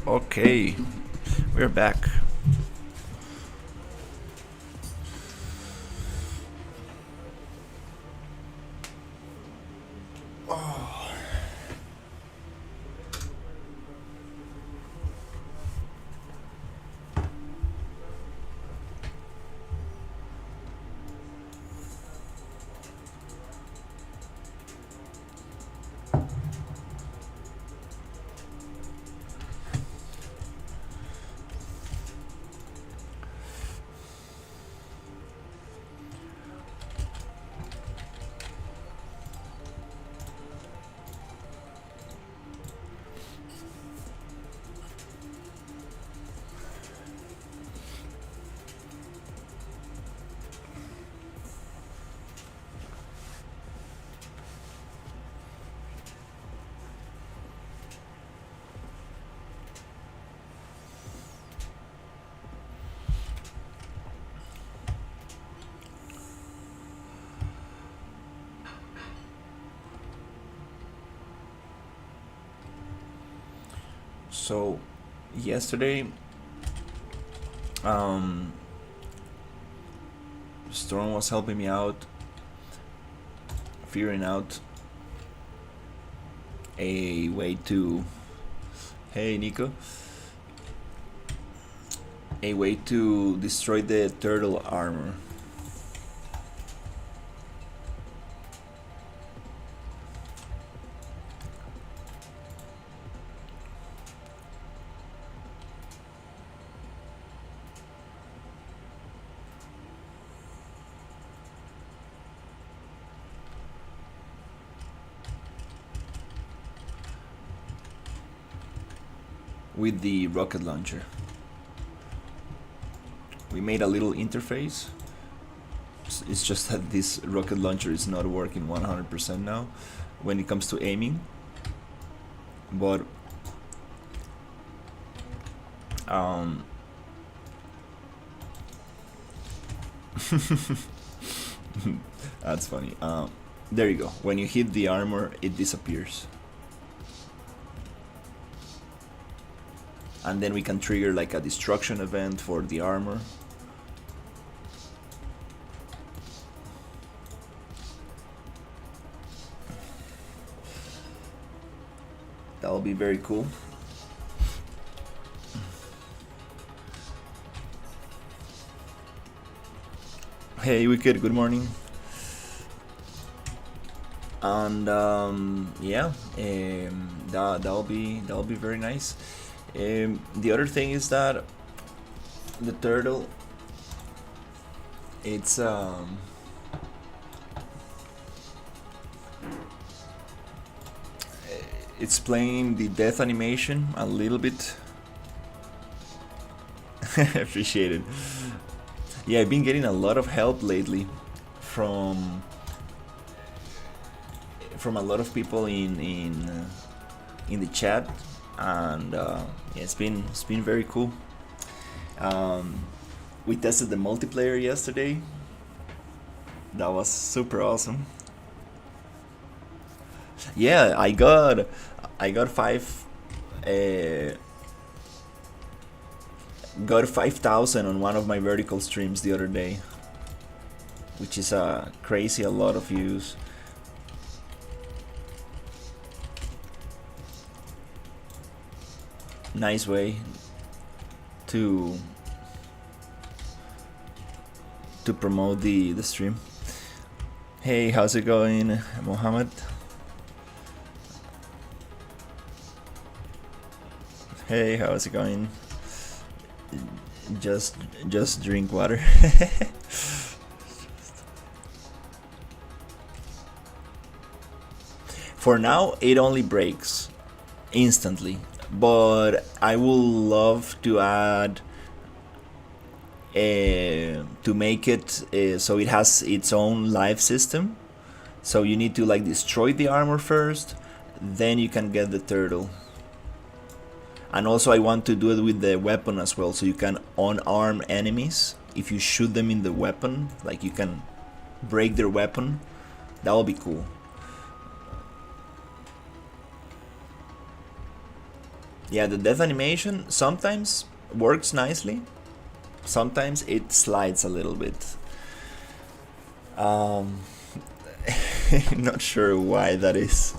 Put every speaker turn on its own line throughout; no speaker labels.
Okay, we're back. So, yesterday, um, Storm was helping me out, figuring out a way to. Hey, Nico. A way to destroy the turtle armor. With the rocket launcher. We made a little interface. It's just that this rocket launcher is not working 100% now when it comes to aiming. But that's funny. There you go. When you hit the armor, it disappears. And then we can trigger like a destruction event for the armor. That'll be very cool. Hey Wicked, good morning. And yeah, that'll be very nice. The other thing is that the turtle, it's playing the death animation a little bit. Appreciate it. Yeah, I've been getting a lot of help lately from a lot of people in the chat, and yeah, it's been very cool. We tested the multiplayer yesterday. That was super awesome. Yeah, I got 5,000 on one of my vertical streams the other day, which is crazy a lot of views. Nice way to promote the stream. Hey, how's it going, Mohammed? Hey, how's it going? Just drink water. For now, it only breaks instantly, but I would love to add to make it so it has its own life system. So you need to like destroy the armor first, then you can get the turtle. And also I want to do it with the weapon as well, so you can unarm enemies. If you shoot them in the weapon, like you can break their weapon. That will be cool. Yeah, the death animation sometimes works nicely, sometimes it slides a little bit. um Not sure why that is.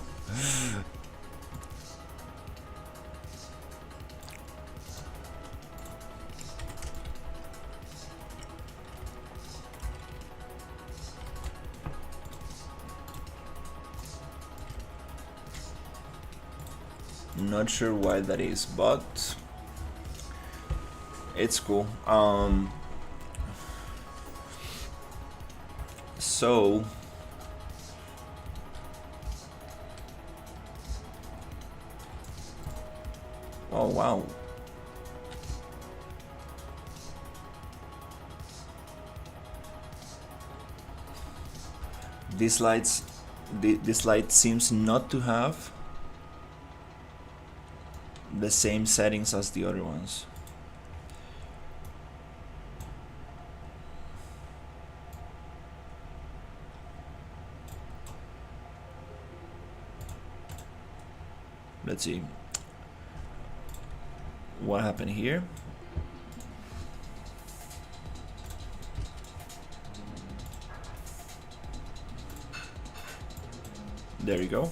Not sure why that is, but it's cool. So oh wow, this lights this light seems not to have the same settings as the other ones. Let's see what happened here. There you go.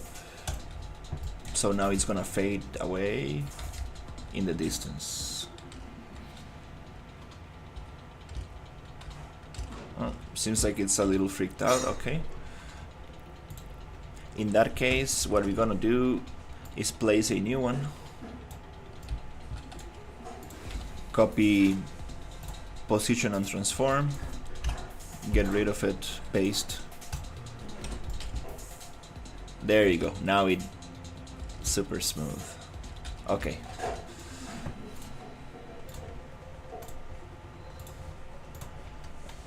So now it's gonna fade away in the distance. Oh, seems like it's a little freaked out. Okay. In that case, what we're gonna do is place a new one. Copy position and transform. Get rid of it. Paste. There you go. Now it's super smooth. Okay.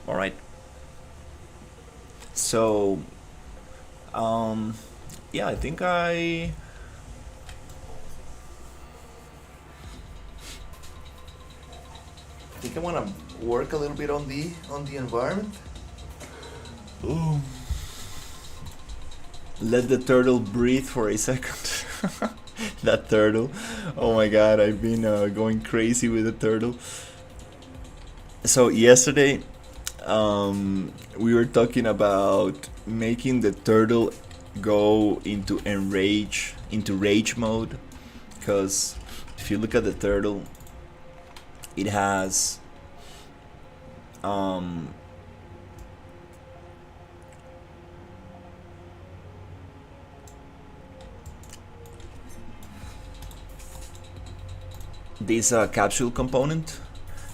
All right. So, yeah, I think I want to work a little bit on the environment. Ooh. Let the turtle breathe for a second. That turtle. Oh my god, I've been going crazy with the turtle. So yesterday, we were talking about making the turtle go into rage mode, because if you look at the turtle, it has this capsule component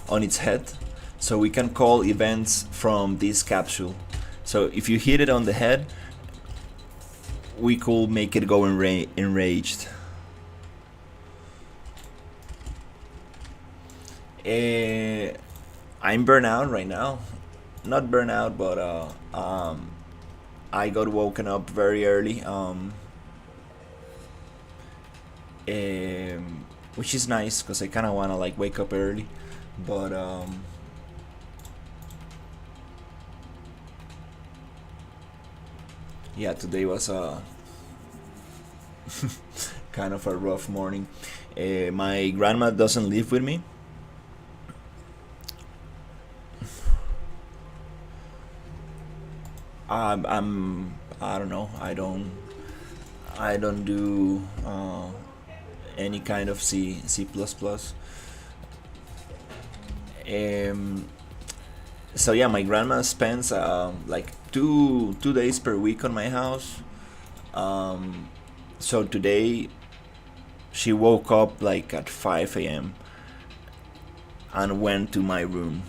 on its head, so we can call events from this capsule. So if you hit it on the head, we could make it go enraged. I'm burnt out right now. Not burnt out, but I got woken up very early. Which is nice because I kind of want to like wake up early, but yeah, today was kind of a rough morning. My grandma doesn't live with me. I don't know. I don't do any kind of C++. So yeah, my grandma spends like two days per week on my house. So today she woke up like at 5 a.m. and went to my room,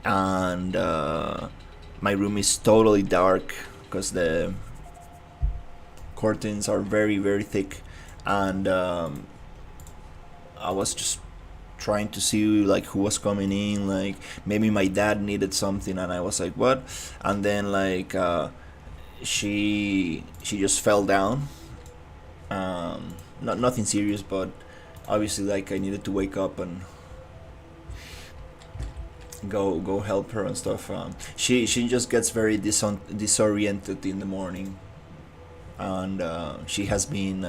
and my room is totally dark because the curtains are very very thick, and I was just trying to see like who was coming in, like maybe my dad needed something, and I was like, what? And then like she just fell down. Nothing serious, but obviously like I needed to wake up and go help her and stuff. She just gets very disoriented in the morning, and she has been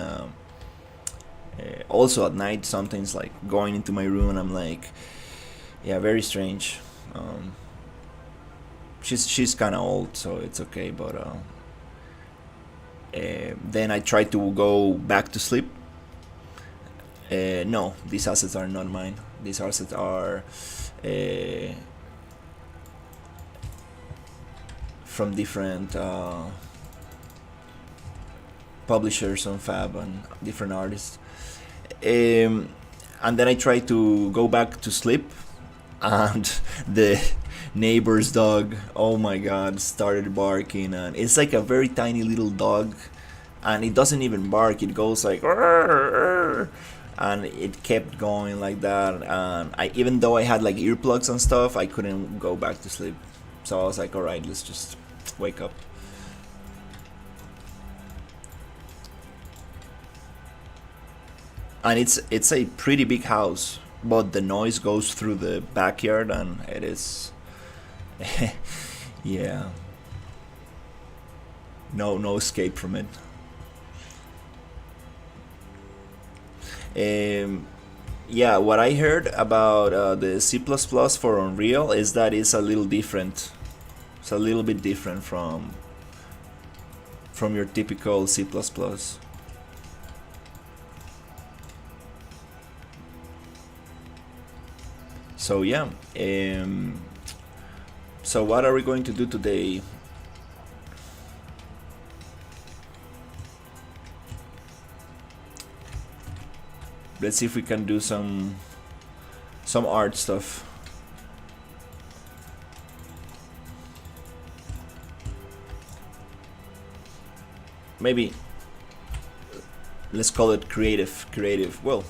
Also at night, sometimes like going into my room and I'm like, yeah, very strange. Um, she's kind of old, so it's okay. But then I try to go back to sleep. No, these assets are not mine. These assets are from different publishers on Fab and different artists. Um, and then I try to go back to sleep, and the neighbor's dog, oh my god, started barking, and it's like a very tiny little dog, and it doesn't even bark. It goes like, "Arr, arr," and it kept going like that. And I, even though I had like earplugs and stuff, I couldn't go back to sleep. So I was like, all right, let's just wake up. And it's a pretty big house, but the noise goes through the backyard, and it is, yeah, no escape from it. Um, yeah, what I heard about the C++ for Unreal is that it's a little different. It's a little bit different from your typical C++. So yeah, so what are we going to do today? Let's see if we can do some art stuff. Maybe let's call it creative. Well,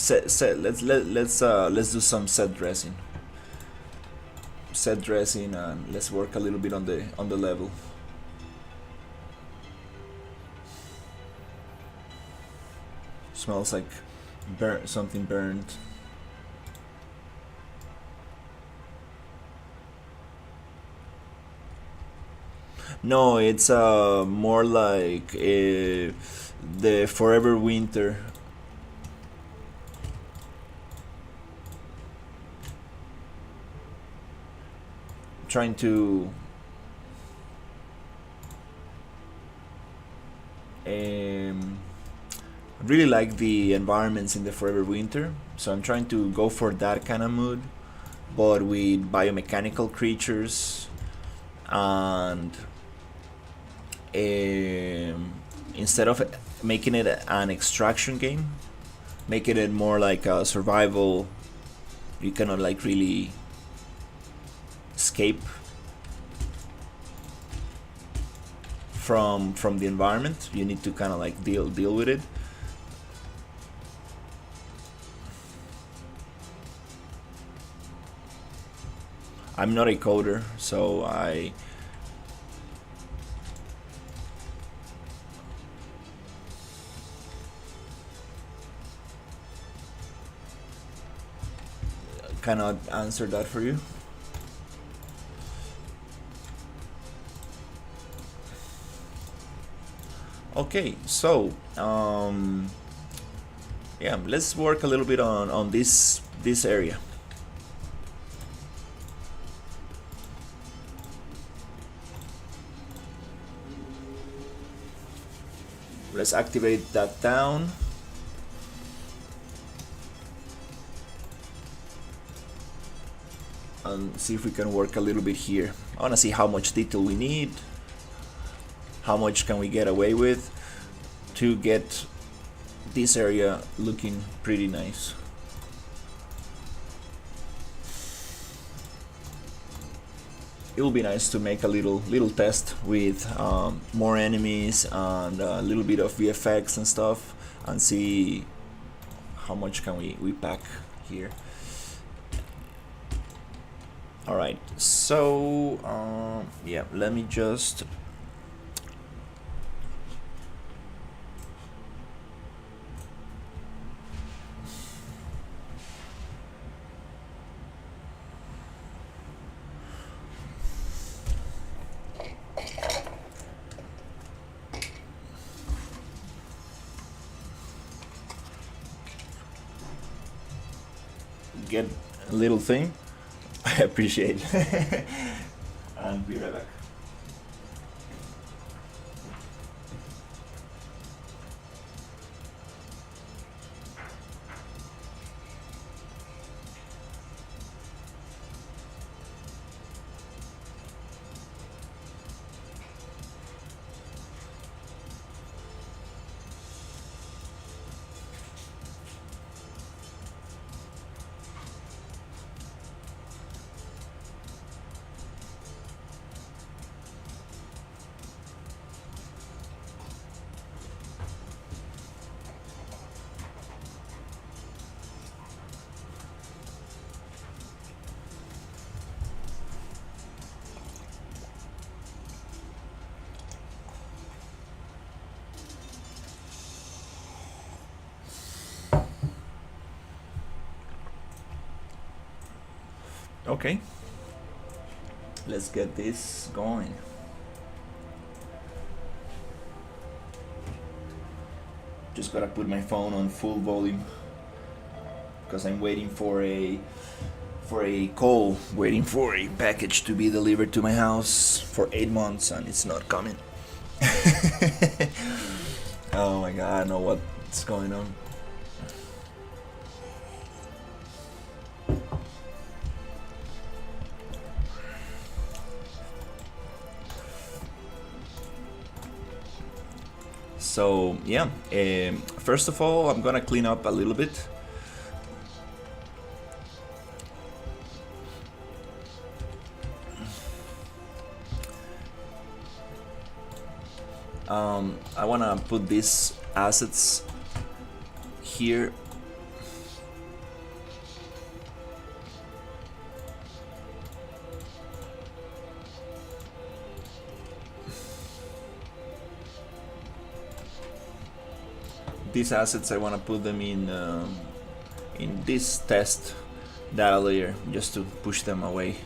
let's do some set dressing, and let's work a little bit on the level. Smells like something burned. No, it's more like the Forever Winter. Trying to really like the environments in the Forever Winter, so I'm trying to go for that kind of mood, but with biomechanical creatures, and instead of making it an extraction game, making it more like a survival. You cannot like really escape from the environment. You need to kind of like deal with it. I'm not a coder, so I cannot answer that for you. Okay, so yeah, let's work a little bit on this area. Let's activate that down. And see if we can work a little bit here. I want to see how much detail we need. How much can we get away with to get this area looking pretty nice. It will be nice to make a little test with more enemies and a little bit of VFX and stuff, and see how much can we pack here. All right, so yeah, let me just get a little thing, I appreciate it. And be right back. Okay, let's get this going. Just gotta put my phone on full volume because I'm waiting for a call, waiting for a package to be delivered to my house for 8 months and it's not coming. Oh my god, I don't know what's going on. So yeah, first of all, I'm gonna clean up a little bit. I wanna put these assets here. These assets, I want to put them in this test data layer just to push them away.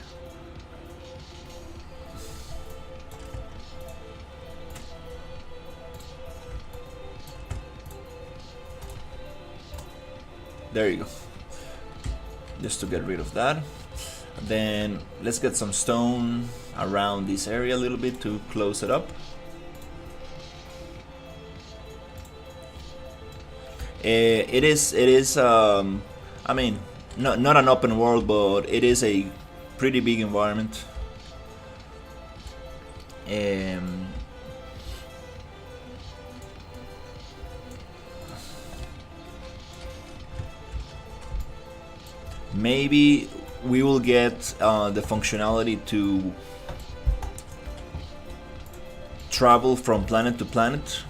There you go. Just to get rid of that. Then let's get some stone around this area a little bit to close it up. It is I mean, not an open world, but it is a pretty big environment. Maybe we will get the functionality to travel from planet to planet.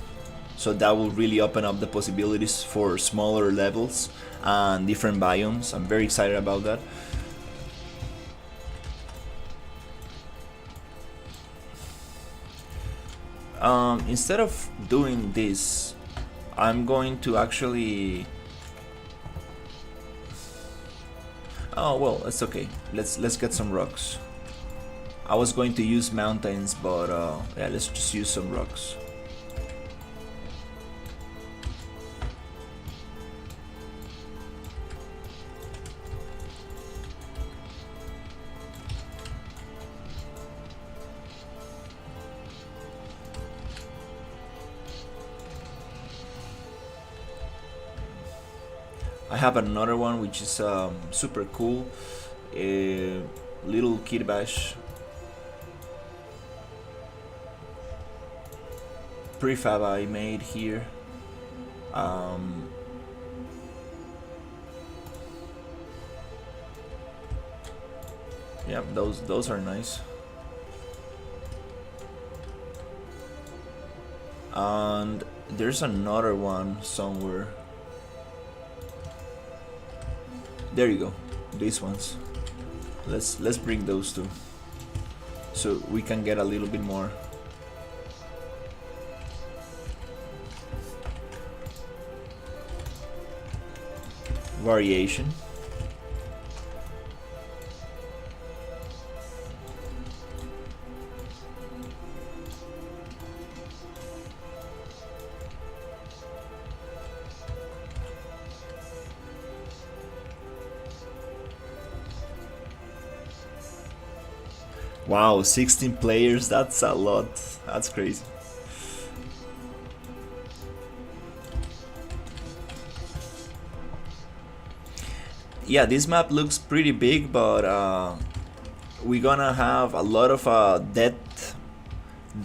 So that will really open up the possibilities for smaller levels and different biomes. I'm very excited about that. Instead of doing this, I'm going to actually... Oh well, it's okay. Let's get some rocks. I was going to use mountains, but yeah, let's just use some rocks. I have another one which is super cool, a little kirbash prefab I made here. Yeah, those are nice. And there's another one somewhere. There you go, these ones. Let's bring those two, so we can get a little bit more. Variation. Wow, 16 players, that's a lot. That's crazy. Yeah, this map looks pretty big, but we're gonna have a lot of dead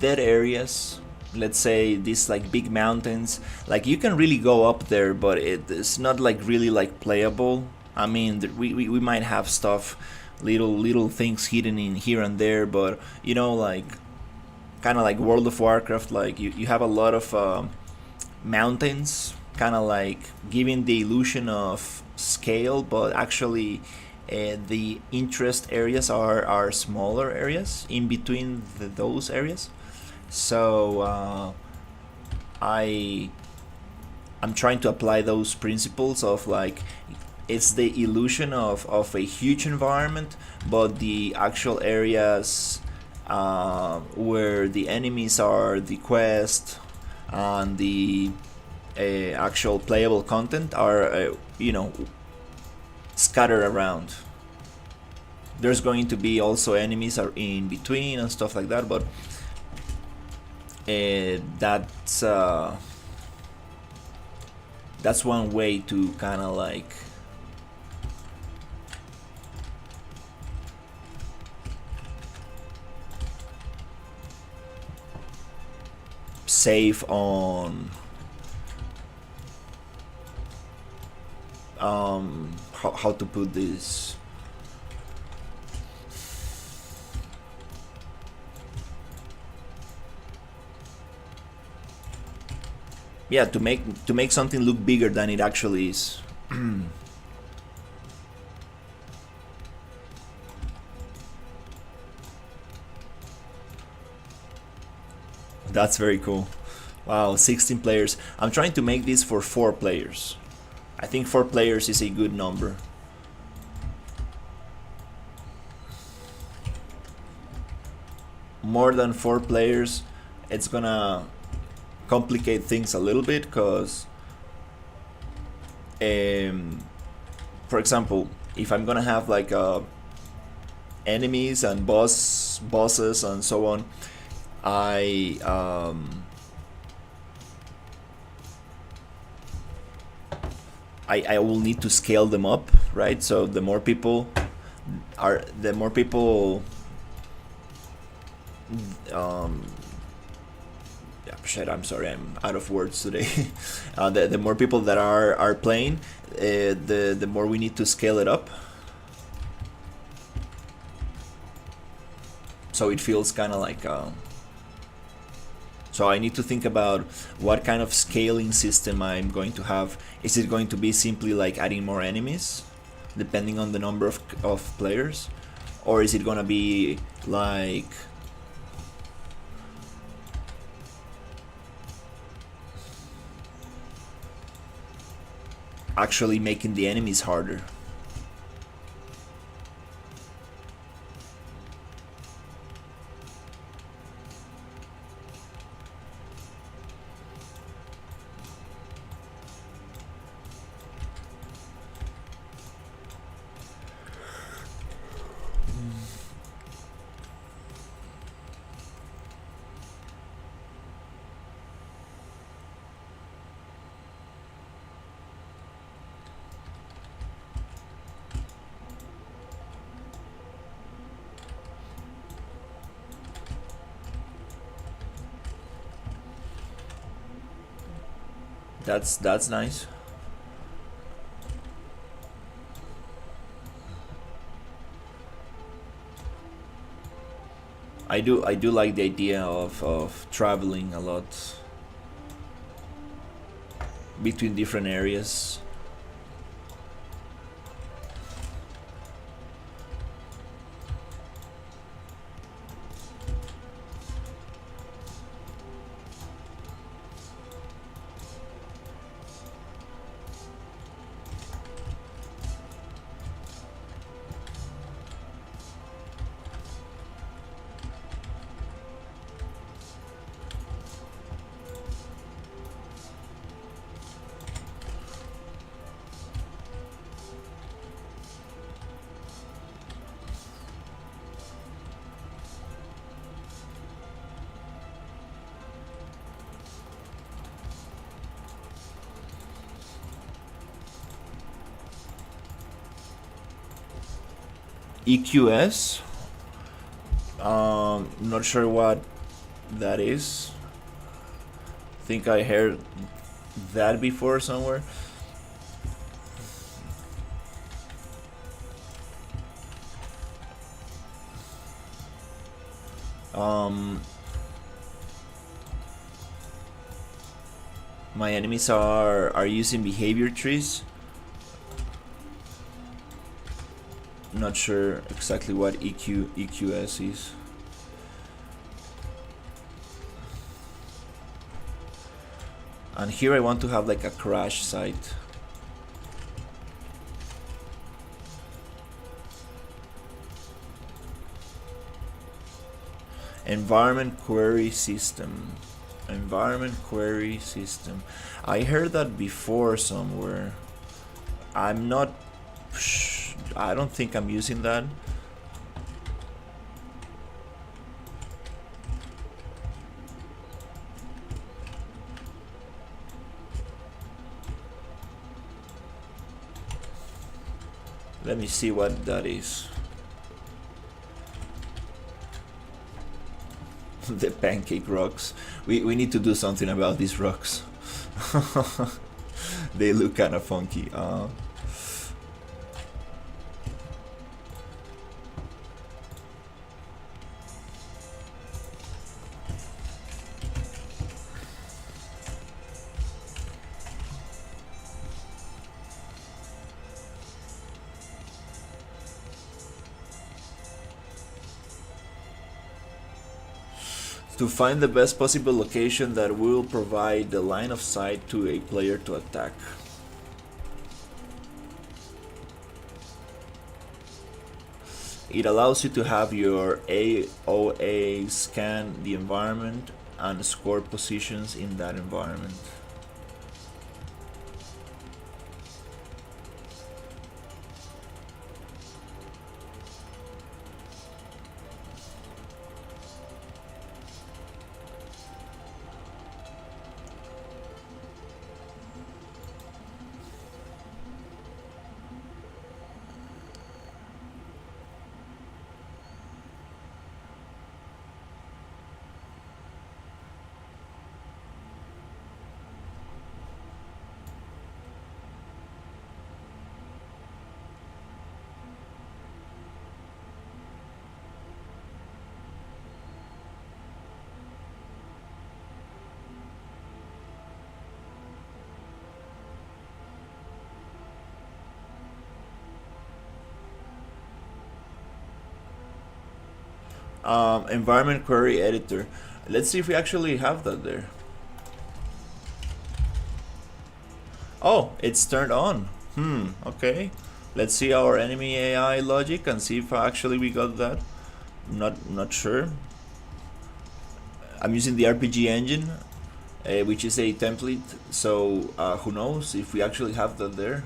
areas. Let's say these like big mountains. Like you can really go up there, but it's not like really like playable. I mean, we might have stuff, little things hidden in here and there, but you know, like kind of like World of Warcraft. Like you have a lot of mountains, kind of like giving the illusion of scale, but actually the interest areas are smaller areas in between those areas. So I I'm trying to apply those principles of like it's the illusion of a huge environment, but the actual areas where the enemies are, the quest, and the actual playable content are, scattered around. There's going to be also enemies are in between and stuff like that, but that's one way to kind of like save on how to put this. Yeah, to make something look bigger than it actually is. That's very cool. Wow, 16 players. I'm trying to make this for 4 players. I think 4 players is a good number. More than 4 players, it's gonna complicate things a little bit because, for example, if I'm gonna have like enemies and bosses and so on, I will need to scale them up, right? So the more people yeah, shit, I'm sorry, I'm out of words today. The more people that are playing, the more we need to scale it up. So it feels kind of like so I need to think about what kind of scaling system I'm going to have. Is it going to be simply like adding more enemies, depending on the number of players? Or is it going to be like actually making the enemies harder? That's nice. I do like the idea of traveling a lot between different areas. EQS. Not sure what that is. Think I heard that before somewhere. My enemies are using behavior trees. Not sure exactly what EQS is. And here I want to have like a crash site. Environment query system. Environment query system. I heard that before somewhere. I'm not. I don't think I'm using that. Let me see what that is. The pancake rocks. We need to do something about these rocks. They look kind of funky. To find the best possible location that will provide the line of sight to a player to attack. It allows you to have your AOA scan the environment and score positions in that environment. Environment query editor. Let's see if we actually have that there. Oh, it's turned on. Okay. Let's see our enemy AI logic and see if actually we got that. Not sure. I'm using the RPG engine, which is a template. So who knows if we actually have that there.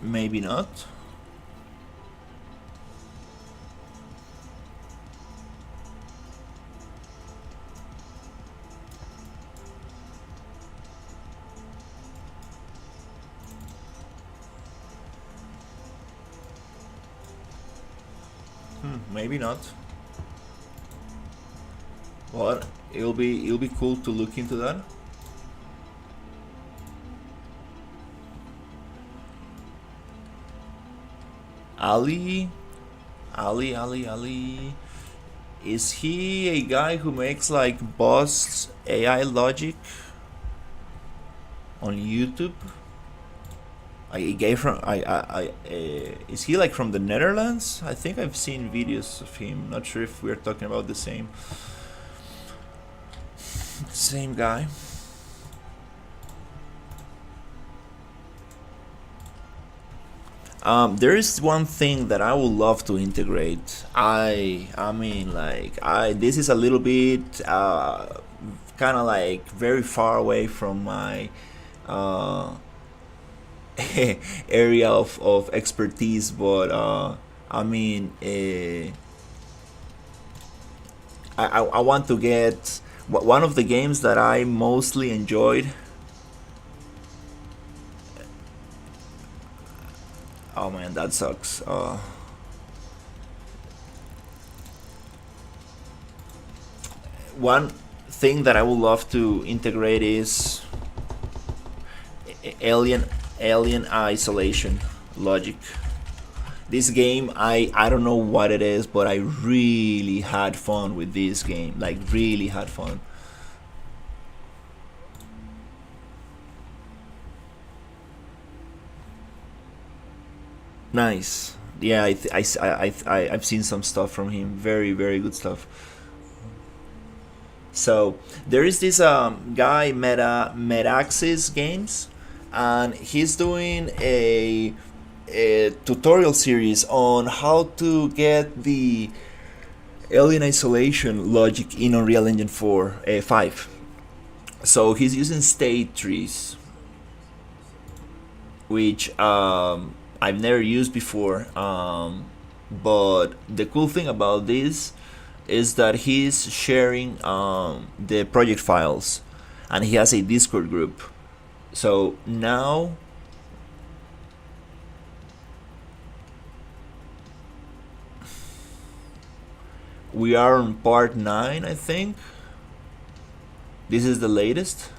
Maybe not. Maybe not. Well, it'll be cool to look into that. Ali. Is he a guy who makes like boss AI logic on YouTube? Is he like from the Netherlands? I think I've seen videos of him. Not sure if we're talking about the same guy. There is one thing that I would love to integrate. I mean, like, this is a little bit kind of like very far away from my uh, area of expertise, but I mean, I want to get one of the games that I mostly enjoyed. Oh man, that sucks. One thing that I would love to integrate is alien alien isolation logic. This game, I don't know what it is, but I really had fun with this game. Like really had fun. Nice. Yeah, I've seen some stuff from him. Very, very good stuff. So there is this guy Metaxis Games, and he's doing a tutorial series on how to get the alien isolation logic in Unreal Engine 4 5. So he's using state trees, which I've never used before. But the cool thing about this is that he's sharing the project files, and he has a Discord group. So now we are on part 9, I think. This is the latest.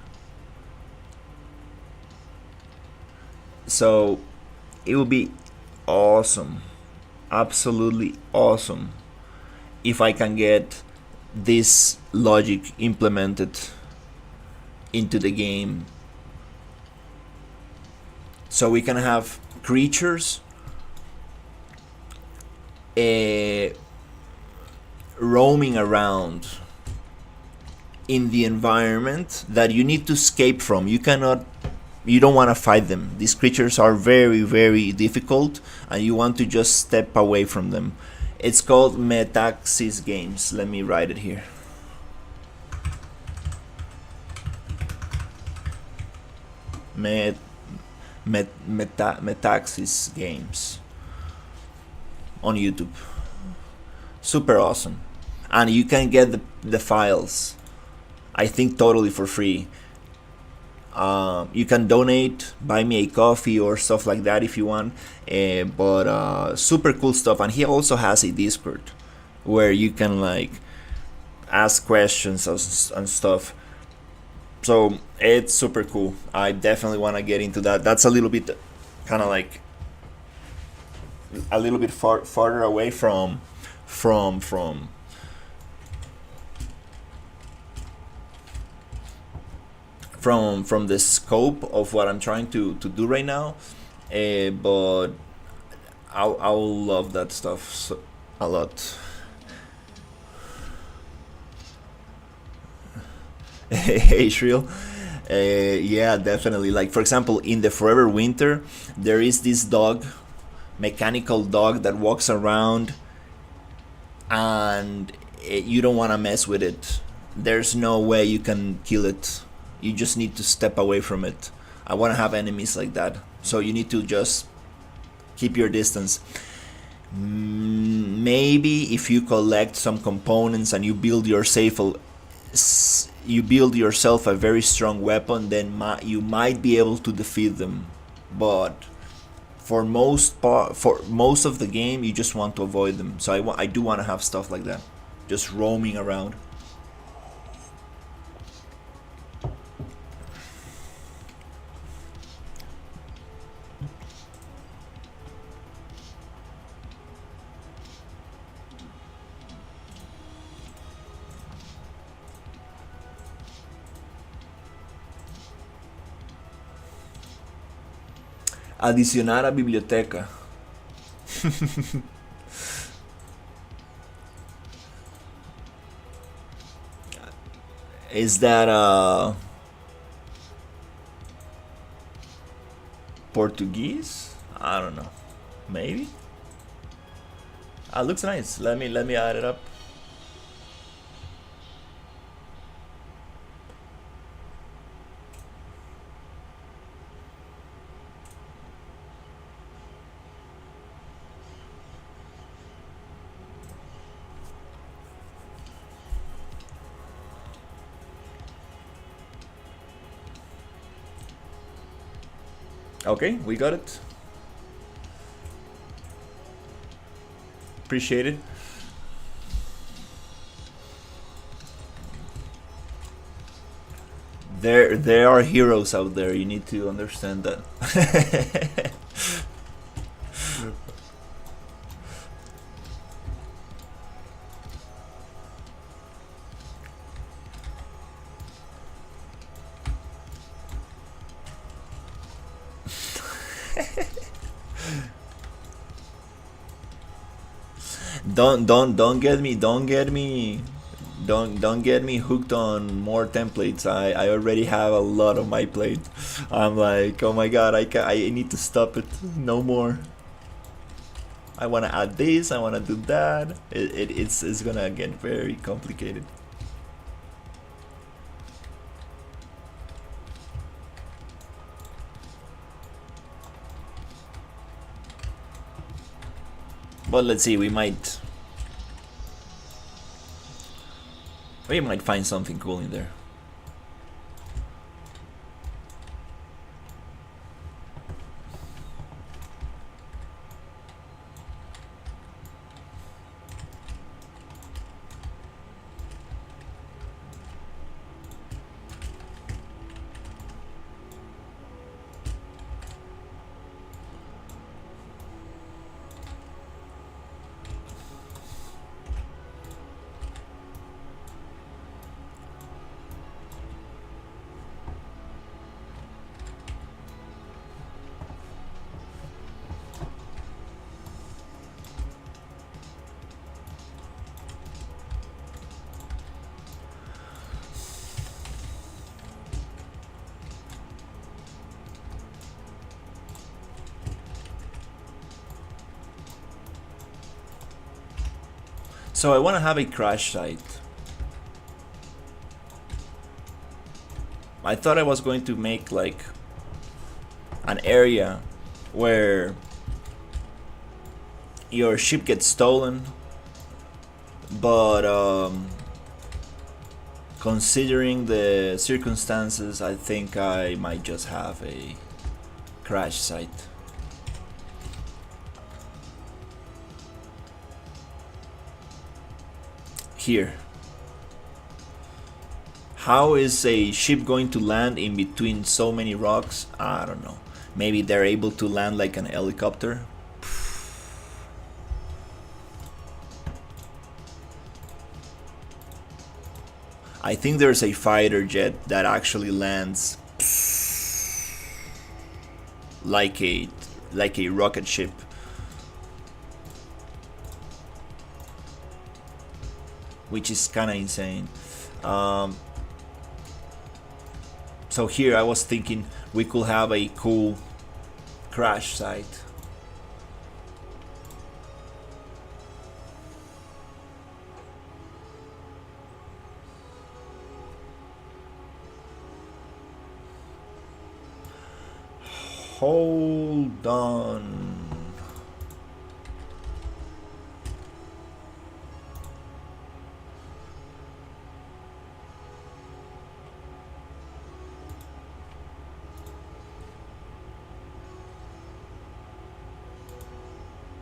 So it will be awesome, absolutely awesome, if I can get this logic implemented into the game, so we can have creatures roaming around in the environment that you need to escape from. You don't want to fight them. These creatures are very, very difficult, and you want to just step away from them. It's called Metaxis Games. Let me write it here. Metaxis Games on YouTube. Super awesome. And you can get the files, I think, totally for free. You can donate, buy me a coffee or stuff like that if you want. But super cool stuff. And he also has a Discord where you can like ask questions and stuff. So it's super cool. I definitely want to get into that. That's a little bit kind of like a little bit farther away from the scope of what I'm trying to do right now. But I will love that stuff a lot. Hey Shrill. Yeah, definitely. Like for example, in the Forever Winter, there is this dog, mechanical dog that walks around, and you don't want to mess with it. There's no way you can kill it. You just need to step away from it. I want to have enemies like that. So you need to just keep your distance. Maybe if you collect some components and you build yourself a very strong weapon, then you might be able to defeat them. But for most of the game, you just want to avoid them. So I do want to have stuff like that, just roaming around. Adicionar a biblioteca. Is that Portuguese? I don't know. Maybe. Looks nice. Let me add it up. Okay, we got it. Appreciate it. There are heroes out there. You need to understand that. don't get me hooked on more templates. I already have a lot on my plate. I'm like, oh my god, I need to stop it. No more. I want to add this, I want to do that. It's gonna get very complicated. But let's see, we might find something cool in there. So I want to have a crash site. I thought I was going to make like an area where your ship gets stolen, but considering the circumstances, I think I might just have a crash site. Here. How is a ship going to land in between so many rocks? I don't know. Maybe they're able to land like an helicopter. I think there's a fighter jet that actually lands like a rocket ship. Which is kind of insane. So here I was thinking we could have a cool crash site. Hold on.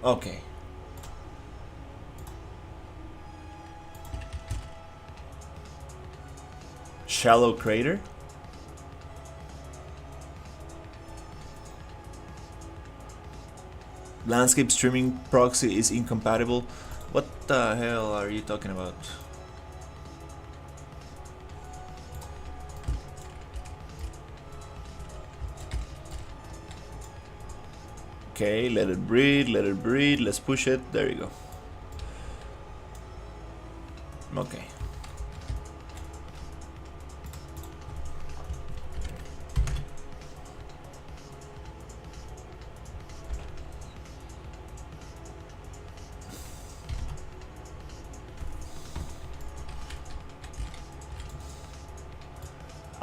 Okay. Shallow crater. Landscape streaming proxy is incompatible. What the hell are you talking about? Okay, let it breathe, let's push it, there you go. Okay.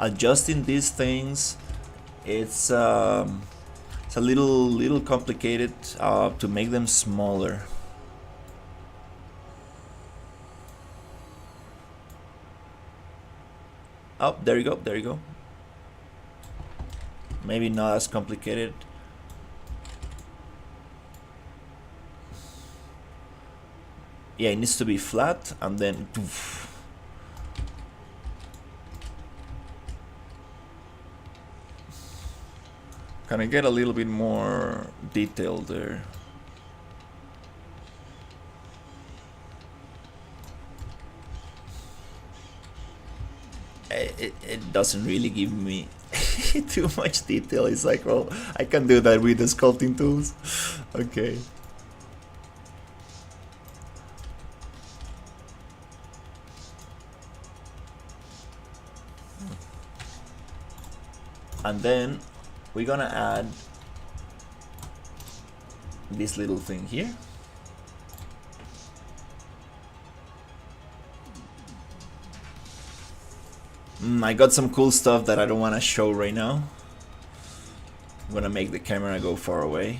Adjusting these things, it's a little complicated to make them smaller. Oh, there you go. Maybe not as complicated. Yeah, it needs to be flat, and then poof. Can I get a little bit more detail there? It doesn't really give me too much detail. It's like, well, I can do that with the sculpting tools. Okay. And then we're gonna add this little thing here. I got some cool stuff that I don't want to show right now. I'm gonna make the camera go far away.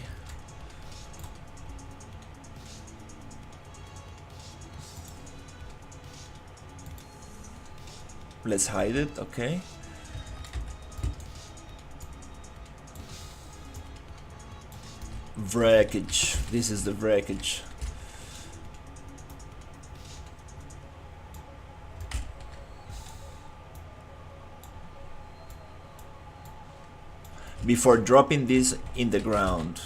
Let's hide it, okay. Wreckage. This is the wreckage. Before dropping this in the ground.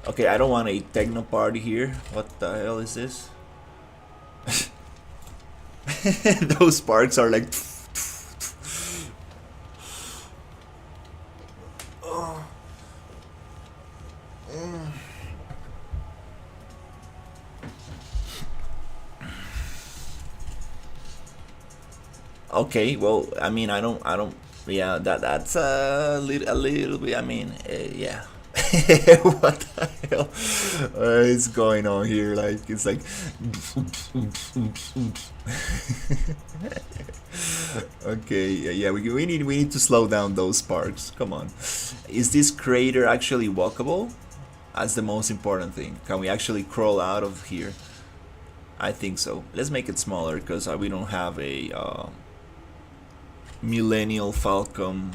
Okay, I don't want a techno party here. What the hell is this? Those sparks are like... Okay, well, I mean, I don't, yeah, that's a little bit, I mean, yeah. What the hell is going on here? Like, it's like... Okay, yeah, we need to slow down those sparks, come on. Is this crater actually walkable? That's the most important thing. Can we actually crawl out of here? I think so. Let's make it smaller, because we don't have a... Millennial Falcon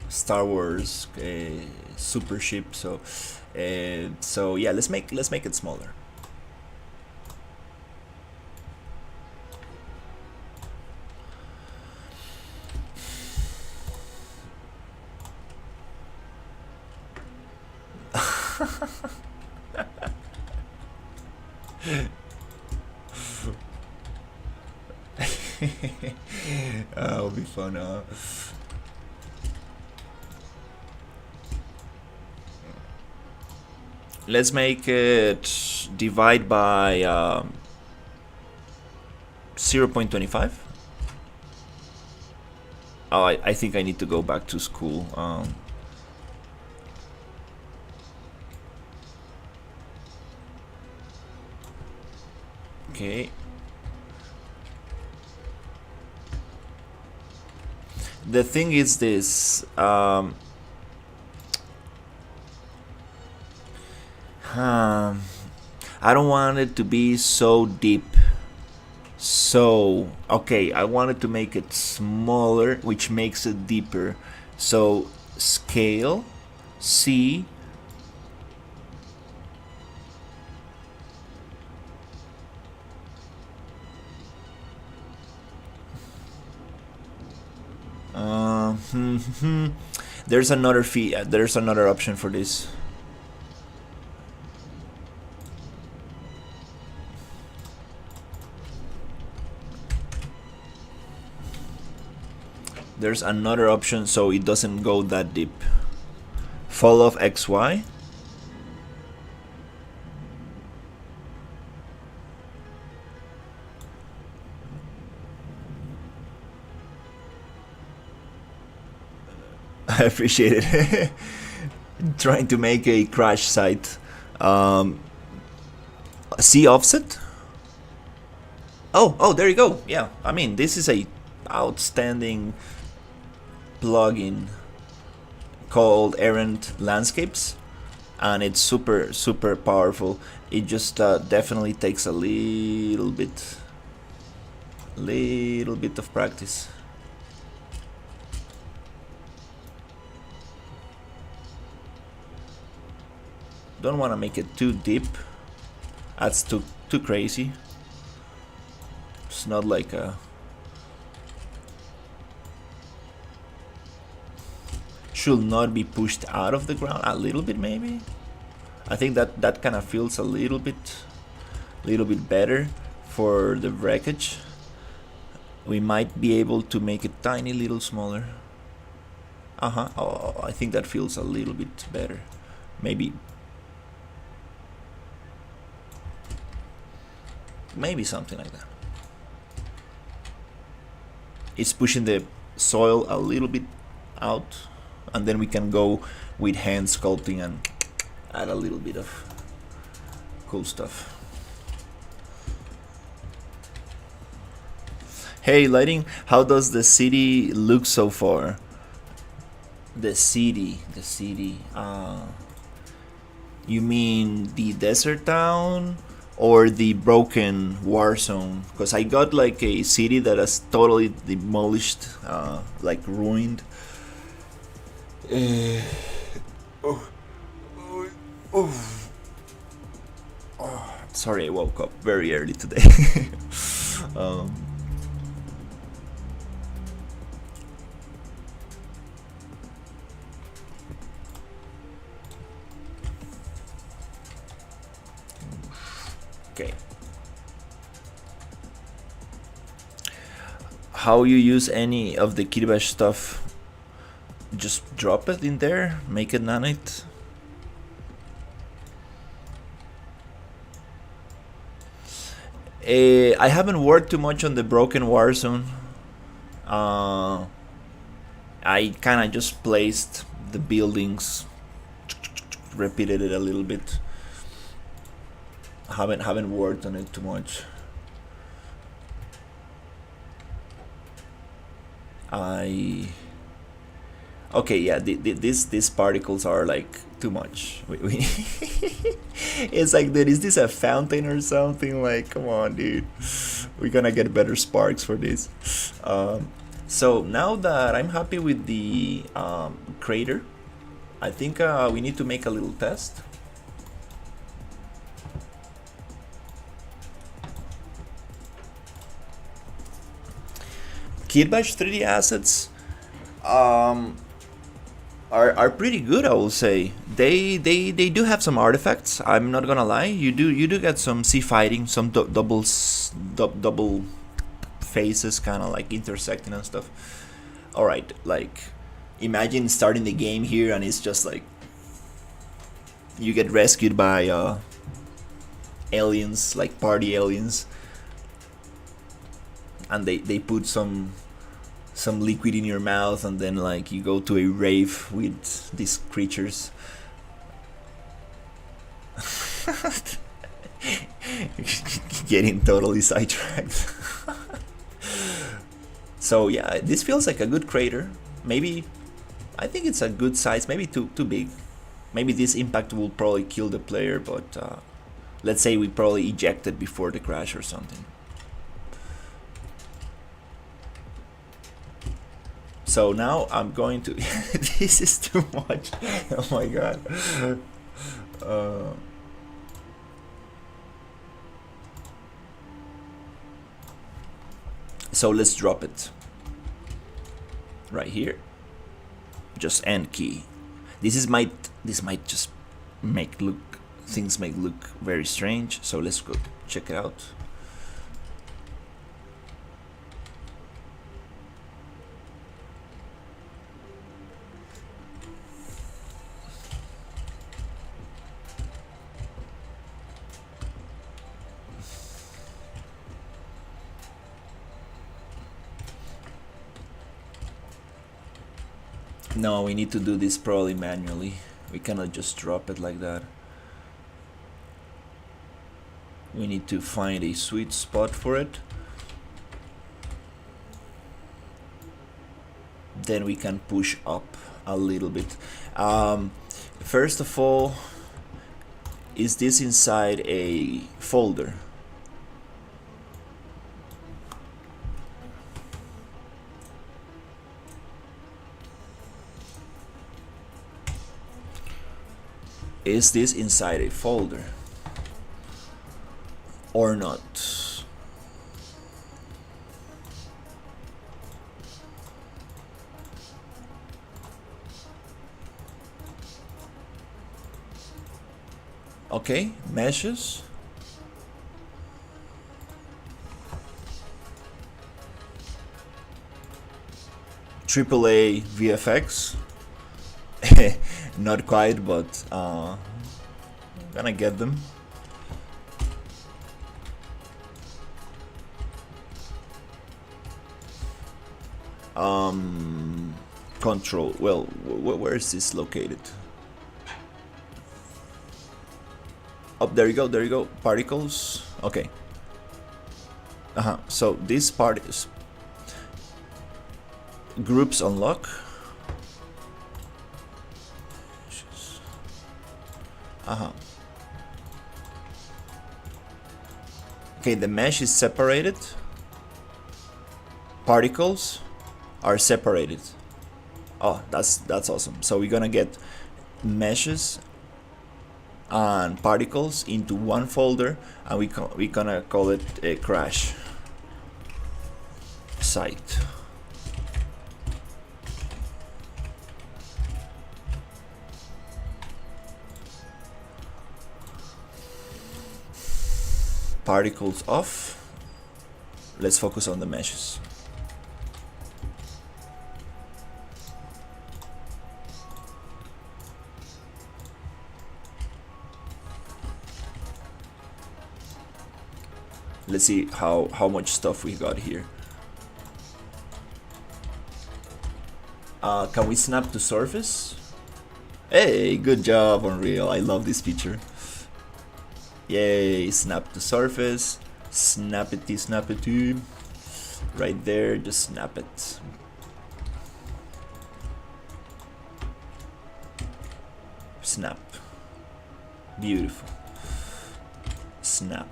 Star Wars super ship, so yeah, let's make it smaller. That'll be fun. Let's make it divide by 0.25. Oh, I think I need to go back to school. Okay. The thing is this, I don't want it to be so deep. So, okay, I wanted to make it smaller, which makes it deeper. So, scale, C, there's another fee. There's another option for this. There's another option so it doesn't go that deep. Fall of XY. I appreciate it. Trying to make a crash site. See offset? Oh, there you go. Yeah, I mean, this is a outstanding plugin called Errant Landscapes, and it's super powerful. It just definitely takes a little bit of practice. Don't want to make it too deep. That's too crazy. It's not like a... Should not be pushed out of the ground a little bit, maybe. I think that kind of feels a little bit better for the wreckage. We might be able to make it tiny little smaller. Oh, I think that feels a little bit better. Maybe something like that. It's pushing the soil a little bit out, and then we can go with hand sculpting and add a little bit of cool stuff. Hey, lighting, how does the city look so far? The city. You mean the desert town or the broken war zone? Because I got like a city that is totally demolished, like ruined. Sorry, I woke up very early today. Okay. How you use any of the Kiribati stuff? Just drop it in there, make it nanite. I haven't worked too much on the broken war zone. I kind of just placed the buildings, repeated it a little bit. Haven't worked on it too much. Okay, yeah, these particles are like too much. It's like, dude, is this a fountain or something? Like, come on, dude. We're gonna get better sparks for this. So now that I'm happy with the crater, I think we need to make a little test. Kiribati 3D assets are pretty good, I will say. They do have some artifacts. I'm not gonna lie. You do get some sea fighting, some double faces, kind of like intersecting and stuff. All right, like imagine starting the game here and it's just like you get rescued by aliens, like party aliens, and they put some liquid in your mouth, and then like you go to a rave with these creatures. Getting totally sidetracked. So yeah, this feels like a good crater. Maybe I think it's a good size. Maybe too big. Maybe this impact will probably kill the player, but let's say we probably ejected before the crash or something. So now I'm going to... This is too much. Oh my god. So let's drop it. Right here. Just end key. This might just make things look very strange. So let's go check it out. No, we need to do this probably manually. We cannot just drop it like that. We need to find a sweet spot for it. Then we can push up a little bit. First of all, is this inside a folder? is this inside a folder or not? Okay, meshes. AAA VFX. Not quite, but gonna get them. Control. Well, where is this located? Oh, there you go. There you go. Particles. Okay. So this part is groups unlock. Okay, the mesh is separated. Particles are separated. Oh, that's awesome. So we're gonna get meshes and particles into one folder, and we're gonna call it a crash site. Particles off. Let's focus on the meshes. Let's see how much stuff we got here. Can we snap to surface? Hey, good job, Unreal. I love this feature. Yay, snap to surface. Snappity. Right there, just snap it. Snap. Beautiful. Snap.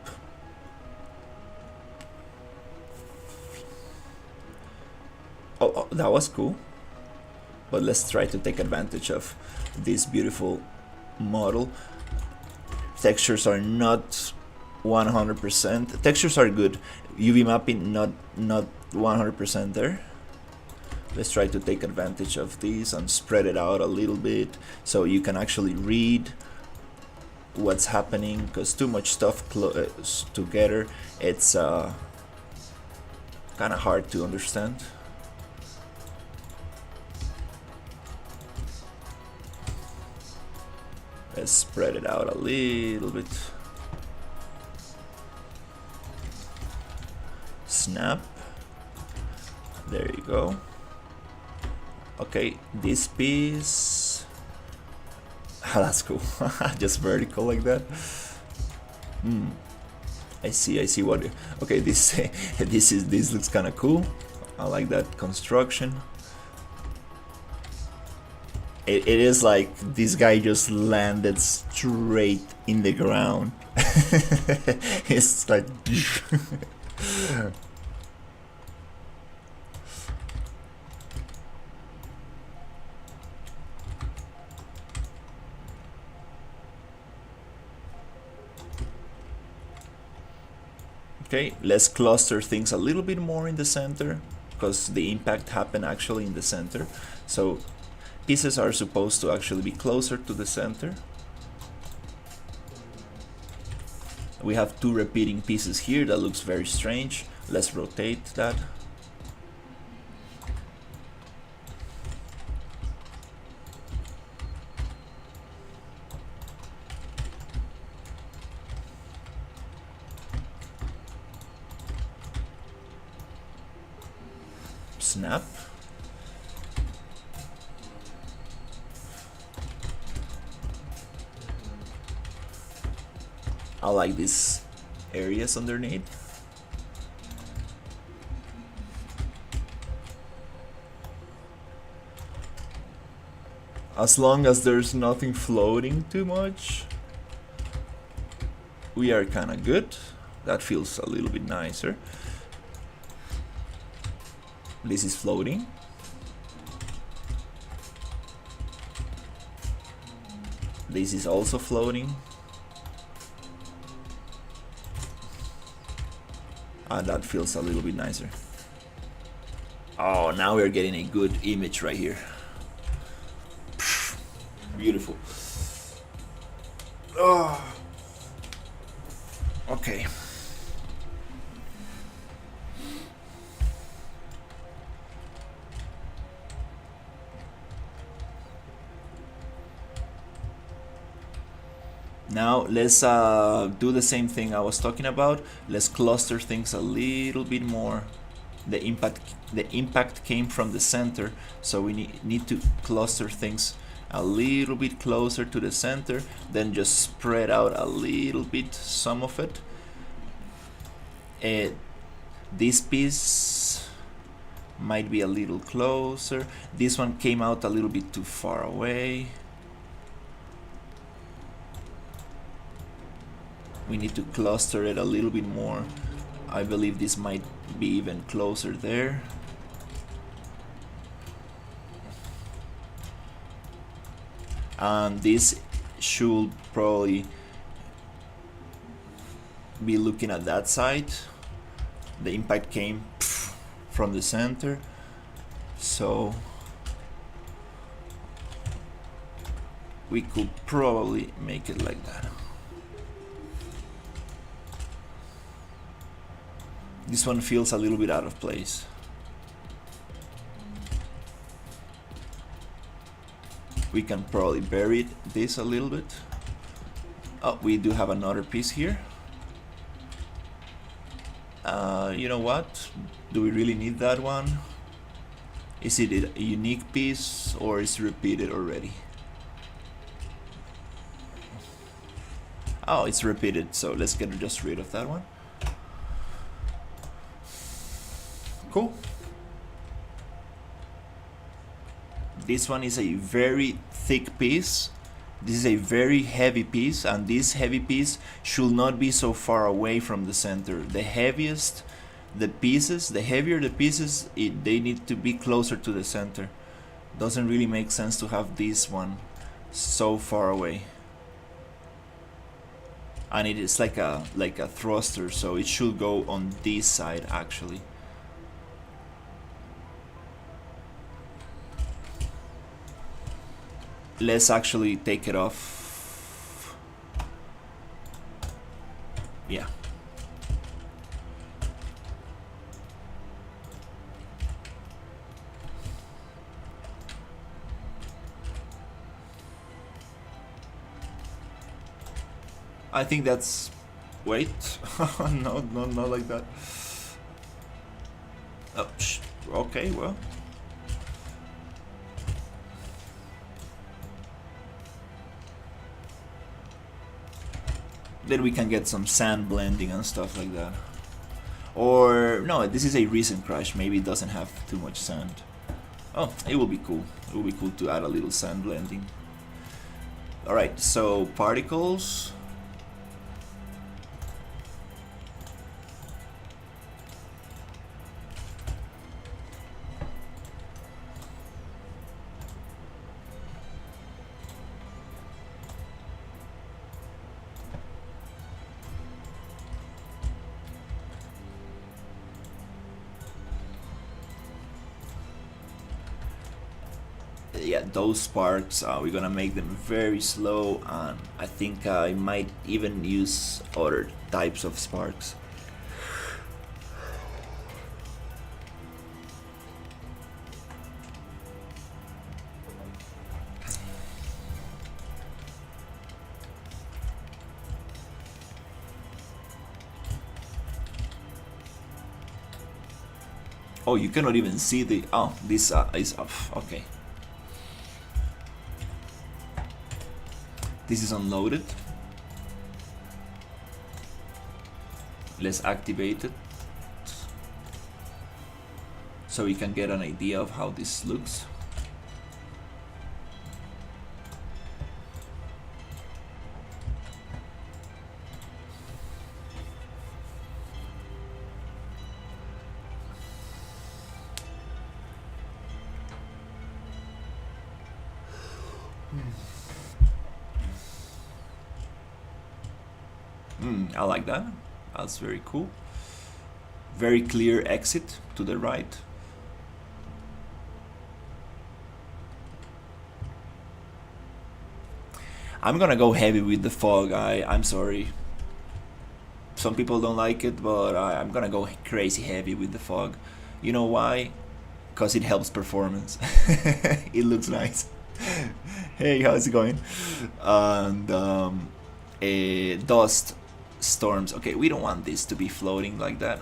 Oh, that was cool. But let's try to take advantage of this beautiful model. Textures are not 100%. Textures are good. UV mapping not 100% there. Let's try to take advantage of these and spread it out a little bit so you can actually read what's happening, because too much stuff together, it's kind of hard to understand. Let's spread it out a little bit. Snap. There you go. Okay, this piece. That's cool. Just vertical like that. I see what. Okay, this this looks kind of cool. I like that construction. It is like this guy just landed straight in the ground. It's like okay, let's cluster things a little bit more in the center, because the impact happened actually in the center. So pieces are supposed to actually be closer to the center. We have two repeating pieces here. That looks very strange. Let's rotate that. Snap. I like these areas underneath. As long as there's nothing floating too much, we are kind of good. That feels a little bit nicer. This is floating. This is also floating. And that feels a little bit nicer. Oh, now we're getting a good image right here. Beautiful. Oh. Okay. Now let's do the same thing I was talking about. Let's cluster things a little bit more. The impact came from the center, so we need to cluster things a little bit closer to the center, then just spread out a little bit some of it. This piece might be a little closer. This one came out a little bit too far away. We need to cluster it a little bit more. I believe this might be even closer there. And this should probably be looking at that side. The impact came from the center, so we could probably make it like that. This one feels a little bit out of place. We can probably bury this a little bit. Oh, we do have another piece here. You know what? Do we really need that one? Is it a unique piece or is it repeated already? Oh, it's repeated, so let's get just rid of that one. Cool. This one is a very thick piece. This is a very heavy piece, and this heavy piece should not be so far away from the center. The heaviest the pieces, the heavier the pieces, they need to be closer to the center. Doesn't really make sense to have this one so far away. And it is like a thruster, so it should go on this side actually. Let's actually take it off. Yeah. I think that's... Wait. No, not like that. Oh, okay, well. Then we can get some sand blending and stuff like that. Or, no, this is a recent crash. Maybe it doesn't have too much sand. Oh, it will be cool. It will be cool to add a little sand blending. Alright, so particles. Yeah, those sparks, we're gonna make them very slow, and I think I might even use other types of sparks. Oh, you cannot even see the... Oh, this is off. Okay. This is unloaded. Let's activate it so we can get an idea of how this looks. I like that. That's very cool. Very clear exit to the right. I'm gonna go heavy with the fog. I'm sorry. Some people don't like it, but I'm gonna go crazy heavy with the fog. You know why? Because it helps performance. It looks nice. Hey, how's it going? And dust storms. Okay, we don't want this to be floating like that.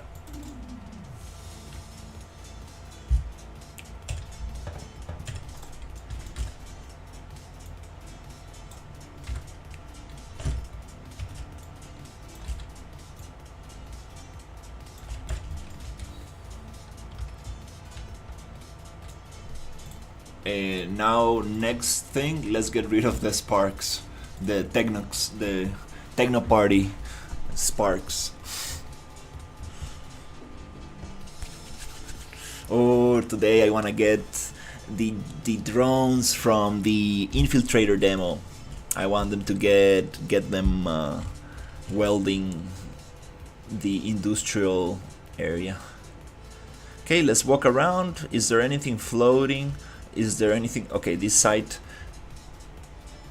Now, next thing, let's get rid of the sparks, the techno party sparks. Oh, today I wanna get the drones from the infiltrator demo. I want them to get them welding the industrial area. Okay, let's walk around. Is there anything floating? Is there anything? Okay, this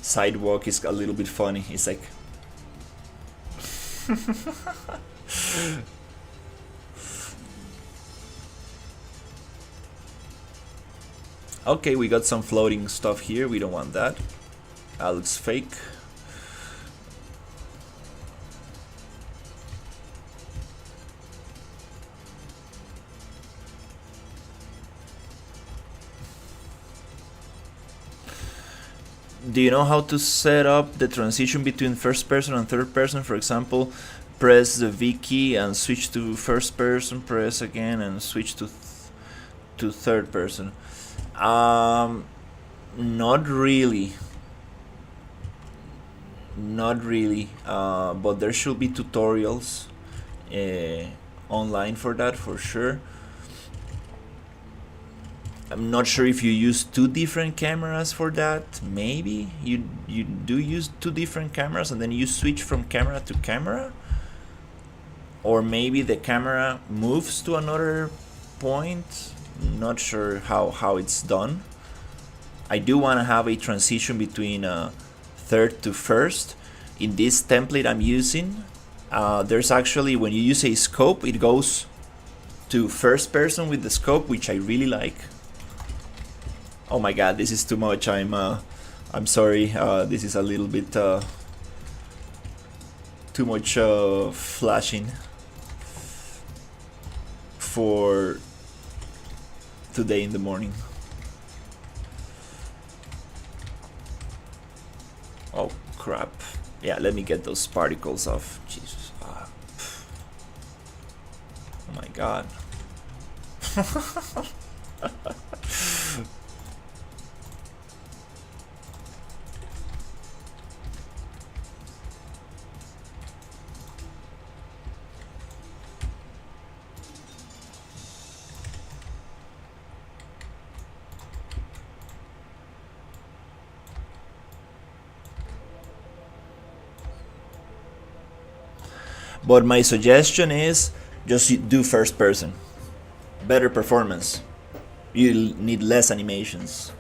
sidewalk is a little bit funny. It's like okay, we got some floating stuff here. We don't want that. That looks fake. Do you know how to set up the transition between first person and third person? For example, press the V key and switch to first person, press again and switch to third person. Not really. Not really. But there should be tutorials online for that, for sure. I'm not sure if you use two different cameras for that. Maybe you do use two different cameras and then you switch from camera to camera, or maybe the camera moves to another point. Not sure how it's done. I do want to have a transition between third to first. In this template I'm using, there's actually, when you use a scope, it goes to first person with the scope, which I really like. Oh my god, this is too much. I'm sorry. This is a little bit too much flashing for today in the morning. Oh crap. Yeah, let me get those particles off. Jesus. Oh my god. But my suggestion is just do first person. Better performance. You need less animations.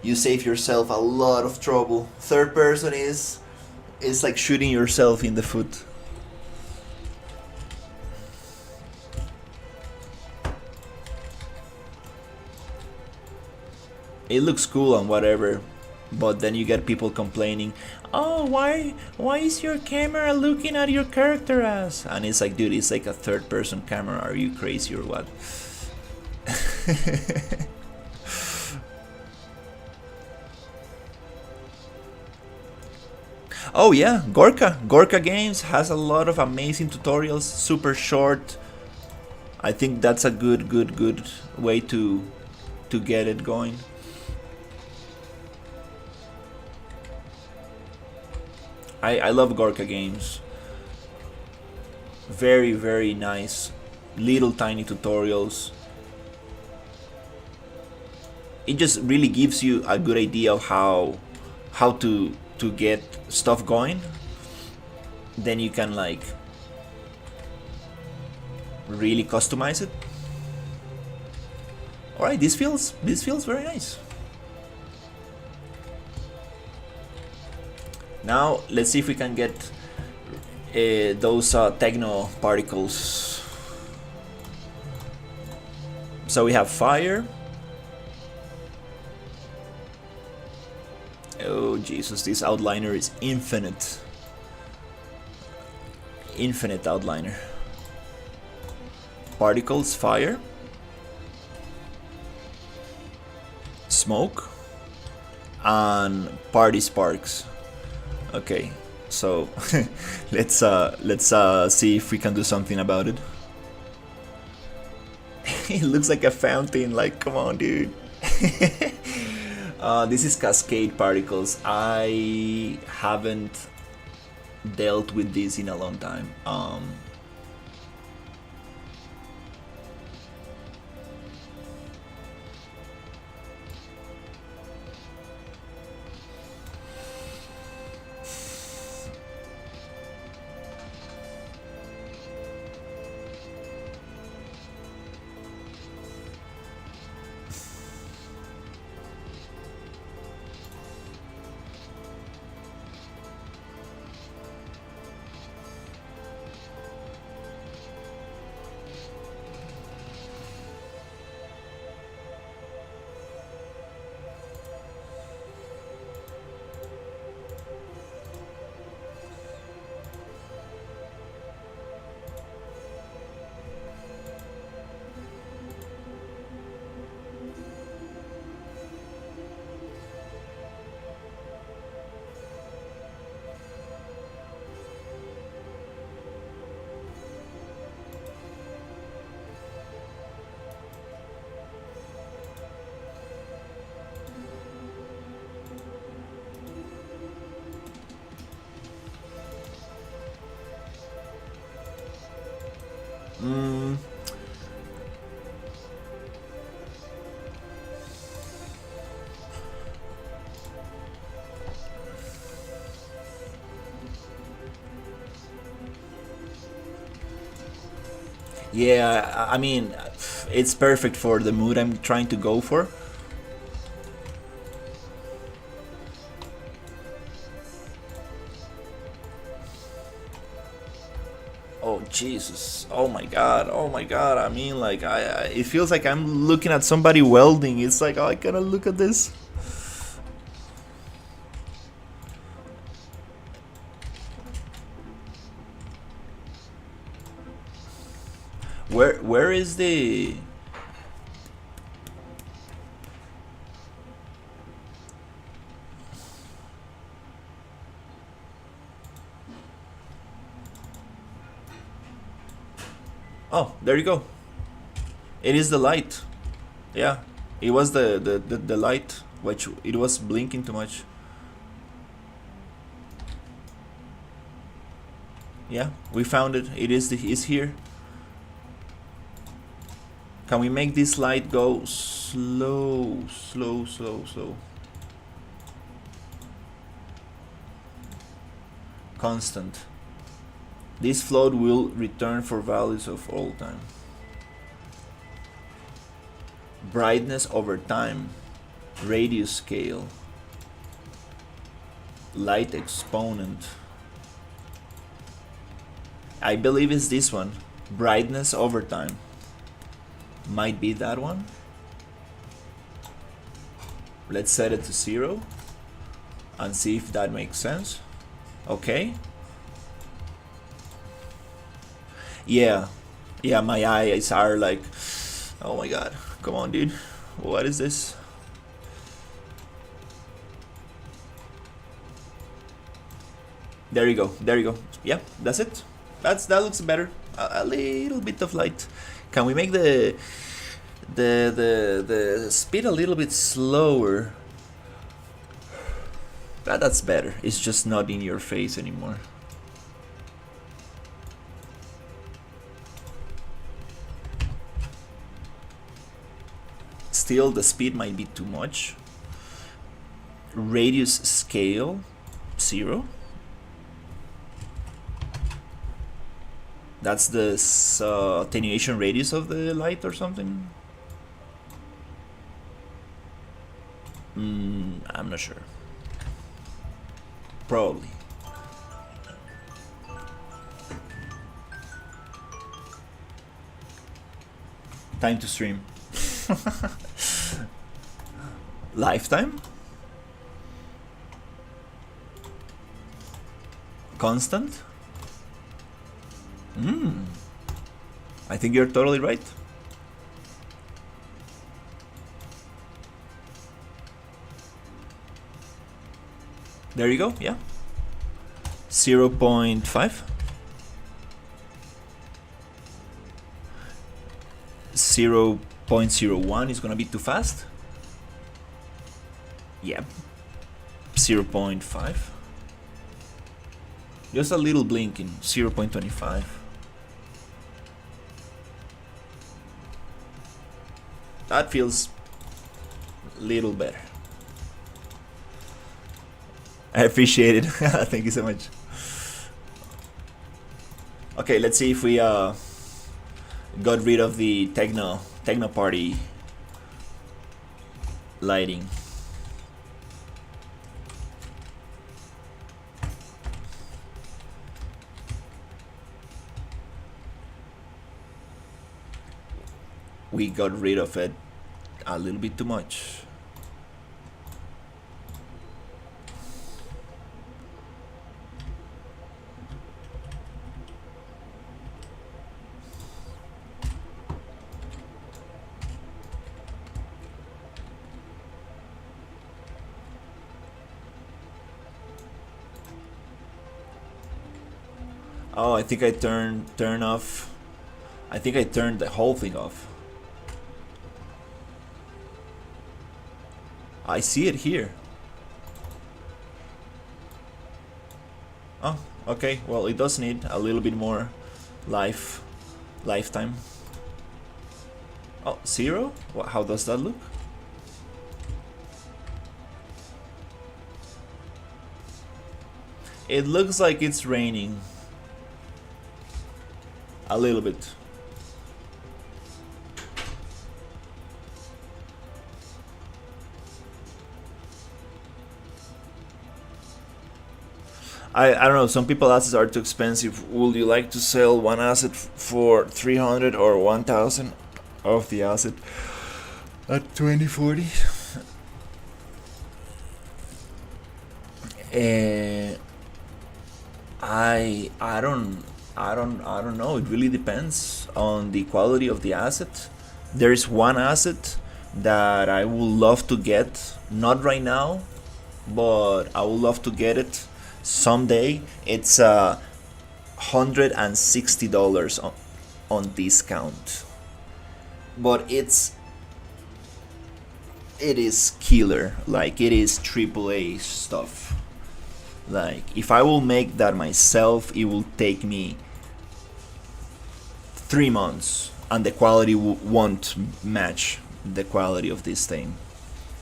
You save yourself a lot of trouble. Third person is like shooting yourself in the foot. It looks cool and whatever, but then you get people complaining, oh, why is your camera looking at your character ass? And it's like, dude, it's like a third person camera. Are you crazy or what? Oh yeah, Gorka Games has a lot of amazing tutorials, super short. I think that's a good way to get it going. I love Gorka Games. Very nice, little tiny tutorials. It just really gives you a good idea of how to get stuff going. then you can like really customize it. All right, this feels very nice. Now let's see if we can get those techno particles. So we have fire. Oh Jesus, this outliner is infinite. Infinite outliner. Particles, fire. Smoke. And party sparks. Okay, so let's see if we can do something about it. It looks like a fountain, like come on dude. This is cascade particles. I haven't dealt with this in a long time. Yeah, I mean, it's perfect for the mood I'm trying to go for. Oh Jesus! Oh my God! Oh my God! I mean, like, it feels like I'm looking at somebody welding. It's like, oh, I gotta look at this. Where is the? Oh, there you go. It is the light. Yeah, it was the light, which it was blinking too much. Yeah, we found it. It is here. Can we make this light go slow, slow, slow, slow? Constant. This float will return for values of all time. Brightness over time. Radius scale. Light exponent. I believe it's this one. Brightness over time. Might be that one. Let's set it to 0 and see if that makes sense. Okay. Yeah, my eyes are like, oh my God, come on dude, what is this? There you go. Yeah, that's it. That looks better. A little bit of light. Can we make the speed a little bit slower? That's better. It's just not in your face anymore. Still, the speed might be too much. Radius scale 0. That's the attenuation radius of the light or something? I'm not sure. Probably. Time to stream. Lifetime? Constant? I think you're totally right. There you go, yeah. 0.5. 0.01 is gonna be too fast. Yeah. 0.5. Just a little blinking. 0.25. That feels a little better. I appreciate it. Thank you so much. Okay, let's see if we got rid of the techno party lighting. We got rid of it a little bit too much. Oh, I think I turn off. I think I turned the whole thing off. I see it here. Oh, okay. Well, it does need a little bit more lifetime. Oh, 0? How does that look? It looks like it's raining. A little bit. I don't know, some people assets are too expensive. Would you like to sell one asset for 300 or 1000 of the asset at 2040? I don't know. It really depends on the quality of the asset. There is one asset that I would love to get, not right now, but I would love to get it someday. It's $160 on discount, but it is killer. Like, it is AAA stuff. Like, if I will make that myself, it will take me 3 months, and the quality won't match the quality of this thing.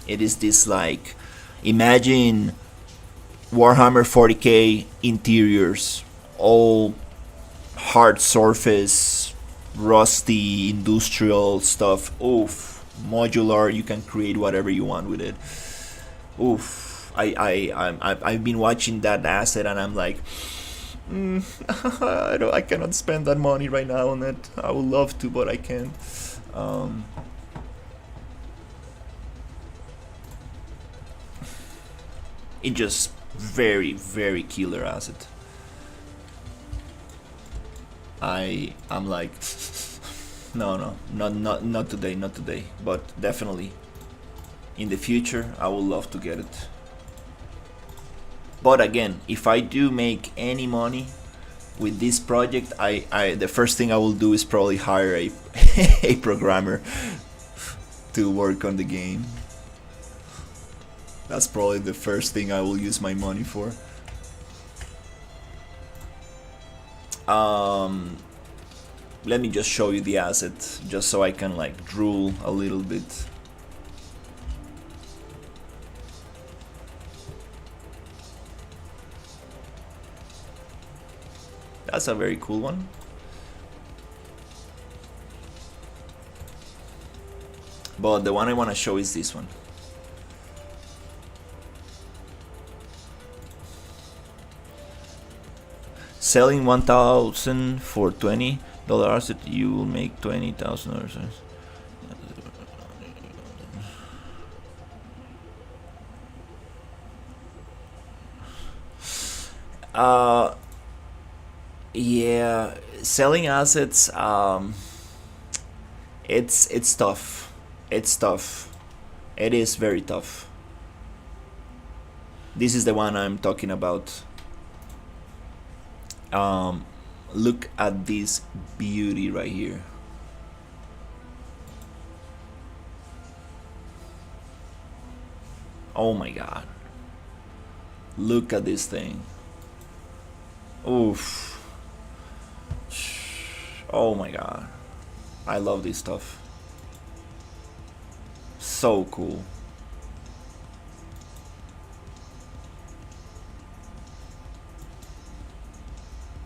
It is this, like, imagine Warhammer 40k interiors, all hard surface, rusty industrial stuff. Oof, modular. You can create whatever you want with it. Oof. I've been watching that asset and I'm like, I cannot spend that money right now on it. I would love to, but I can't. It just very, very killer asset. I'm like, no, not today, but definitely in the future I would love to get it. But again, if I do make any money with this project, I the first thing I will do is probably hire a programmer to work on the game. That's probably the first thing I will use my money for. Let me just show you the asset, just so I can like drool a little bit. That's a very cool one. but the one I want to show is this one. Selling 1,000 for $20 asset, you will make $20,000. Yeah, selling assets. It's tough. It's tough. It is very tough. This is the one I'm talking about. Look at this beauty right here. Oh my god. Look at this thing. Oof. Oh my god. I love this stuff. So cool.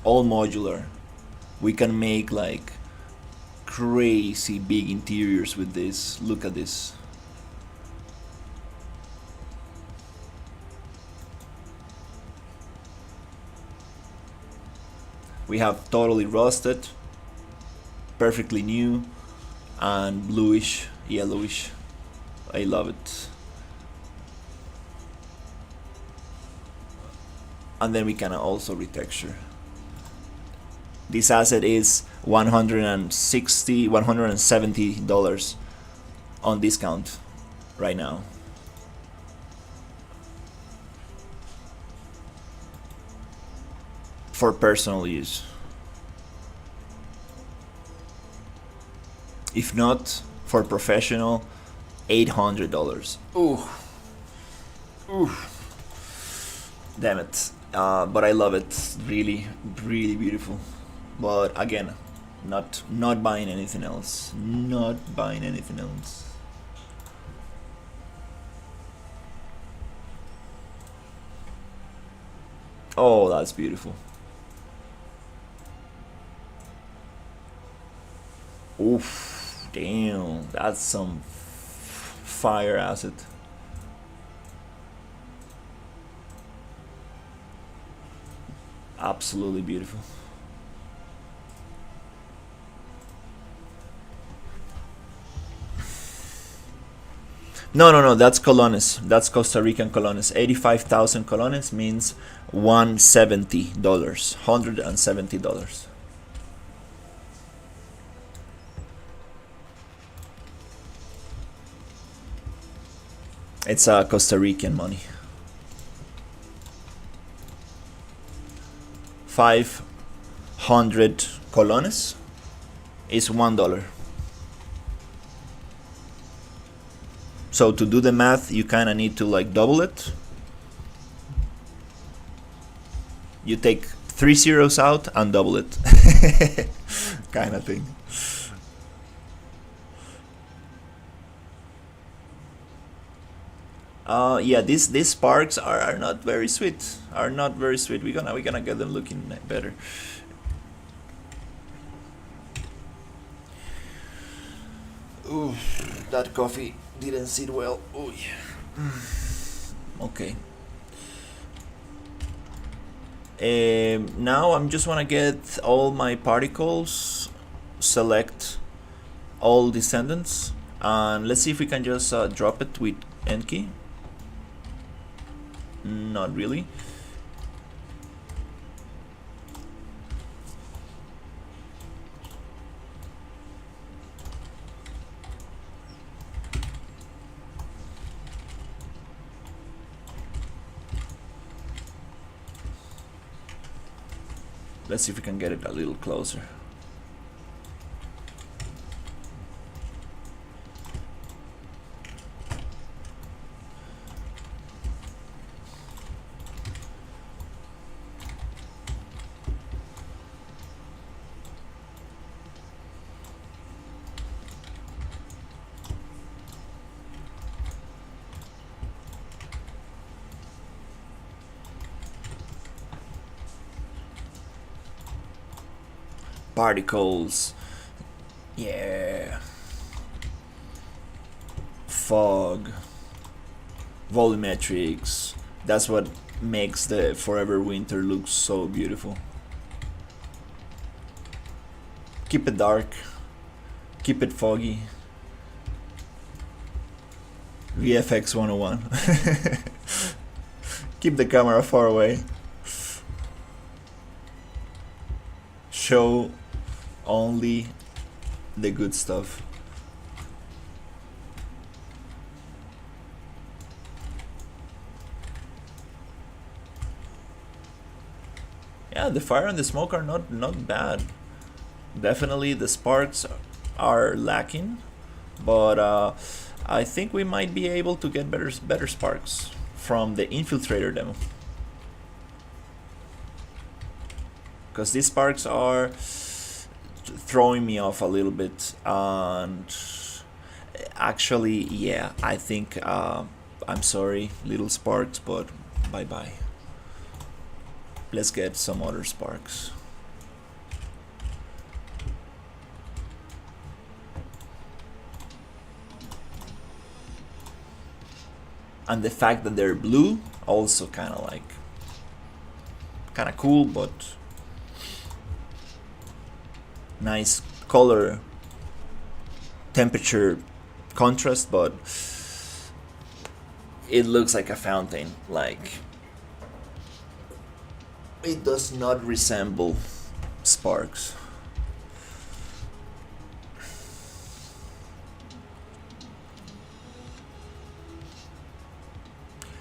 All modular. We can make like crazy big interiors with this. Look at this. We have totally rusted, perfectly new, and bluish, yellowish. I love it. And then we can also retexture. This asset is $170 on discount right now. For personal use. If not for professional, $800. Ooh. Ooh. Damn it. But I love it. Really, really beautiful. But again, not buying anything else. Not buying anything else. Oh, that's beautiful. Oof, damn, that's some fire asset. Absolutely beautiful. No, that's colones. That's Costa Rican colones. 85,000 colones means $170. $170. It's Costa Rican money. 500 colones is $1. So to do the math, you kind of need to like double it. You take 3 zeros out and double it. Kind of thing. Yeah, these sparks are not very sweet. Are not very sweet. We're gonna get them looking better. Ooh, that coffee didn't sit well. Ooh. Okay. Now I'm just wanna get all my particles, select all descendants, and let's see if we can just drop it with End key. Not really. Let's see if we can get it a little closer. Particles. Yeah. fog, volumetrics. That's what makes the Forever Winter look so beautiful. Keep it dark, keep it foggy. VFX 101. Keep the camera far away. Show only the good stuff. Yeah, the fire and the smoke are not bad. Definitely the sparks are lacking, but I think we might be able to get better sparks from the infiltrator demo, because these sparks are throwing me off a little bit. And actually, yeah, I think I'm sorry, little sparks, but bye bye. Let's get some other sparks. And the fact that they're blue also kind of cool, but nice color temperature contrast, but it looks like a fountain. Like, it does not resemble sparks.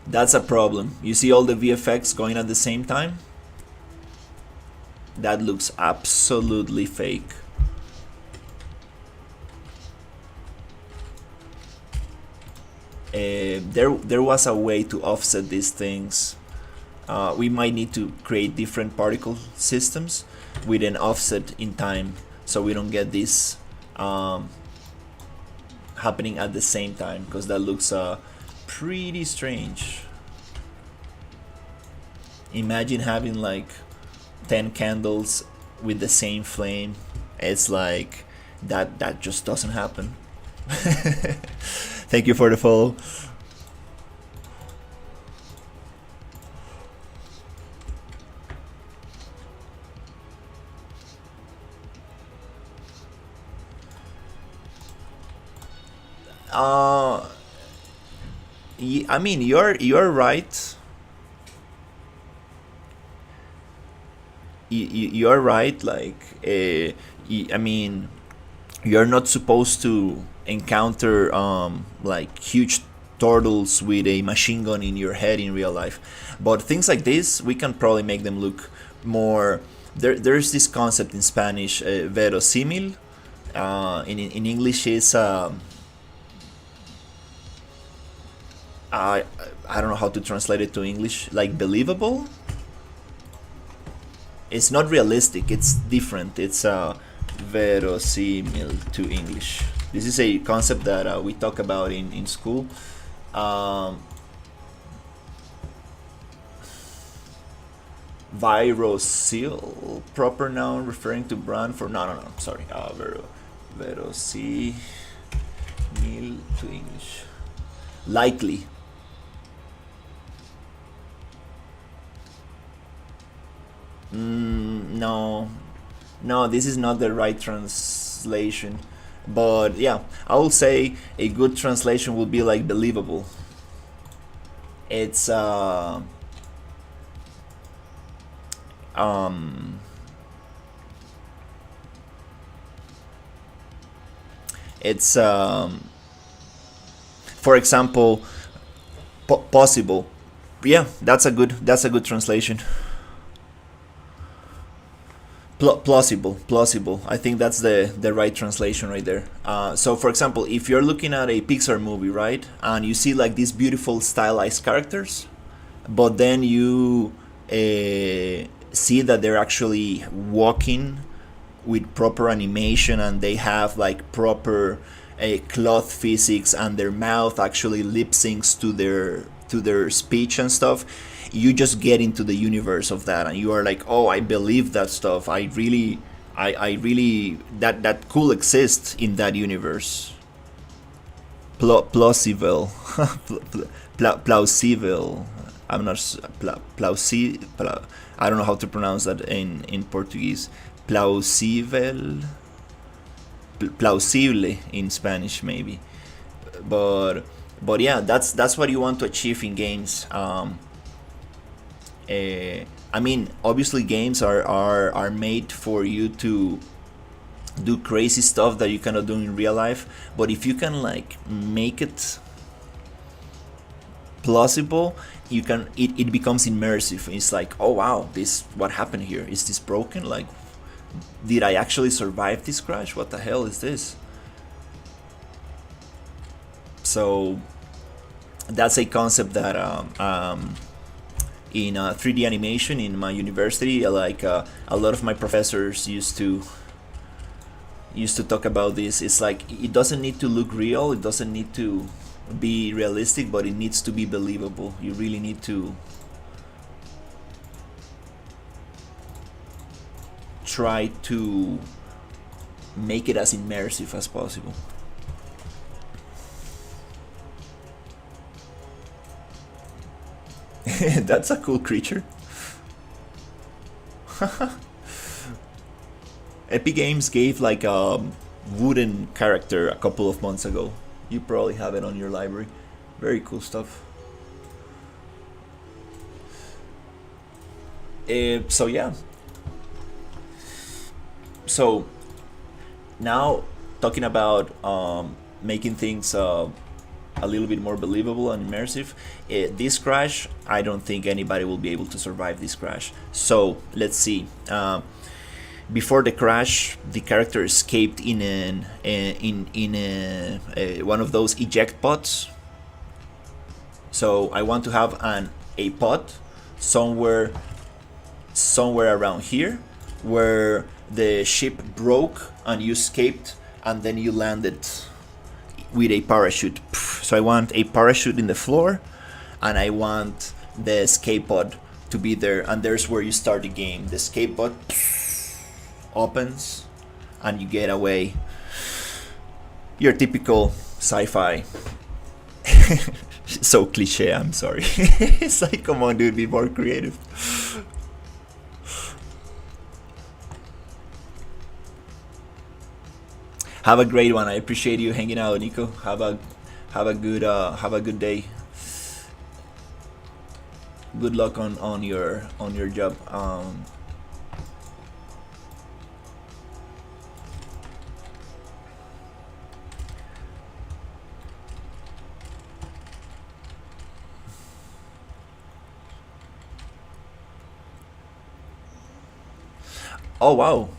That's a problem. You see all the VFX going at the same time? That looks absolutely fake. There was a way to offset these things. We might need to create different particle systems with an offset in time, so we don't get this happening at the same time, because that looks pretty strange. Imagine having like 10 candles with the same flame. It's like that just doesn't happen. Thank you for the follow. I mean, you're right. You're right. Like, I mean, you're not supposed to encounter like huge turtles with a machine gun in your head in real life, but things like this, we can probably make them look more. There's this concept in Spanish, verosímil. In English is I don't know how to translate it to English. Like, believable. It's not realistic. It's different. It's verosímil to English. This is a concept that we talk about in school. Virosil, proper noun referring to brand for no. Sorry, verosímil to English. Likely. No, this is not the right translation. But yeah, I will say a good translation will be like believable. It's it's for example, possible. Yeah, that's a good translation. Plausible. I think that's the right translation right there. So for example, if you're looking at a Pixar movie, right, and you see like these beautiful stylized characters, but then you see that they're actually walking with proper animation, and they have like proper cloth physics, and their mouth actually lip syncs to their speech and stuff, you just get into the universe of that, and you are like, oh, I believe that stuff. I really that could exist in that universe. plausible. Plausible. I'm not I don't know how to pronounce that in Portuguese. Plausible, plausible in Spanish maybe. But yeah, that's what you want to achieve in games. I mean, obviously, games are made for you to do crazy stuff that you cannot do in real life. But if you can like make it plausible, you can it becomes immersive. It's like, oh wow, this what happened here? Is this broken? Like, did I actually survive this crash? What the hell is this? So that's a concept that in 3D animation in my university, like a lot of my professors used to talk about this. It's like it doesn't need to look real, it doesn't need to be realistic, but it needs to be believable. You really need to try to make it as immersive as possible. That's a cool creature. Epic Games gave like a wooden character a couple of months ago. You probably have it on your library. Very cool stuff. So yeah. So now talking about making things a little bit more believable and immersive. This crash, I don't think anybody will be able to survive this crash. So let's see. Before the crash, the character escaped in one of those eject pods. So I want to have a pod somewhere around here where the ship broke and you escaped and then you landed with a parachute. So I want a parachute in the floor and I want the escape pod to be there, and there's where you start the game. The escape pod opens and you get away. Your typical sci-fi. So cliche, I'm sorry. It's like, come on dude, be more creative. Have a great one. I appreciate you hanging out, Nico. Have a good day. Good luck on your job. Oh wow!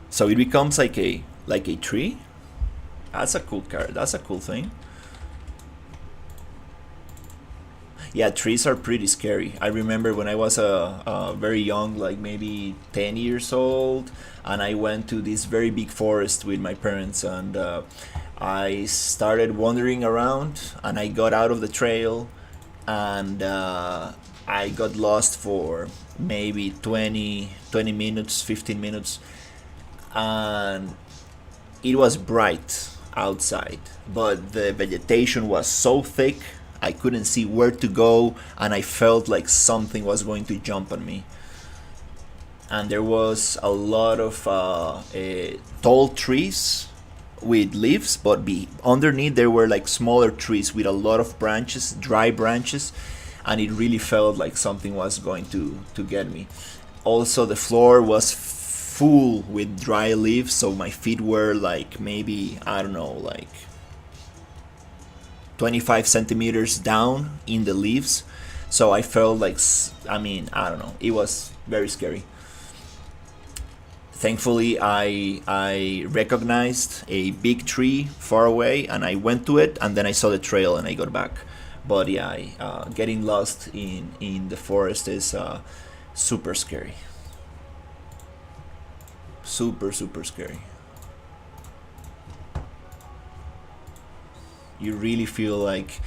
So it becomes like a tree. That's a cool card. That's a cool thing. Yeah, trees are pretty scary. I remember when I was very young, like maybe 10 years old, and I went to this very big forest with my parents, and I started wandering around, and I got out of the trail, and I got lost for maybe 20 minutes, 15 minutes, and it was bright outside, but the vegetation was so thick I couldn't see where to go, and I felt like something was going to jump on me. And there was a lot of tall trees with leaves, but underneath there were like smaller trees with a lot of branches, dry branches, and it really felt like something was going to get me. Also, the floor was full with dry leaves, so my feet were like maybe, I don't know, like 25 centimeters down in the leaves. So I felt like, I mean, I don't know, it was very scary. Thankfully, I recognized a big tree far away, and I went to it, and then I saw the trail, and I got back. But yeah, getting lost in the forest is super scary. Super scary. You really feel like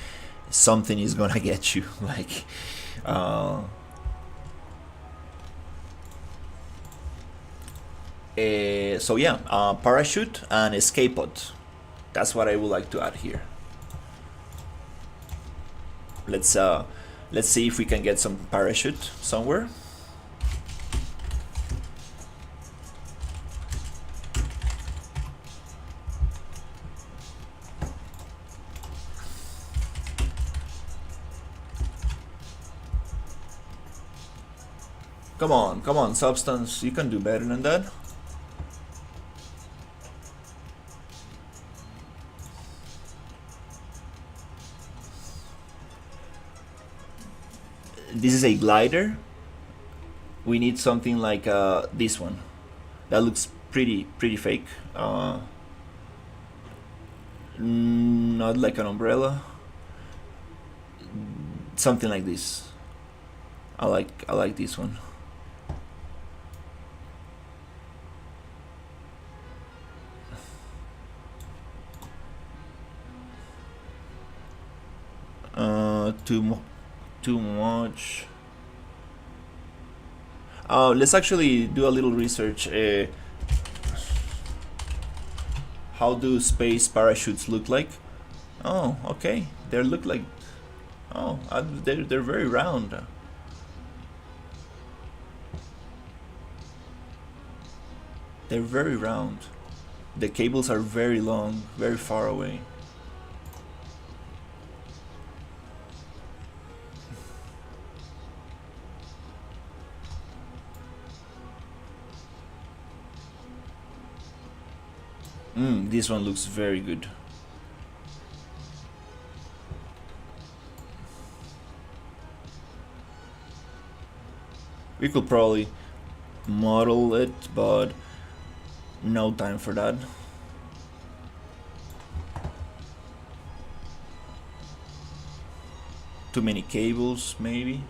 something is gonna get you. Like, so yeah, parachute and escape pod. That's what I would like to add here. let's see if we can get some parachute somewhere. Come on, Substance, you can do better than that. This is a glider. We need something like this one. That looks pretty fake. Not like an umbrella. Something like this. I like this one. Too much. Let's actually do a little research. How do space parachutes look like? Oh, okay. They look like. Oh, they're very round. They're very round. The cables are very long, very far away. This one looks very good. We could probably model it, but no time for that. Too many cables, maybe.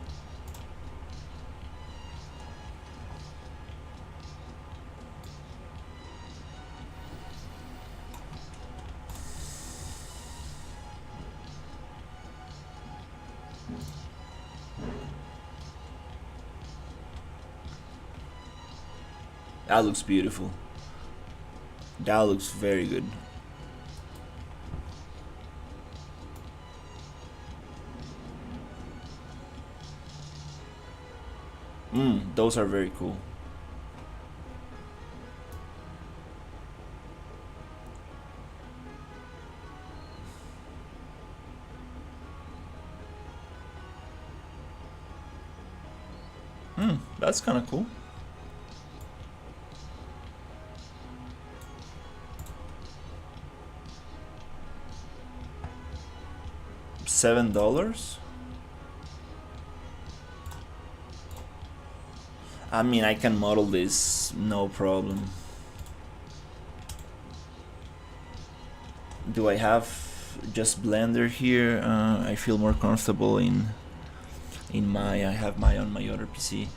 That looks beautiful. That looks very good. Those are very cool. That's kind of cool. $7? I mean, I can model this, no problem. Do I have just Blender here? I feel more comfortable in Maya. I have Maya on my other PC.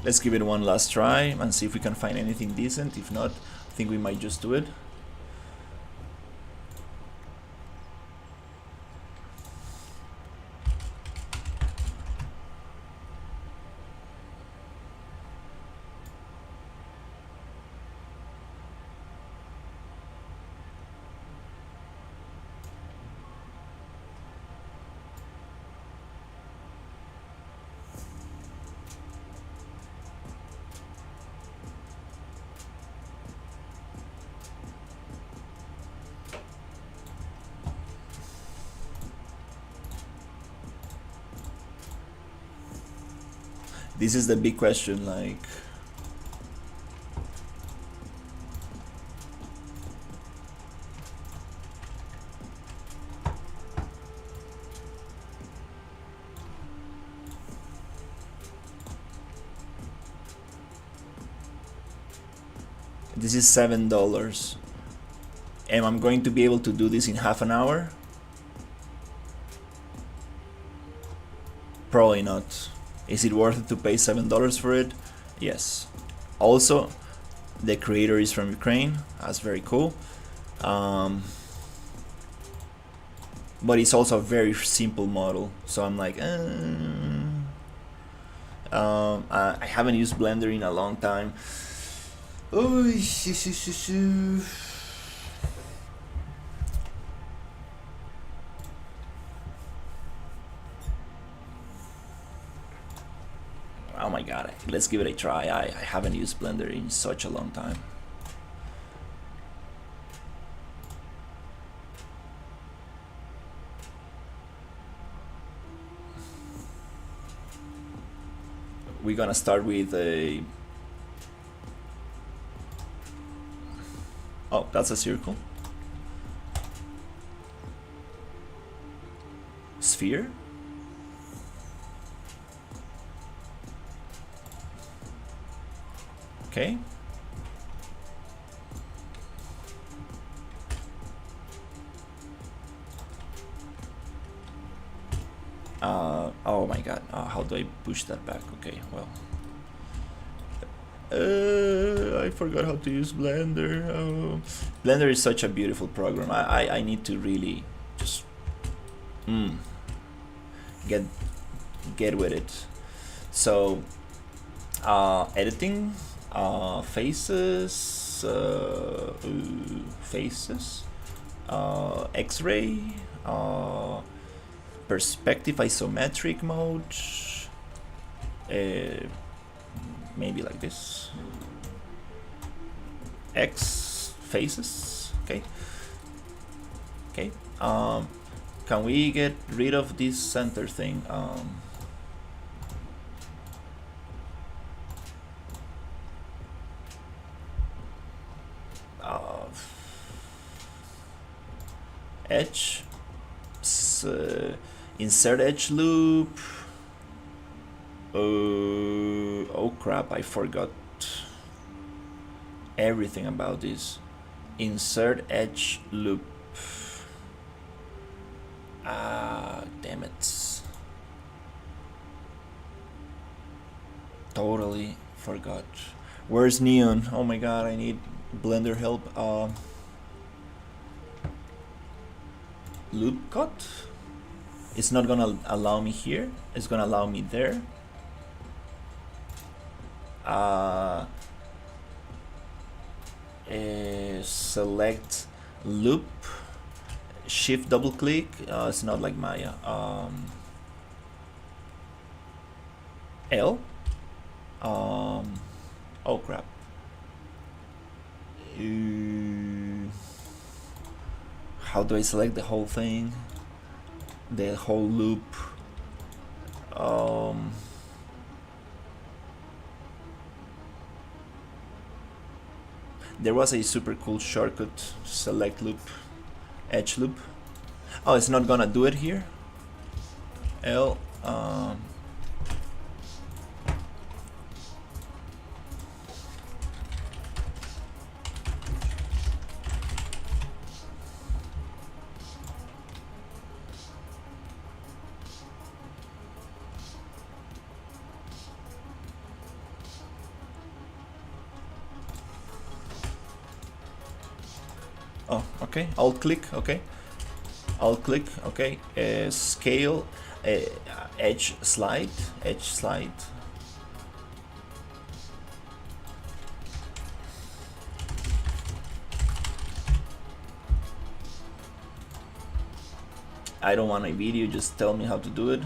Let's give it one last try and see if we can find anything decent. If not, I think we might just do it. This is the big question, like, this is $7. Am I going to be able to do this in half an hour? Probably not. Is it worth it to pay $7 for it? Yes. Also, the creator is from Ukraine. That's very cool. but it's also a very simple model. So I'm like, I haven't used Blender in a long time. Oh, oh my god, let's give it a try. I haven't used Blender in such a long time. We're gonna start with a... Oh, that's a circle. Sphere. Okay. Oh my god, how do I push that back? Okay, well. I forgot how to use Blender. Oh. Blender is such a beautiful program. I need to really just get with it. So, editing, faces, X-ray, perspective isometric mode, maybe like this, X faces. Okay. Can we get rid of this center thing? Edge, insert edge loop. Oh crap, I forgot everything about this. Insert edge loop. Damn it. Totally forgot. Where's Neon? Oh my god, I need Blender help. Loop cut? It's not gonna allow me here. It's gonna allow me there. Select loop, shift double click. It's not like Maya. L. Oh crap. How do I select the whole thing? The whole loop. There was a super cool shortcut, select loop, edge loop. Oh, it's not gonna do it here. L. Oh, okay. Alt click. Okay. Alt click. Okay. Scale. Edge slide. Edge slide. I don't want a video. Just tell me how to do it.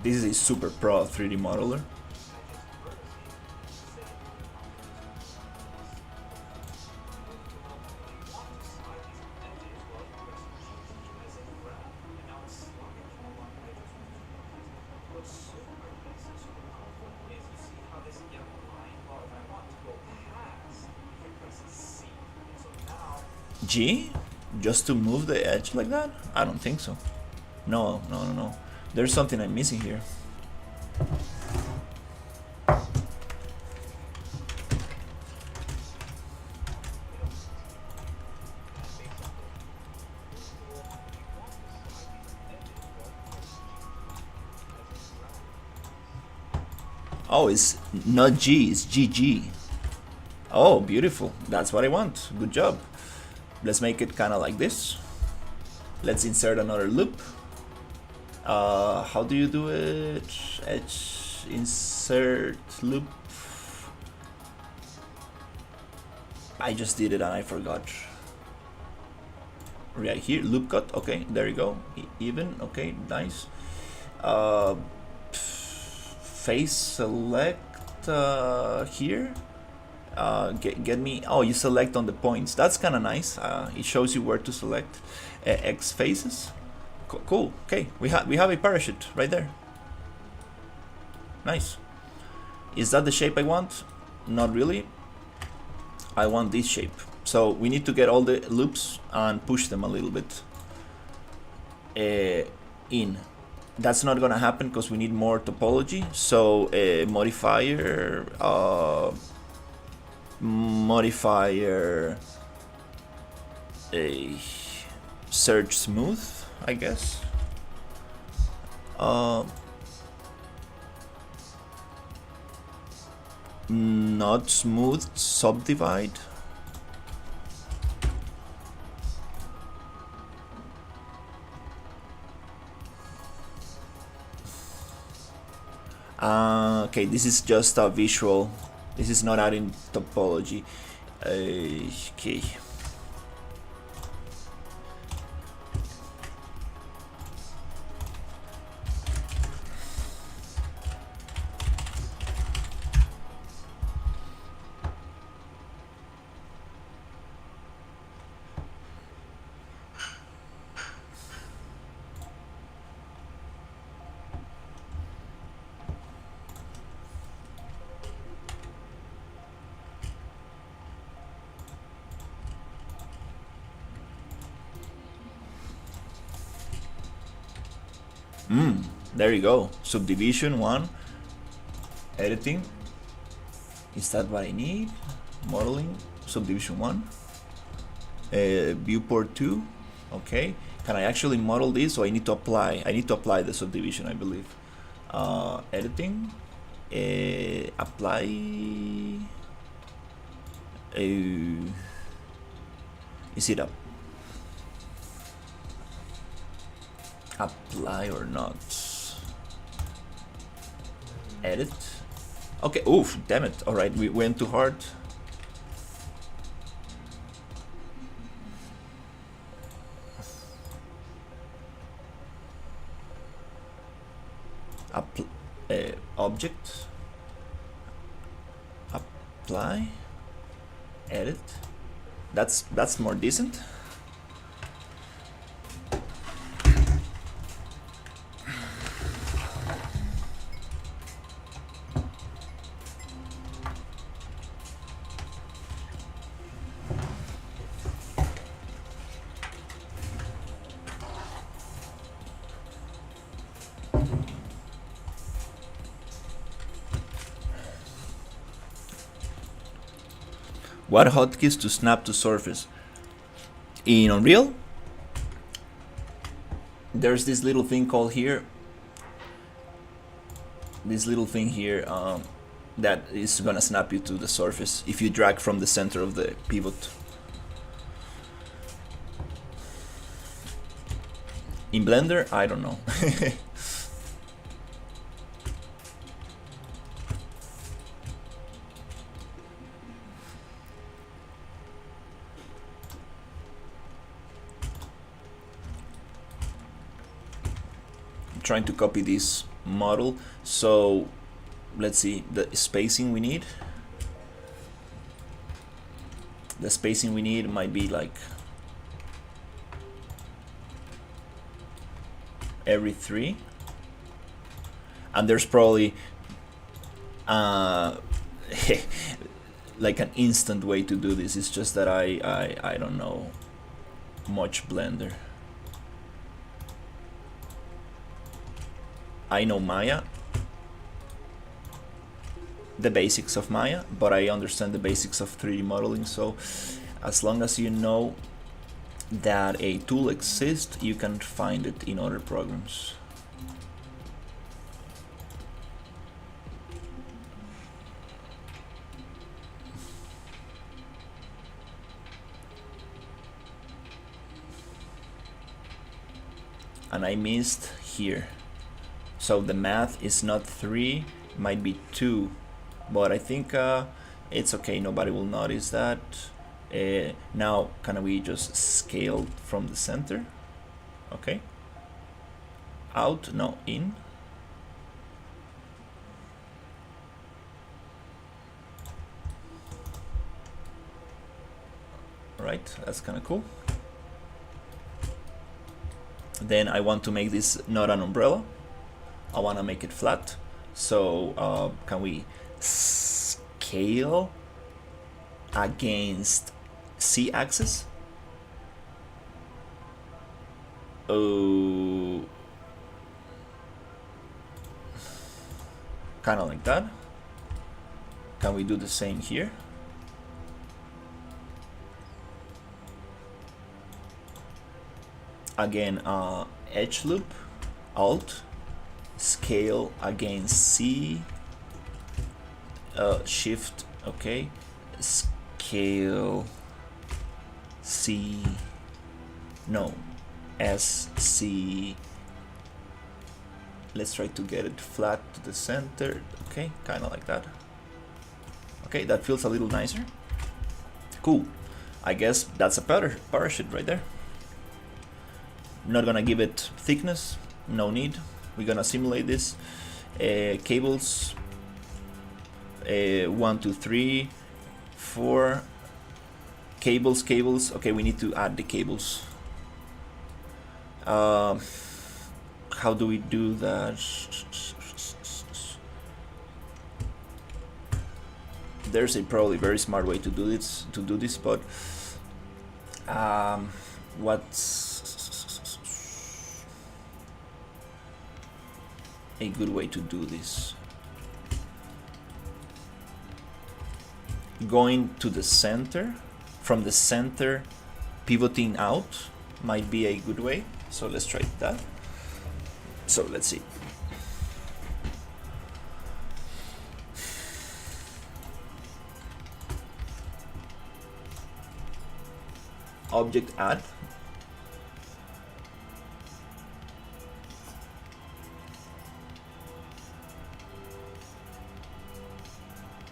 This is a super pro 3D modeler. G? Just to move the edge like that? I don't think so. No. There's something I'm missing here. Oh, it's not G, it's GG. Oh, beautiful. That's what I want. Good job. Let's make it kind of like this. Let's insert another loop. How do you do it? Edge insert loop. I just did it and I forgot. Right here, loop cut. Okay, there you go. Even. Okay, nice. Face select here. Get me. Oh, you select on the points. That's kind of nice. It shows you where to select. X faces. Cool. Okay, we have a parachute right there. Nice. Is that the shape I want? Not really. I want this shape. So we need to get all the loops and push them a little bit in. That's not gonna happen because we need more topology. So modifier a search smooth, I guess. Not smooth, subdivide. Okay, this is just a visual. This is not adding topology. Okay. There you go. Subdivision 1. Editing. Is that what I need? Modeling. Subdivision 1. Viewport 2. Okay. Can I actually model this, or I need to apply? I need to apply the subdivision, I believe. Editing. Apply. Is it up? Apply or not? Edit. Okay. Oof. Damn it. All right. We went too hard. Object. Apply. Edit. That's more decent. What hotkeys to snap to surface? In Unreal, there's this little thing called here. This little thing here that is gonna snap you to the surface if you drag from the center of the pivot. In Blender, I don't know. Trying to copy this model, so let's see the spacing we need. The spacing we need might be like every 3, and there's probably like an instant way to do this. It's just that I don't know much Blender. I know Maya, the basics of Maya, but I understand the basics of 3D modeling. So as long as you know that a tool exists, you can find it in other programs. and I missed here. So the math is not 3, it might be 2, but I think it's okay, nobody will notice that. Now can we just scale from the center? Okay. Out, no, in. Right, that's kind of cool. Then I want to make this not an umbrella. I want to make it flat. So can we scale against C axis? Oh, kind of like that. Can we do the same here? Again, edge loop, alt, scale against C, shift, okay, scale C, no, SC. Let's try to get it flat to the center. Okay, kind of like that. Okay, that feels a little nicer. Cool. I guess that's a parachute right there. Not gonna give it thickness, no need. We're gonna simulate this. Cables, 1, 2, 3, 4. Cables. Okay, we need to add the cables. How do we do that? There's a probably very smart way to do this, but what's a good way to do this? Going to the center, from the center pivoting out might be a good way. So let's try that. So let's see. Object add.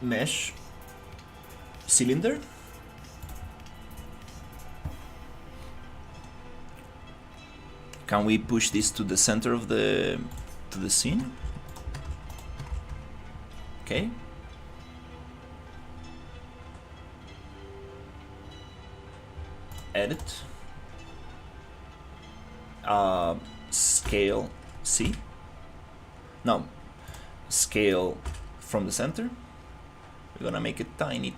Mesh cylinder. Can we push this to the center of the scene? Okay. Edit. Scale C. No. Scale from the center. We're gonna make it tiny.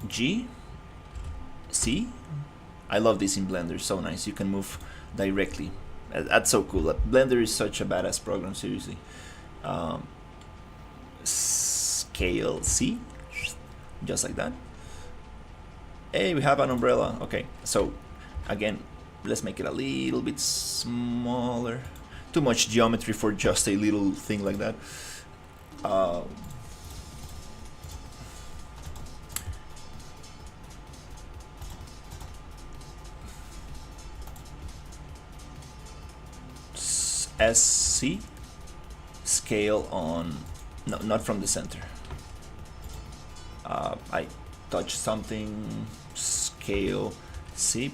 G, C. I love this in Blender, so nice. You can move directly. That's so cool. Blender is such a badass program, seriously. Scale C, just like that. Hey, we have an umbrella. Okay, so again, let's make it a little bit smaller. Too much geometry for just a little thing like that. SC, scale on, no, not from the center. I touch something, scale C.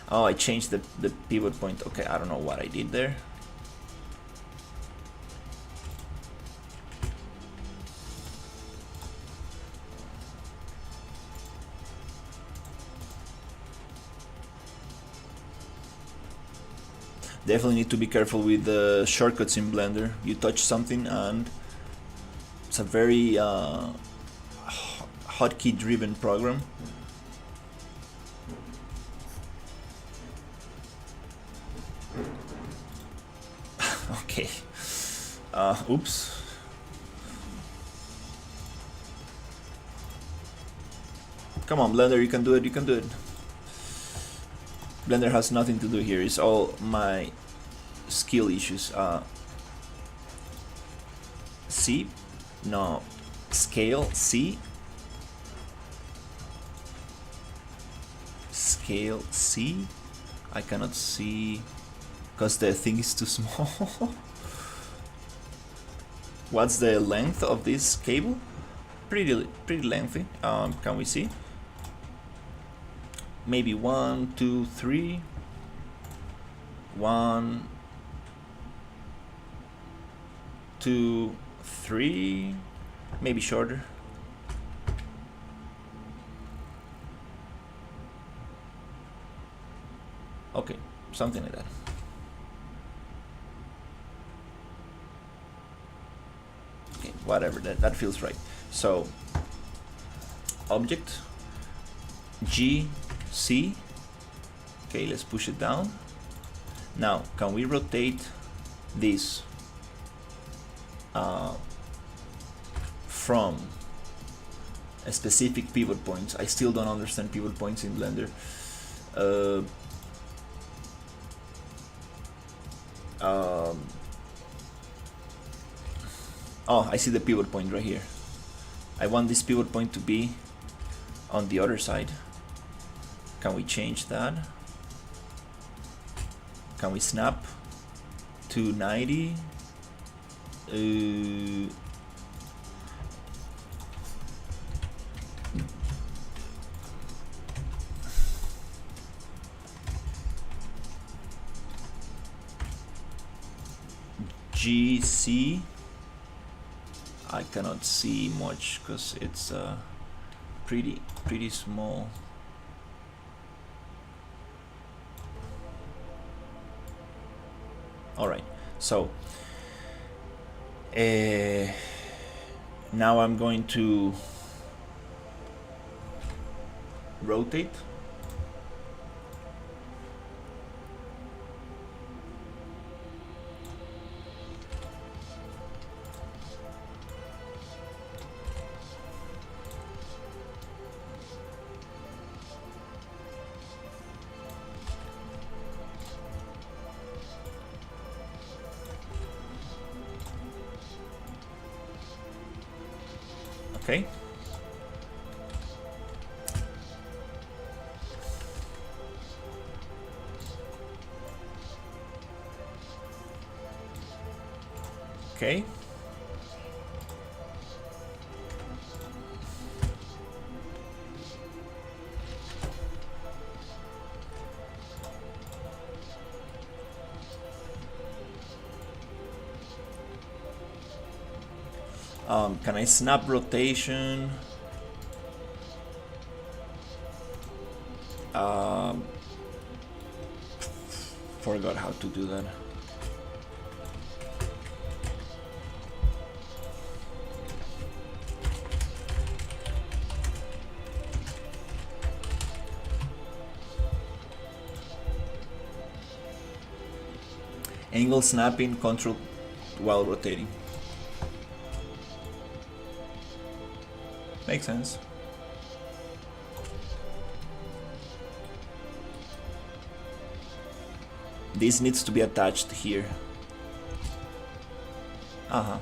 Oh, I changed the pivot point. Okay, I don't know what I did there. Definitely need to be careful with the shortcuts in Blender. You touch something and it's a very hotkey driven program. Okay. Oops. Come on, Blender, you can do it, you can do it. Blender has nothing to do here, it's all my skill issues. C, no, scale, C. scale C. I cannot see because the thing is too small. What's the length of this cable? Pretty lengthy. Can we see? Maybe 1, 2, 3. 1, 2, 3. Maybe shorter. Okay, something like that. Okay, whatever, that feels right. So, object, G, C. Okay, let's push it down. Now, can we rotate this from a specific pivot point? I still don't understand pivot points in Blender. Oh, I see the pivot point right here. I want this pivot point to be on the other side. Can we change that? Can we snap to 90? GC. I cannot see much because it's pretty small. All right, so now I'm going to rotate. Okay. Okay. Can I snap rotation? Forgot how to do that. Angle snapping, control while rotating. Makes sense. This needs to be attached here. Uh-huh.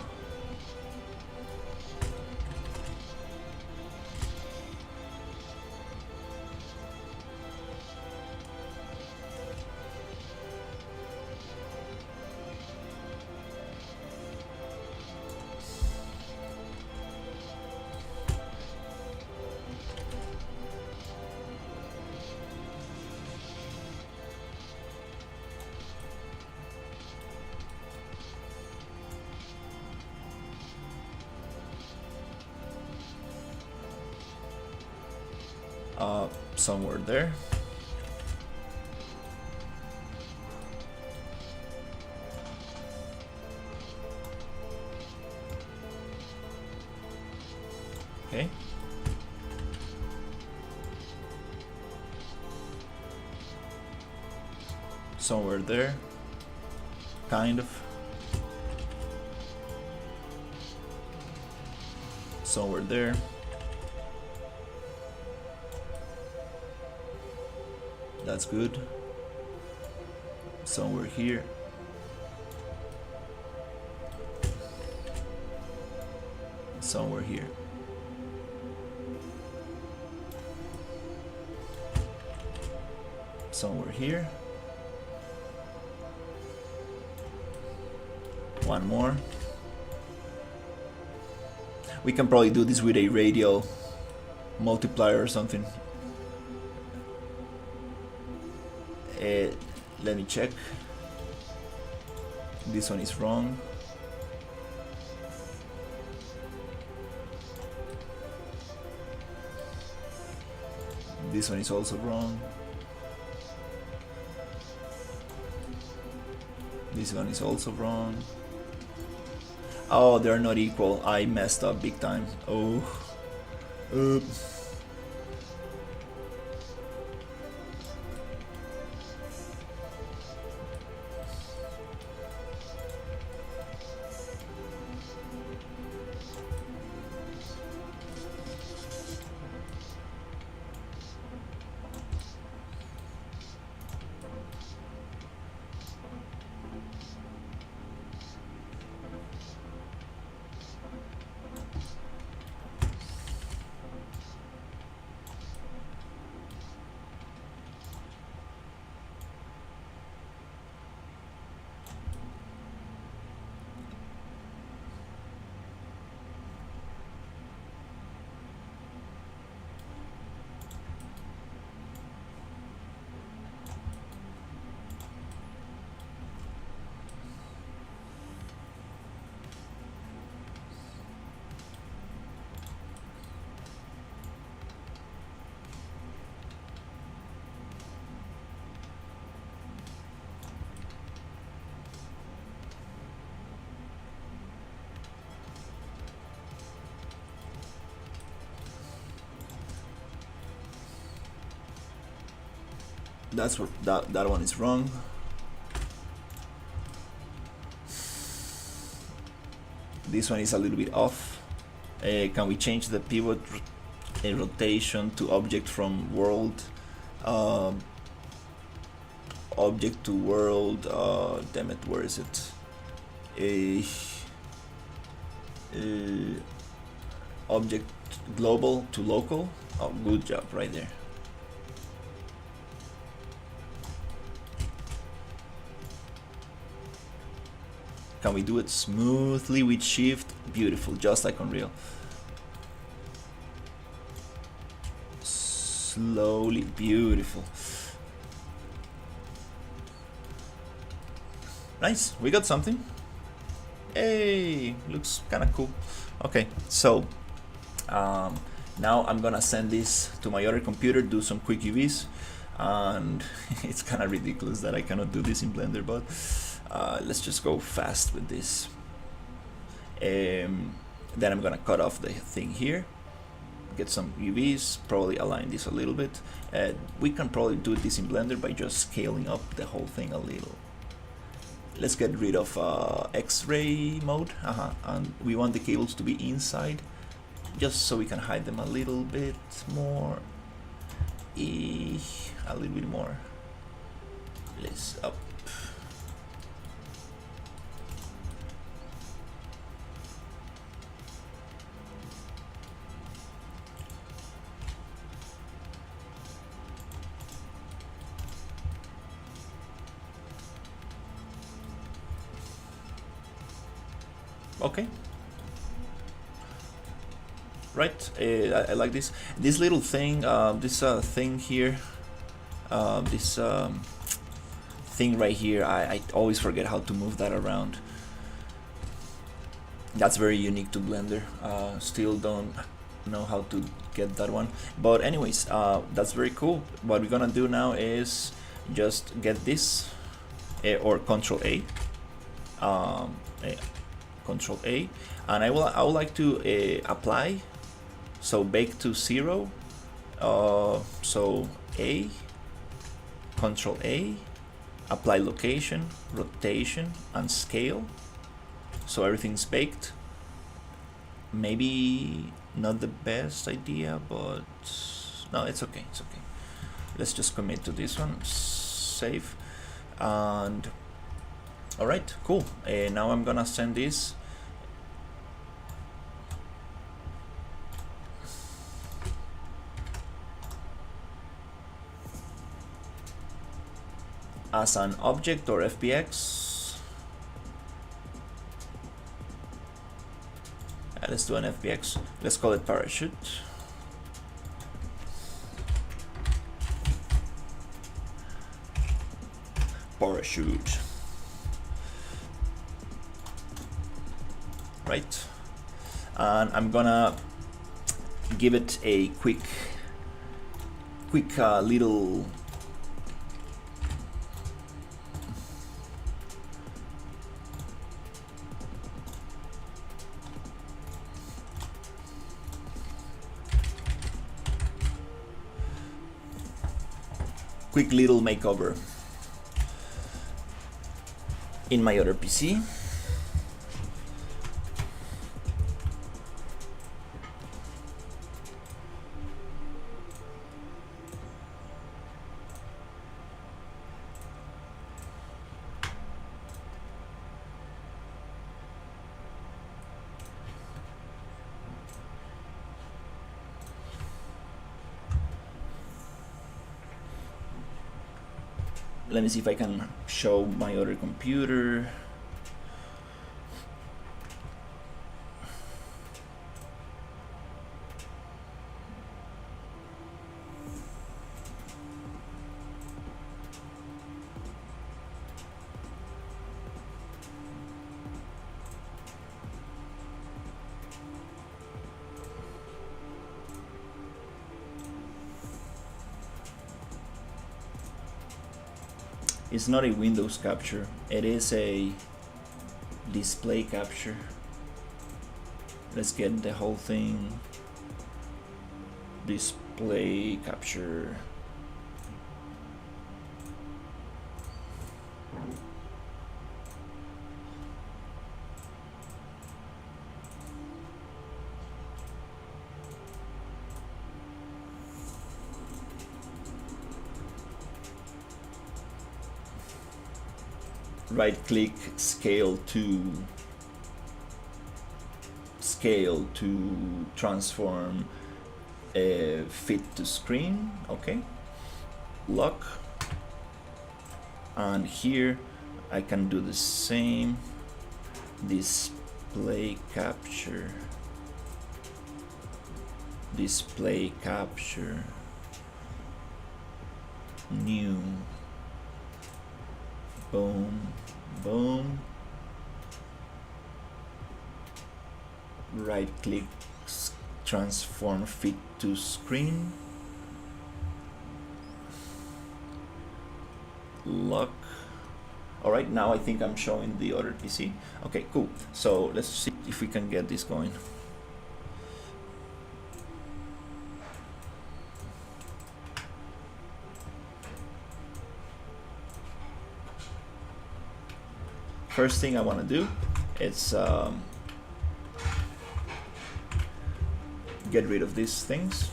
Somewhere there. Okay. Somewhere there. Kind of. Somewhere there. That's good. Somewhere here. Somewhere here. somewhere here. One more. We can probably do this with a radial multiplier or something. Let me check. This one is wrong. This one is also wrong. This one is also wrong. Oh, they're not equal. I messed up big time. Oh. Oops. That's what that one is wrong. This one is a little bit off. Can we change the pivot rotation to object from world? Object to world. Damn it, where is it? Object global to local. Oh, good job, right there. Can we do it smoothly with shift? Beautiful, just like Unreal. Slowly, beautiful. Nice, we got something. Hey, looks kind of cool. Okay, so now I'm gonna send this to my other computer, do some quick UVs, and it's kind of ridiculous that I cannot do this in Blender, but let's just go fast with this. Then I'm gonna cut off the thing here, get some UVs, probably align this a little bit. We can probably do this in Blender by just scaling up the whole thing a little. Let's get rid of X-ray mode, and we want the cables to be inside, just so we can hide them a little bit more. A little bit more. Let's up. Okay. Right, I like this little thing, this thing here, this thing right here. I always forget how to move that around. That's very unique to Blender. Still don't know how to get that one, but anyways, that's very cool. What we're gonna do now is just get this, or Control A, Control A, and I would like to apply. So bake to 0. So A, Control A, apply location, rotation, and scale. So everything's baked. Maybe not the best idea, but no, it's okay. It's okay. Let's just commit to this one. Save. And all right, cool. Now I'm gonna send this. as an object or FBX. Let's do an FBX. Let's call it parachute. Parachute. Right. And I'm gonna give it a quick little makeover in my other PC. Let me see if I can show my other computer. It's not a Windows capture, it is a display capture. Let's get the whole thing. Display capture. Right click, scale to transform fit to screen. Okay, lock, and here I can do the same. Display capture, new, boom, boom, right click, transform fit to screen, lock. All right, now I think I'm showing the other PC. Okay, cool. So let's see if we can get this going. First thing I want to do is get rid of these things.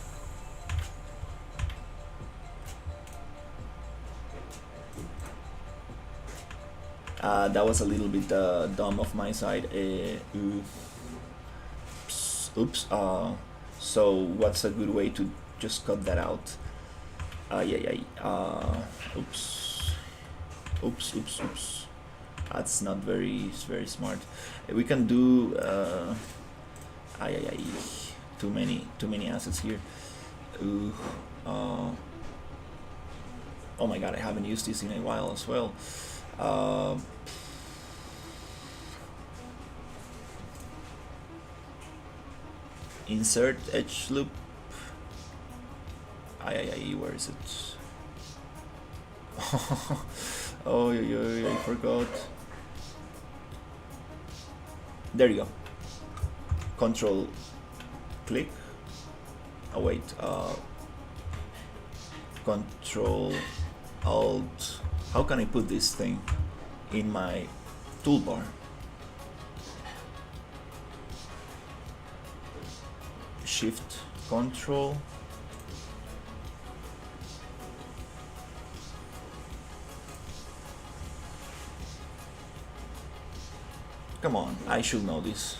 That was a little bit dumb of my side. Oops. So what's a good way to just cut that out? Oops. That's not very smart. We can do too many assets here. Oh my god, I haven't used this in a while as well. Insert edge loop. Where is it? Oh, I forgot. There you go. Control click. Oh wait. Control Alt. How can I put this thing in my toolbar? Shift Control. Come on, I should know this.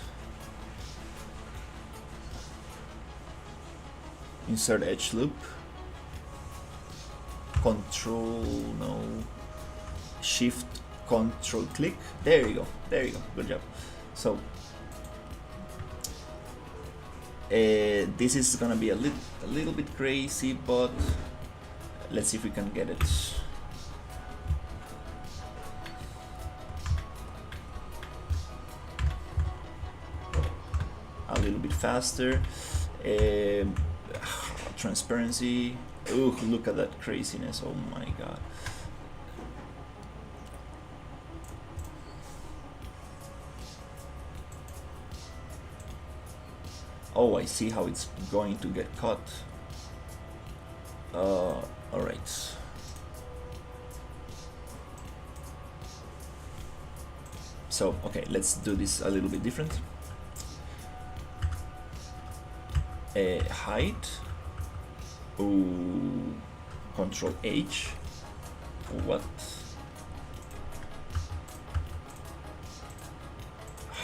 Insert edge loop. Control, no. Shift Control click. There you go. There you go. Good job. So this is gonna be a little bit crazy, but let's see if we can get it. A little bit faster. Transparency. Ooh, look at that craziness. Oh my god. Oh, I see how it's going to get cut. Alright. So, okay, let's do this a little bit different. Height. Ooh, Control H. What?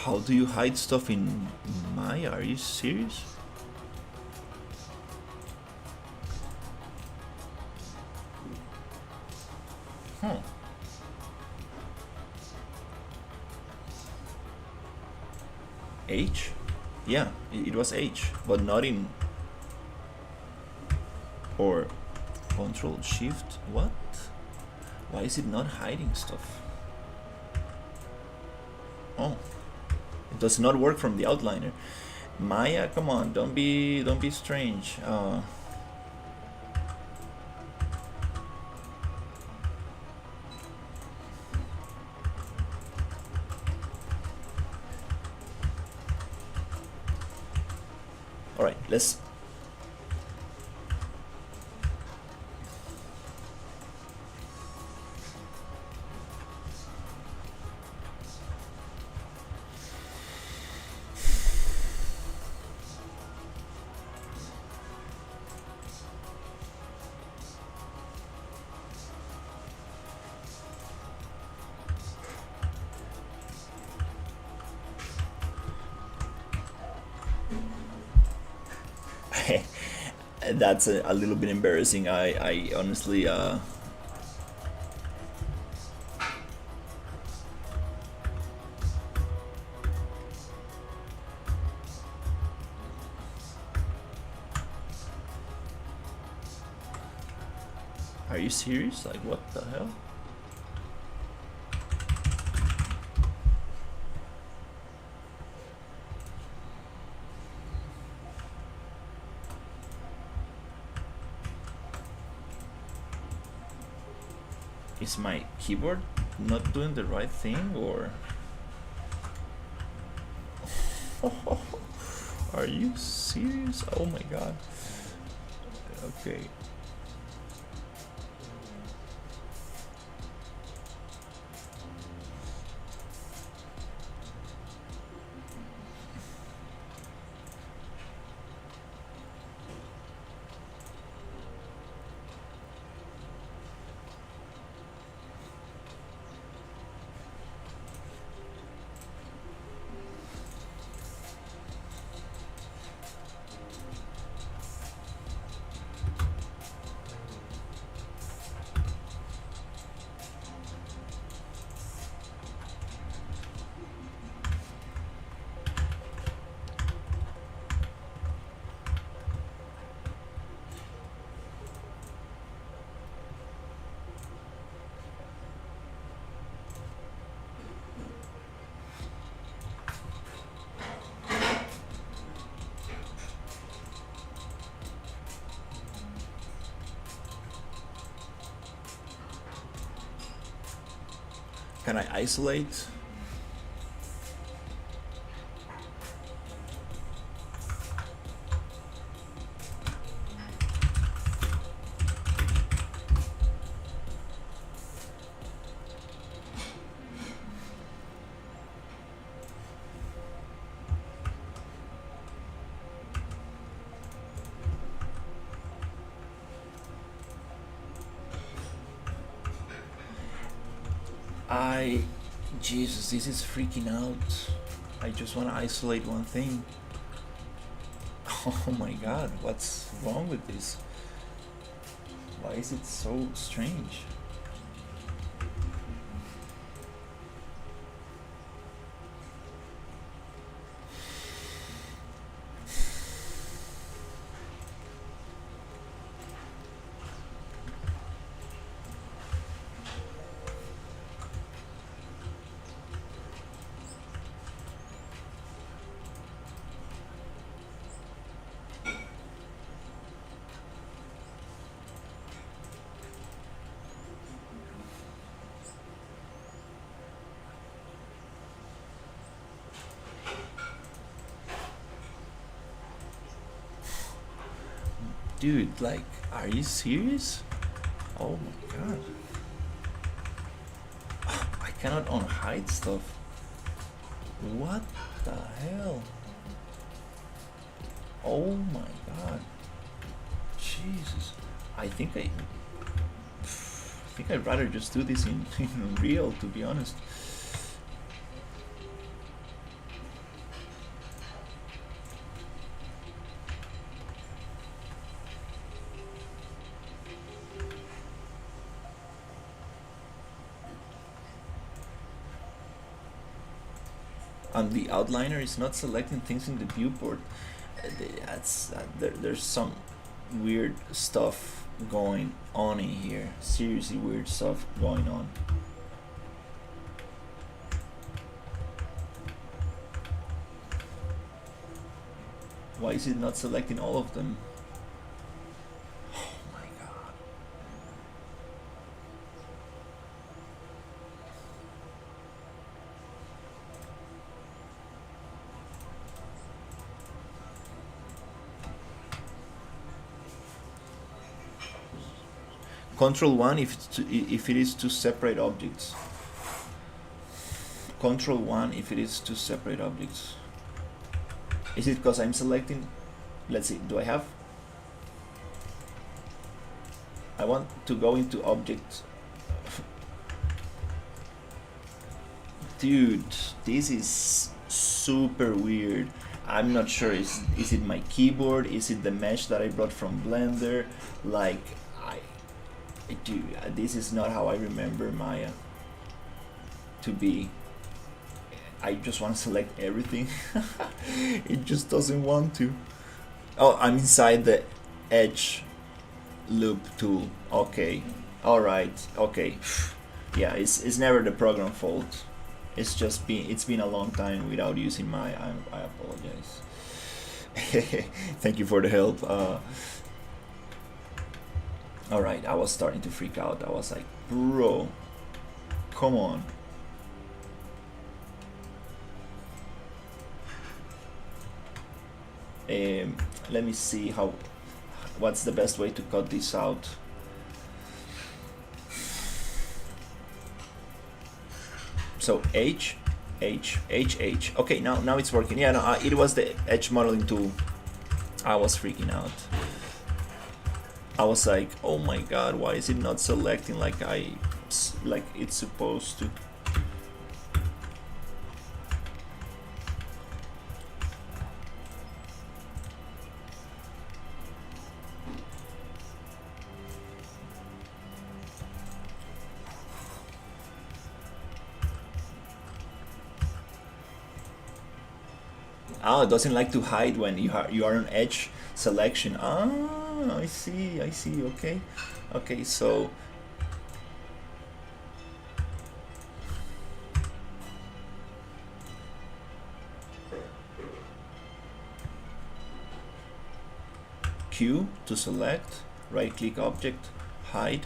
How do you hide stuff in Maya? Are you serious? Huh. H? Yeah, it was H, but not in... Or Control Shift? What? Why is it not hiding stuff? Oh, it does not work from the outliner. Maya, come on, don't be strange. All right, let's. That's a little bit embarrassing. I honestly Are you serious? Like, what the hell? Is my keyboard not doing the right thing, or are you serious? Oh my god. Okay. Can I isolate? Jesus, this is freaking out. I just want to isolate one thing. Oh my god, what's wrong with this? Why is it so strange? Dude, like, are you serious? Oh my god. I cannot unhide stuff. What the hell? Oh my god. Jesus. I think I'd rather just do this in real, to be honest. And the outliner is not selecting things in the viewport. There's some weird stuff going on in here. Seriously weird stuff going on. Why is it not selecting all of them? Oh my god. Control 1 if it is two separate objects. Control 1 if it is two separate objects. Is it because I'm selecting? Let's see, do I have? I want to go into object. Dude, this is super weird. I'm not sure, is it my keyboard? Is it the mesh that I brought from Blender? Like, dude, this is not how I remember Maya to be. I just want to select everything. It just doesn't want to. Oh, I'm inside the edge loop tool. Okay, all right, okay. Yeah, it's never the program fault. It's been a long time without using Maya. I apologize. Thank you for the help. Alright, I was starting to freak out. I was like, bro, come on. Let me see what's the best way to cut this out. So H. Okay, now it's working. Yeah, no, it was the edge modeling tool. I was freaking out. I was like, oh my god, why is it not selecting like it's supposed to? Oh, it doesn't like to hide when you are on edge selection. Ah, I see. Okay, so Q to select, right click object, hide.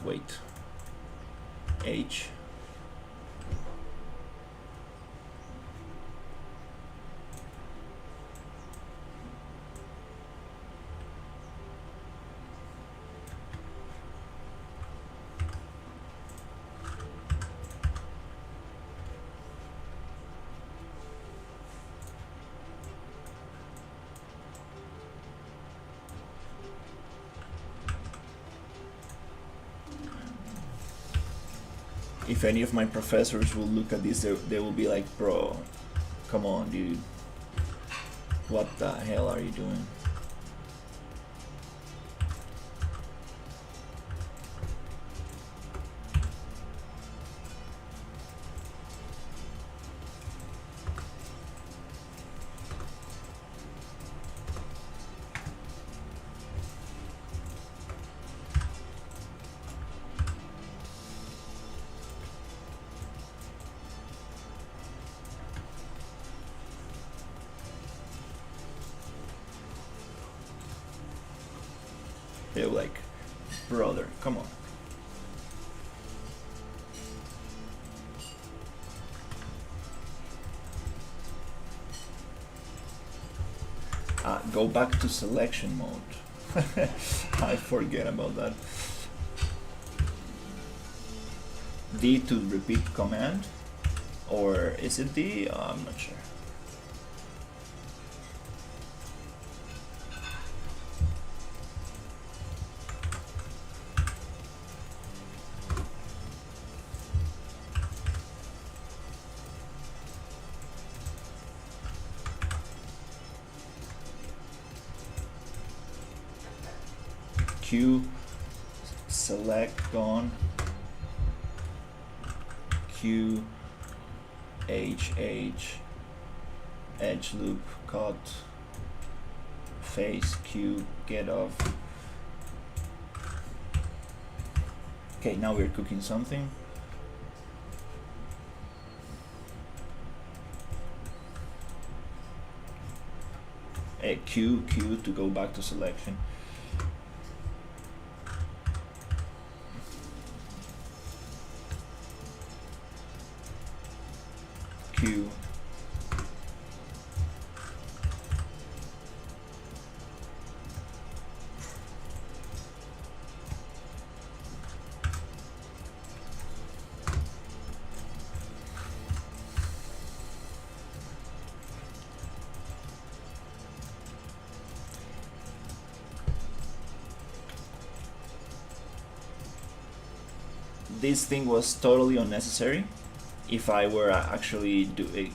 Wait, H. If any of my professors will look at this, they will be like, bro, come on, dude. What the hell are you doing? They're like, brother, come on. Go back to selection mode. I forget about that. D to repeat command, or is it D? I'm not sure. Q, select gone. Q, H, edge loop, cut, face, Q, get off. Okay, now we're cooking something. Q to go back to selection. Q. This thing was totally unnecessary if I were actually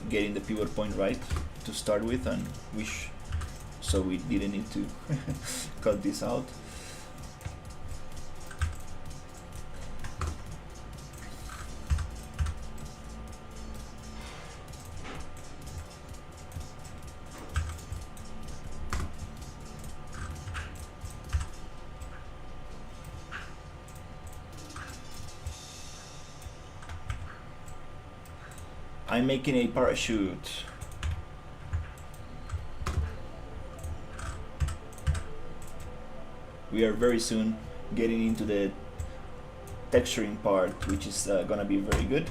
getting the pivot point right to start with, and so we didn't need to cut this out. I'm making a parachute. We are very soon getting into the texturing part, which is gonna be very good.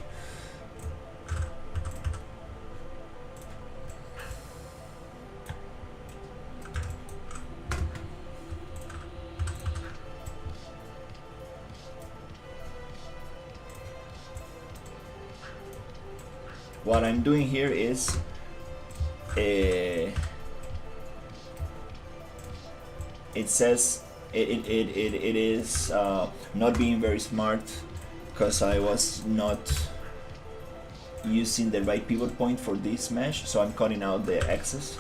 What I'm doing here is it says it is not being very smart because I was not using the right pivot point for this mesh, so I'm cutting out the excess.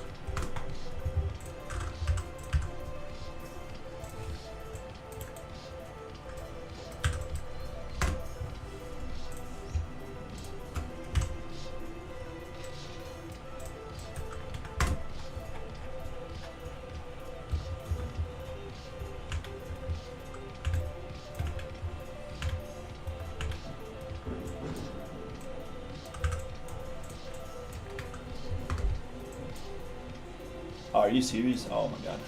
Are you serious? Oh my god.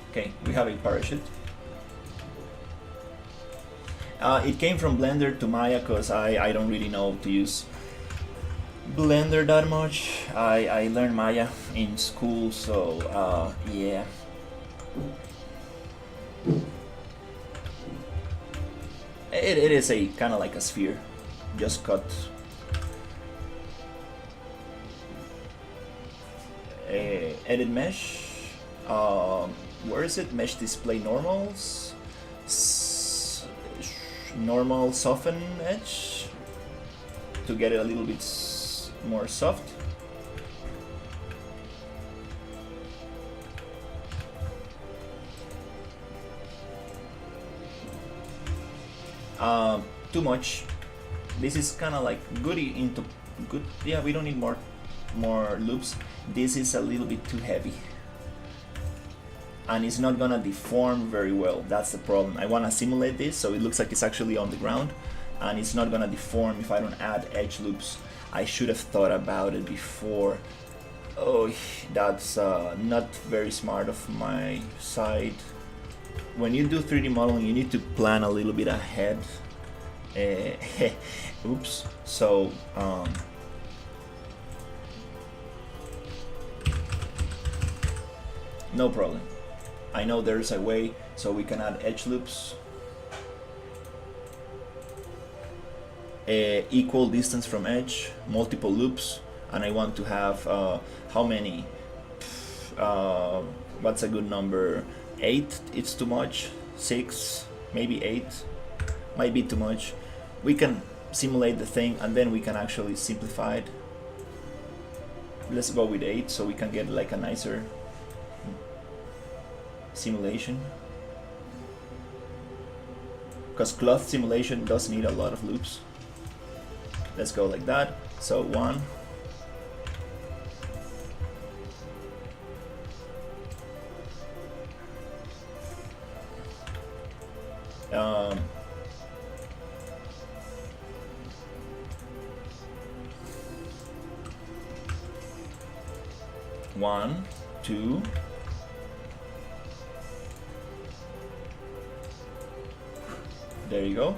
Okay, we have a parachute. It came from Blender to Maya because I don't really know to use Blender that much. I learned Maya in school, so yeah. It is a kind of like a sphere, just cut. Edit mesh. Where is it? Mesh display normals. Normal soften edge to get it a little bit more soft. Too much. This is kind of like good. Yeah, we don't need more loops. This is a little bit too heavy, and it's not gonna deform very well. That's the problem. I want to simulate this so it looks like it's actually on the ground, and it's not gonna deform if I don't add edge loops. I should have thought about it before. Oh, that's not very smart of my side. When you do 3D modeling, you need to plan a little bit ahead. Oops. So no problem. I know there's a way, so we can add edge loops. Equal distance from edge, multiple loops, and I want to have how many? What's a good number? 8? It's too much. 6? Maybe 8? Might be too much. We can simulate the thing, and then we can actually simplify it. Let's go with 8, so we can get like a nicer simulation, because cloth simulation does need a lot of loops. Let's go like that. So 1, one, 2, there you go.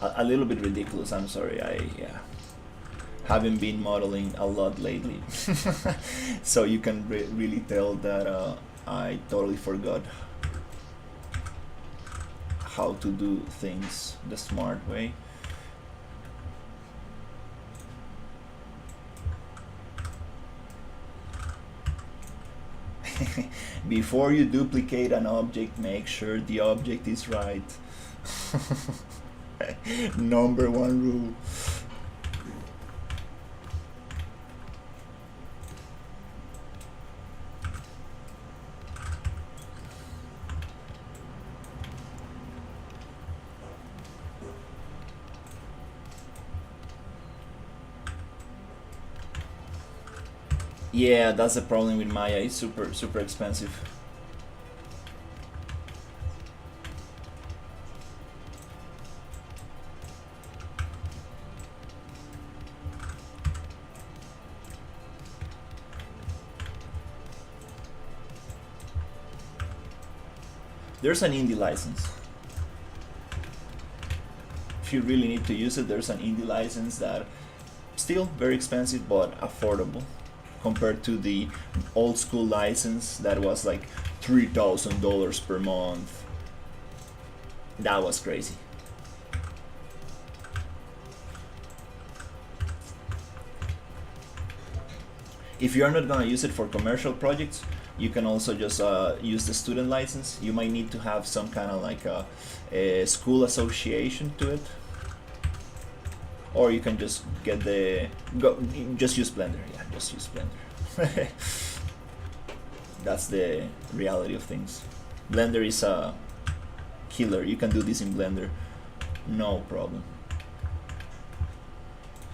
A little bit ridiculous, I'm sorry, I haven't been modeling a lot lately. So you can really tell that I totally forgot how to do things the smart way. Before you duplicate an object, make sure the object is right. Number one rule. Yeah, that's the problem with Maya. It's super expensive. There's an indie license. If you really need to use it, there's an indie license that still very expensive but affordable compared to the old school license that was like $3,000 per month. That was crazy. If you're not gonna use it for commercial projects, you can also just use the student license. You might need to have some kind of like a school association to it, or you can just get just use Blender. Yeah, just use Blender. That's the reality of things. Blender is a killer. You can do this in Blender, no problem.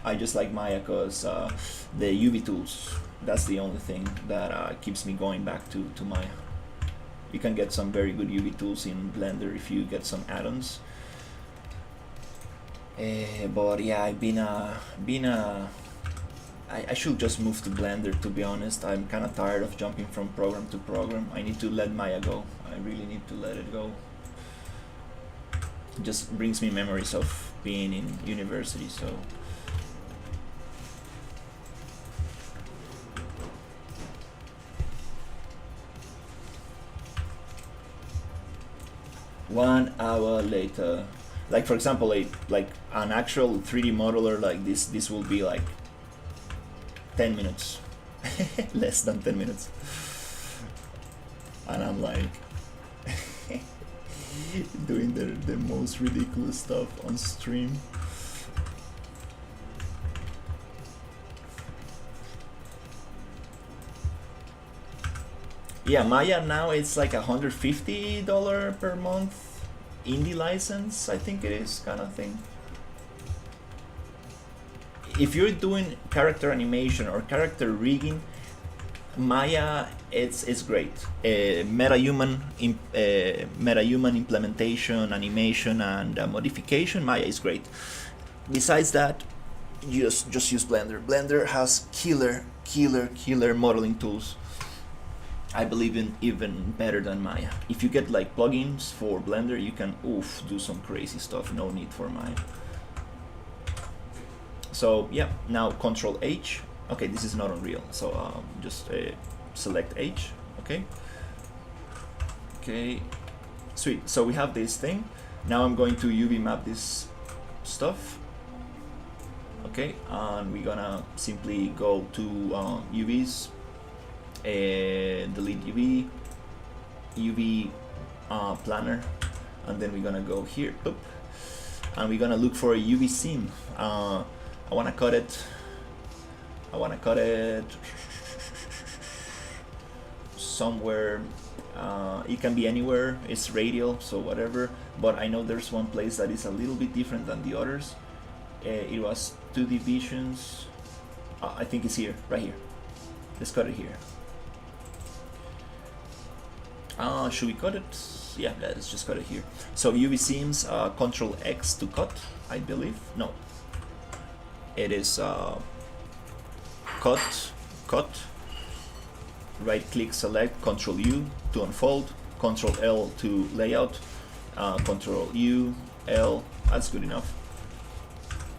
I just like Maya because the UV tools. That's the only thing that keeps me going back to Maya. You can get some very good UV tools in Blender if you get some add-ons. But yeah, I should just move to Blender, to be honest. I'm kind of tired of jumping from program to program. I need to let Maya go. I really need to let it go. It just brings me memories of being in university, so. One hour later, like for example, like an actual 3D modeler like this will be like 10 minutes, less than 10 minutes, and I'm like doing the most ridiculous stuff on stream. Yeah, Maya now it's like $150 per month indie license, I think it is, kind of thing. If you're doing character animation or character rigging, Maya, it's great. Meta-human implementation, animation, and modification. Maya is great. Besides that, just use Blender. Blender has killer modeling tools. I believe in even better than Maya. If you get like plugins for Blender, you can do some crazy stuff. No need for Maya. So yeah, now Control H. Okay, this is not Unreal, so just select H. Okay, sweet. So we have this thing. Now I'm going to UV map this stuff. Okay, and we're gonna simply go to UVs, delete UV planner, and then we're gonna go here, and we're gonna look for a UV scene. I wanna cut it somewhere. It can be anywhere. It's radial, so whatever, but I know there's one place that is a little bit different than the others. It was 2 divisions. I think it's here, right here. Let's cut it here. Should we cut it? Yeah, let's just cut it here. So UV seams, Control X to cut, I believe. No, it is cut, right click, select, Control U to unfold, Control L to layout, Control U, L. That's good enough.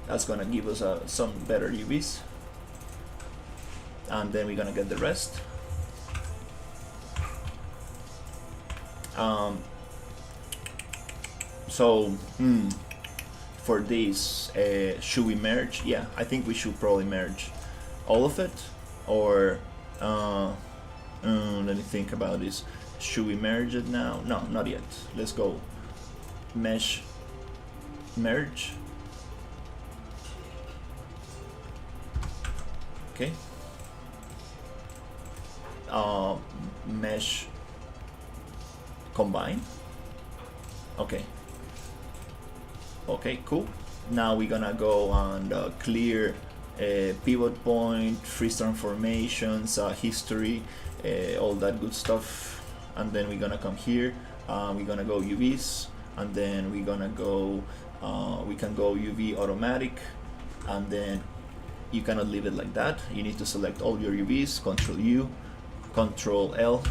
That's gonna give us some better UVs, and then we're gonna get the rest. For this, should we merge? Yeah, I think we should probably merge all of it, or let me think about this. Should we merge it now? No, not yet. Let's go mesh, merge. Okay. Mesh, combine. Okay, cool. Now we're gonna go and clear pivot point, freeze transformations, history, all that good stuff, and then we're gonna come here. We're gonna go UVs, and then we're gonna go we can go UV automatic, and then you cannot leave it like that. You need to select all your UVs, Control U, Control L.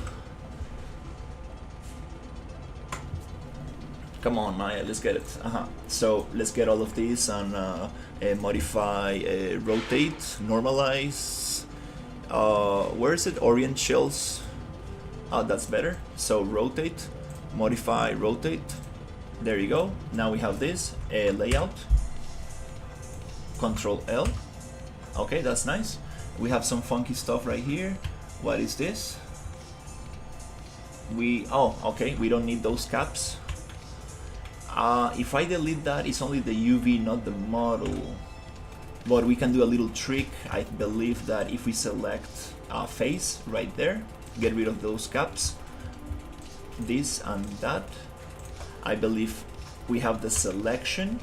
Come on, Maya, let's get it. So let's get all of these and modify, rotate, normalize. Where is it? Orient shells. That's better. So rotate, modify, rotate. There you go. Now we have this layout. Control L. Okay, that's nice. We have some funky stuff right here. What is this? Okay, we don't need those caps. If I delete that, it's only the UV, not the model. But we can do a little trick. I believe that if we select face right there, get rid of those caps, this and that, I believe we have the selection,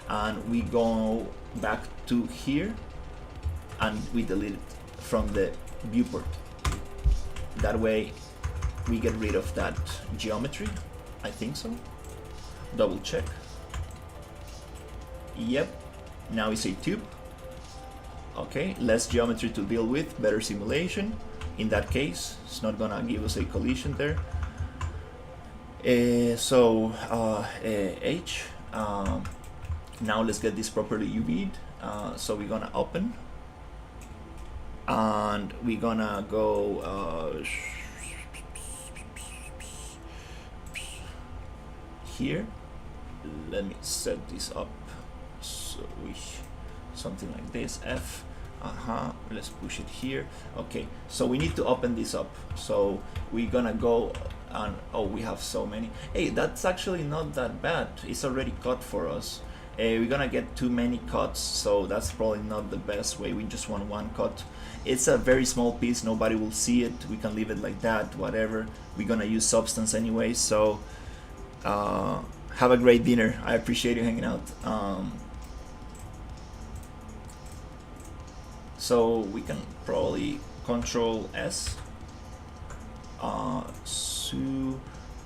and we go back to here, and we delete it from the viewport. That way we get rid of that geometry. I think so. Double check. Yep, now it's a tube. Okay, less geometry to deal with, better simulation. In that case, it's not gonna give us a collision there. H. Now let's get this properly UV'd. So we're gonna open, and we're gonna go here. Let me set this up so something like this, F. Let's push it here. Okay, so we need to open this up. So we're gonna go and we have so many. Hey, that's actually not that bad. It's already cut for us. We're gonna get too many cuts, so that's probably not the best way. We just want one cut. It's a very small piece, nobody will see it. We can leave it like that, whatever. We're gonna use substance anyway, so have a great dinner. I appreciate you hanging out. So we can probably Control S,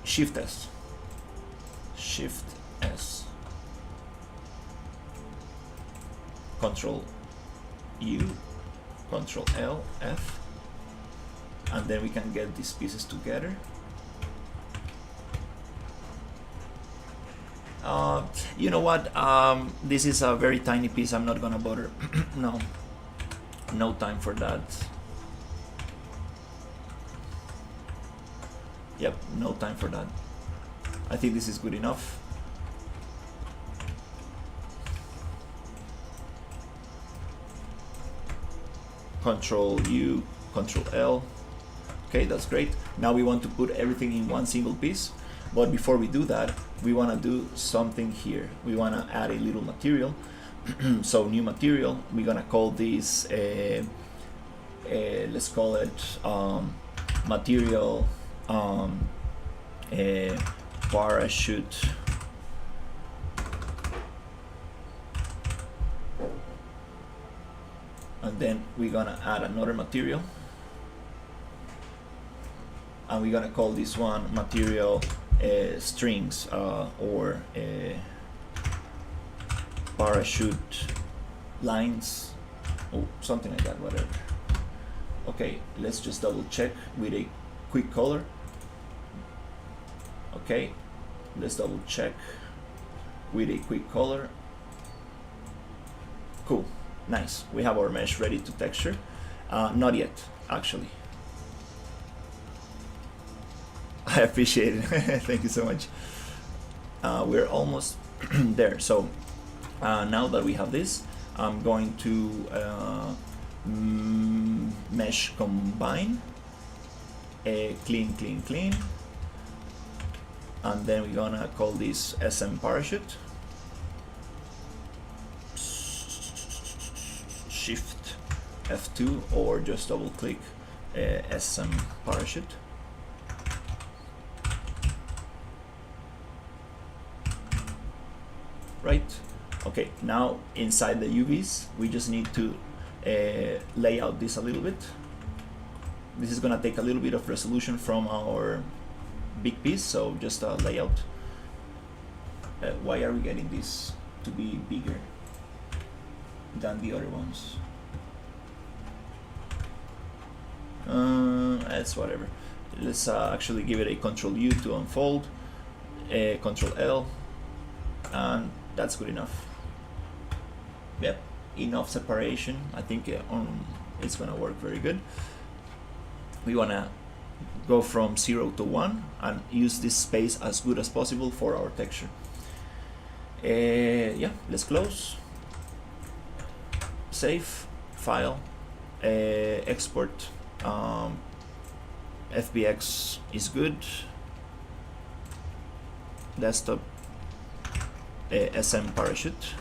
Shift S, Shift S, Control U, Control L, F, and then we can get these pieces together. You know what? This is a very tiny piece. I'm not gonna bother. No time for that. Yep, no time for that. I think this is good enough. Control U, Control L. Okay, that's great. Now we want to put everything in one single piece. But before we do that, we want to do something here. We want to add a little material. So new material, we're going to call this, let's call it material parachute. And then we're going to add another material. And we're going to call this one material strings or parachute lines, or something like that, whatever. Okay, let's just double check with a quick color. Okay, let's double check with a quick color. Cool, nice. We have our mesh ready to texture. Not yet, actually. I appreciate it. Thank you so much. We're almost there. So now that we have this, I'm going to mesh combine, clean, and then we're gonna call this SM parachute. Shift F2 or just double click SM parachute. Right. Okay, now inside the UVs, we just need to lay out this a little bit. This is gonna take a little bit of resolution from our big piece, so just a layout. Why are we getting this to be bigger than the other ones? It's whatever. Let's actually give it a Control U to unfold, Control L, and that's good enough. Yep, enough separation. I think it's gonna work very good. We wanna go from 0 to 1 and use this space as good as possible for our texture. Yeah, let's close, save, file, export. FBX is good. Desktop, SM parachute.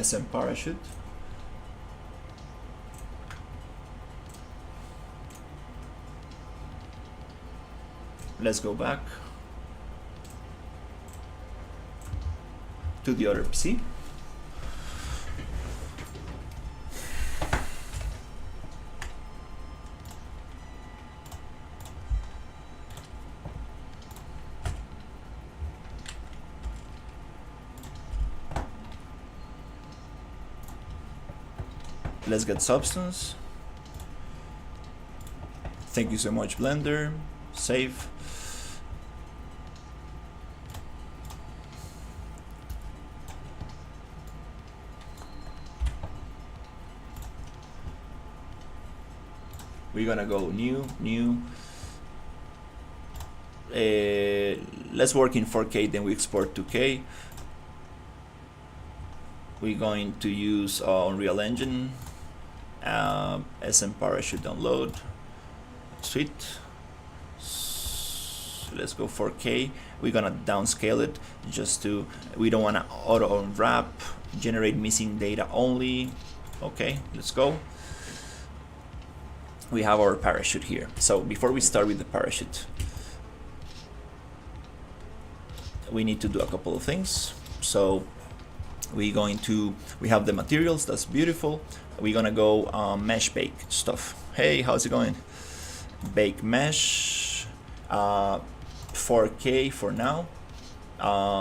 SM parachute. Let's go back to the other PC. Let's get substance. Thank you so much, Blender. Save. We're gonna go new. Let's work in 4K, then we export to K. We're going to use Unreal Engine, SM Parachute download. Sweet. let's go 4K. We're gonna downscale it just to, we don't want to auto unwrap, generate missing data only. Okay, let's go. We have our parachute here. So before we start with the parachute, we need to do a couple of things. So we have the materials, that's beautiful. We're gonna go mesh bake stuff. Hey, how's it going? Bake mesh, 4K for now.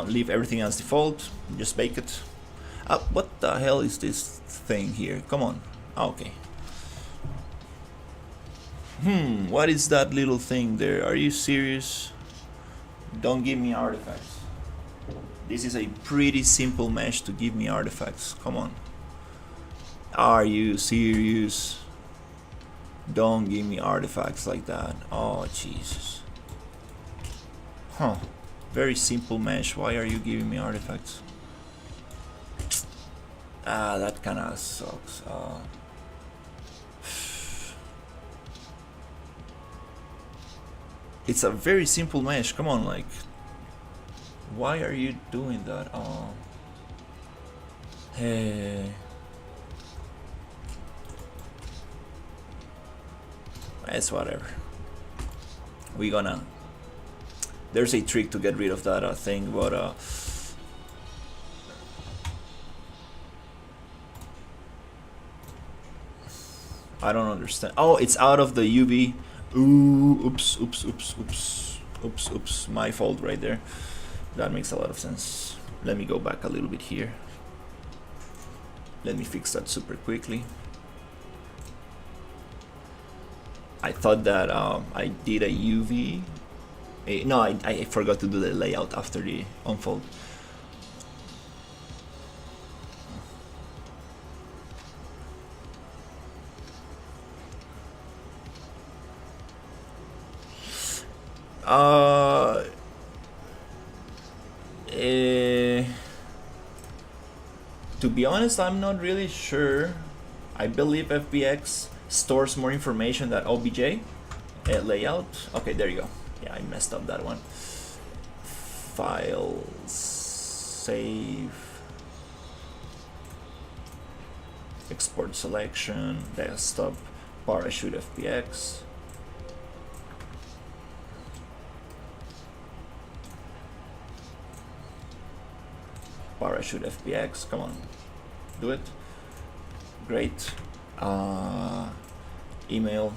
Leave everything as default, just bake it. What the hell is this thing here? Come on. Okay. What is that little thing there? Are you serious? Don't give me artifacts. This is a pretty simple mesh to give me artifacts. Come on. Are you serious? Don't give me artifacts like that. Oh, Jesus. Very simple mesh. Why are you giving me artifacts? That kinda sucks. It's a very simple mesh. Come on, like, why are you doing that? Oh, hey, it's whatever. There's a trick to get rid of that thing, but I don't understand. Oh, it's out of the UV. Ooh, oops, my fault right there. That makes a lot of sense. Let me go back a little bit here. Let me fix that super quickly. I thought that I did a UV. No, I forgot to do the layout after the unfold. To be honest, I'm not really sure. I believe FBX stores more information than OBJ. Layout. Okay, there you go. Yeah, I messed up that one. Files, save, export selection, desktop, parachute FBX. Parachute FBX, come on, do it. Great. Email.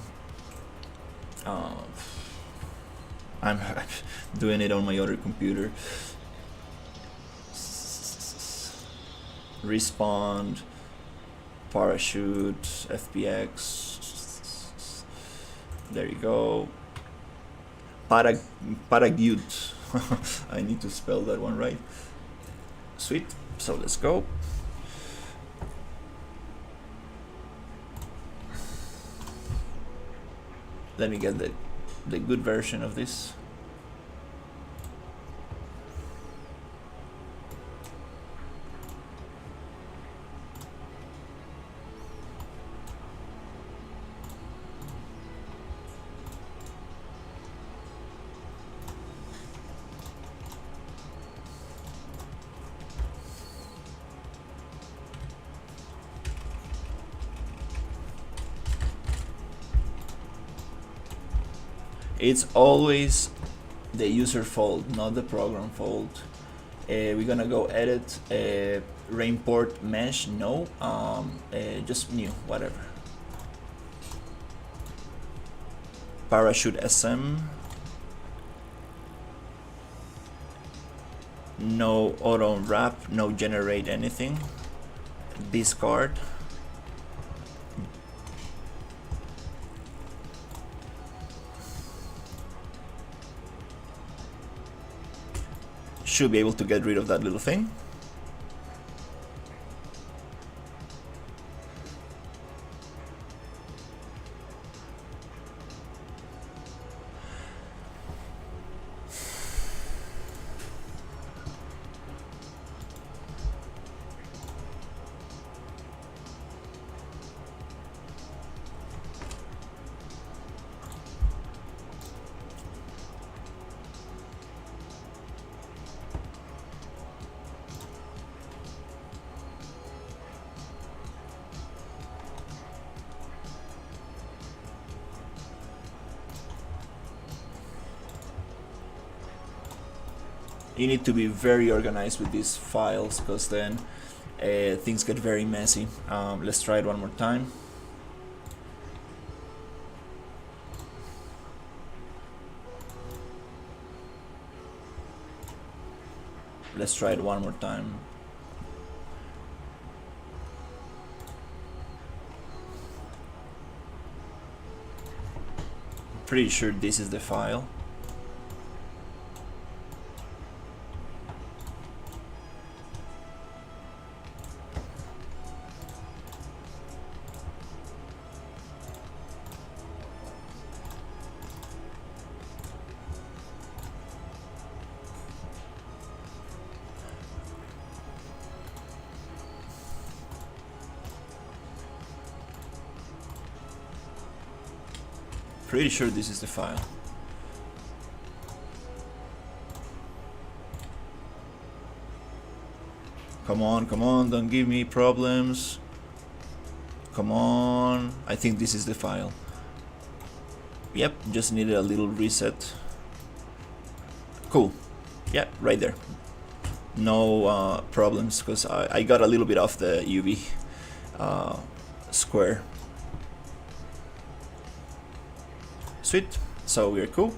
I'm doing it on my other computer. Respond. Parachute FBX. There you go. Paragut. I need to spell that one right. Sweet. So let's go. Let me get the good version of this. It's always the user fault, not the program fault. We're gonna go edit, reimport mesh, no, just new, whatever. Parachute SM, no auto unwrap, no generate anything, discard. Should be able to get rid of that little thing. You need to be very organized with these files, because then things get very messy. Let's try it one more time. Let's try it one more time. Pretty sure this is the file. Pretty sure this is the file. Come on, don't give me problems. Come on, I think this is the file. Yep, just needed a little reset. Cool, yeah, right there. No problems, because I got a little bit off the UV square. Sweet, so we're cool.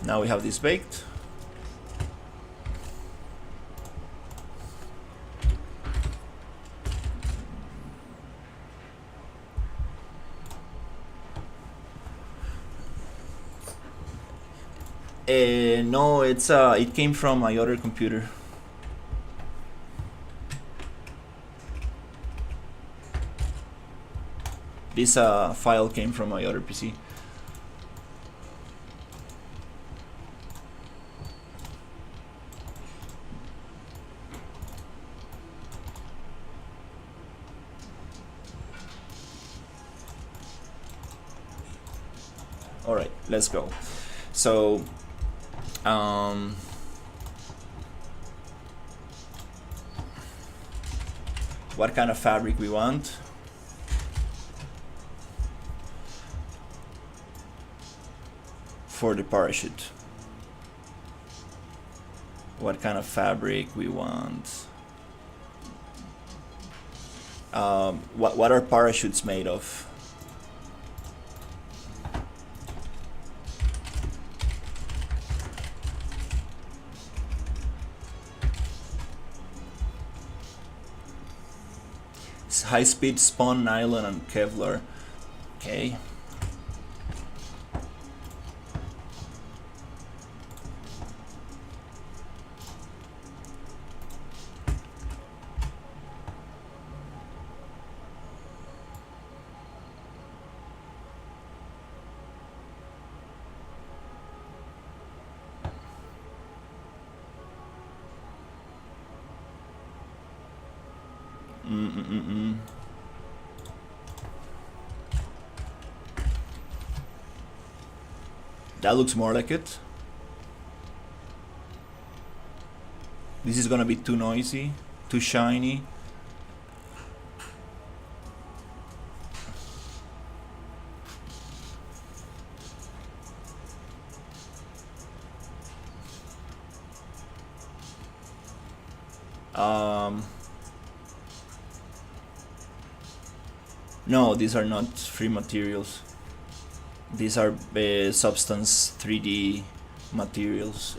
Now we have this baked. No, it came from my other computer. This file came from my other PC. All right, let's go. So, what kind of fabric we want? For the parachute. What kind of fabric we want? What are parachutes made of? High-speed spun nylon and Kevlar. Okay. That looks more like it. This is gonna be too noisy, too shiny. No, these are not free materials. These are substance 3D materials,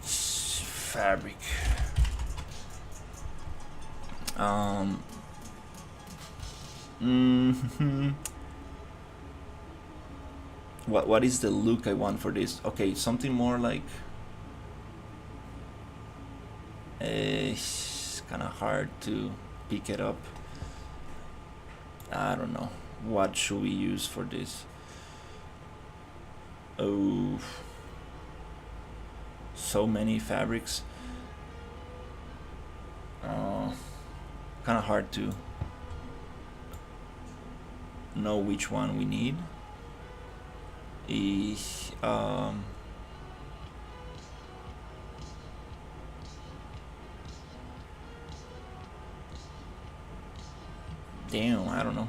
fabric. What is the look I want for this? Okay, something more like it's kind of hard to pick it up. I don't know. What should we use for this? Oh, so many fabrics. Kind of hard to know which one we need. Damn, I don't know.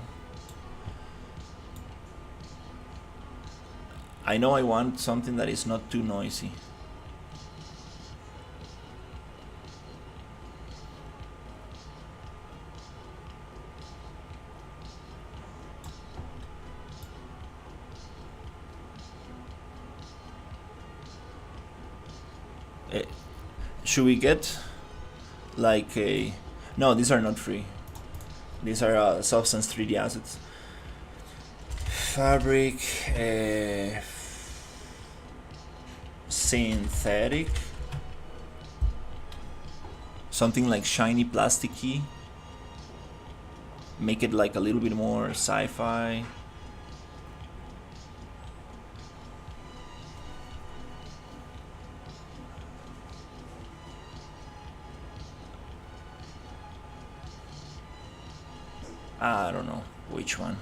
I know I want something that is not too noisy. should we get like a... No, these are not free. These are Substance 3D assets. Fabric, synthetic, something like shiny plasticky. Make it like a little bit more sci-fi. I don't know which one.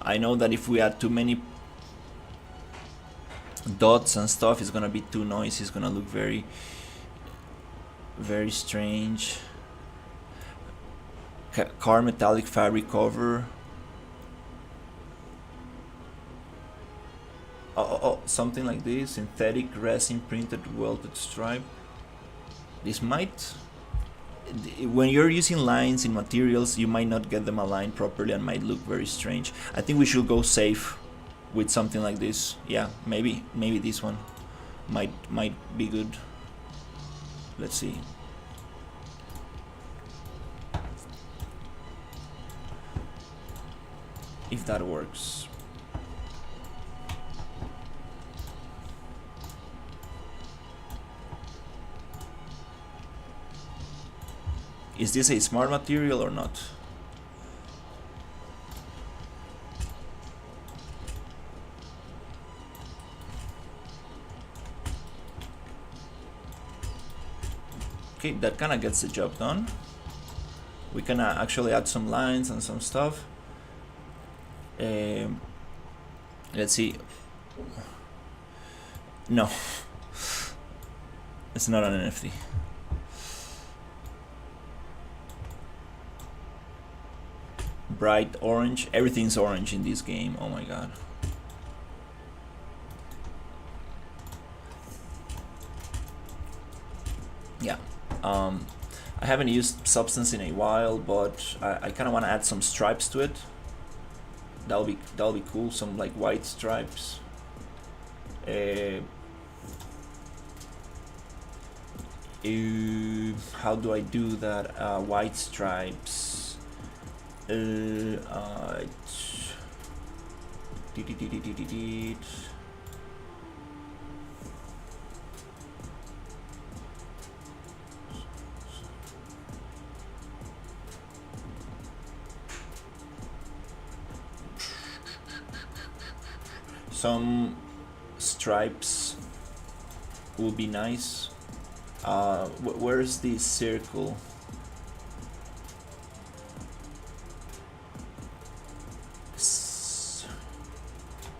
I know that if we add too many dots and stuff, it's gonna be too noisy. It's gonna look very, very strange. Car metallic fabric cover. Oh, something like this. Synthetic resin printed welded stripe. This might... When you're using lines in materials, you might not get them aligned properly and might look very strange. I think we should go safe with something like this. Yeah, maybe this one might be good. Let's see. If that works. Is this a smart material or not? Okay, that kind of gets the job done. We can actually add some lines and some stuff. Let's see. No, it's not an NFT. Bright orange. Everything's orange in this game. Oh my god. Yeah. I haven't used Substance in a while, but I kind of want to add some stripes to it. That'll be cool. Some like white stripes. How do I do that? White stripes. Some stripes will be nice. Where's the circle?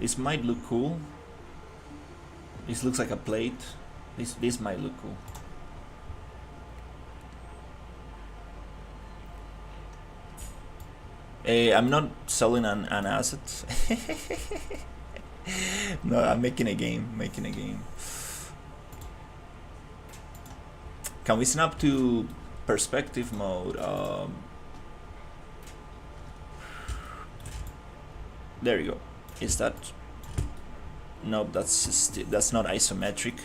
This might look cool. This looks like a plate. This might look cool. I'm not selling an asset. No, I'm making a game. Can we snap to perspective mode? There you go. Is that... Nope, that's not isometric.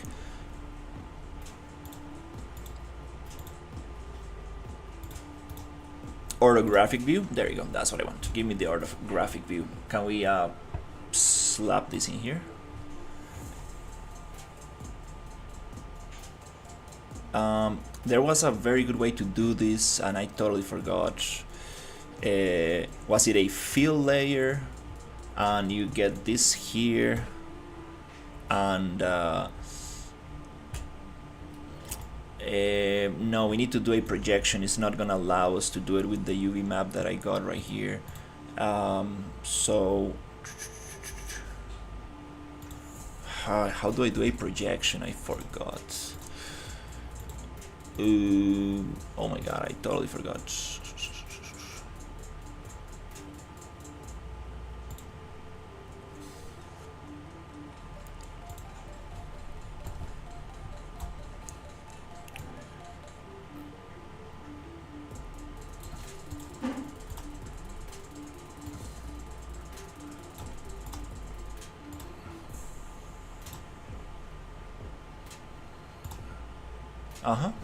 Orthographic view. There you go. That's what I want. Give me the orthographic view. Can we slap this in here? There was a very good way to do this, and I totally forgot. Was it a fill layer? And you get this here, and no, we need to do a projection. It's not gonna allow us to do it with the UV map that I got right here. So how do I do a projection? I forgot. Oh my god, I totally forgot.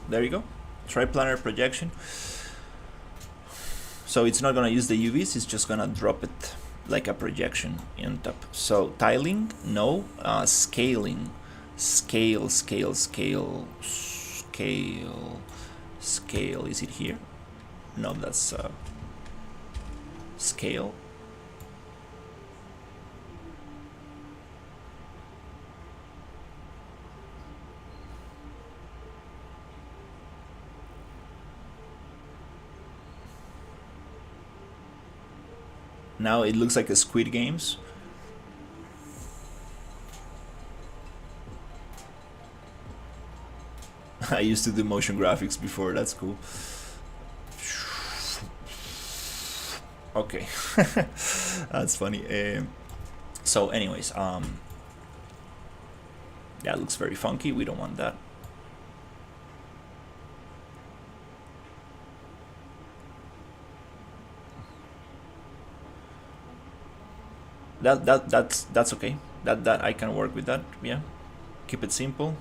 There you go. Triplanar projection. So it's not gonna use the UVs, it's just gonna drop it like a projection on top. So tiling, no. Scaling, scale. Is it here? No, that's scale. Now it looks like a Squid Games. I used to do motion graphics before, that's cool. Okay, that's funny. So anyways, that looks very funky, we don't want that. That's okay. That I can work with that. Yeah, keep it simple.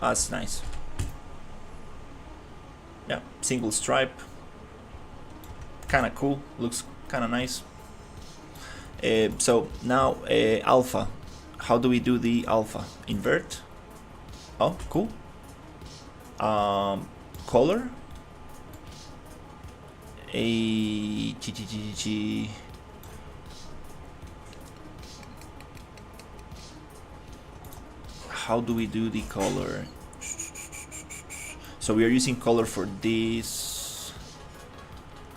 That's nice. Yeah, single stripe. Kind of cool. Looks kind of nice. So now alpha. How do we do the alpha? Invert. Oh, cool. Color. How do we do the color? So we are using color for this.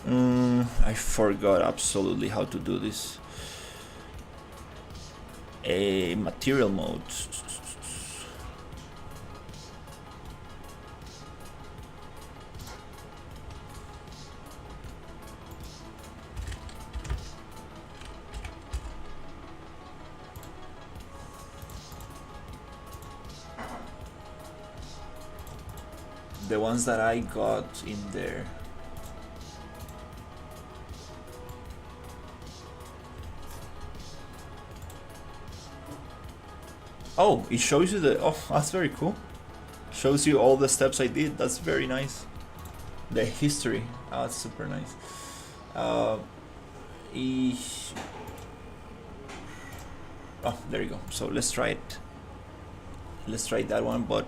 I forgot absolutely how to do this. A material mode. The ones that I got in there. Oh, it shows you the... Oh, that's very cool. Shows you all the steps I did. That's very nice. The history. Oh, that's super nice. Oh, there you go. So let's try it. Let's try that one, but...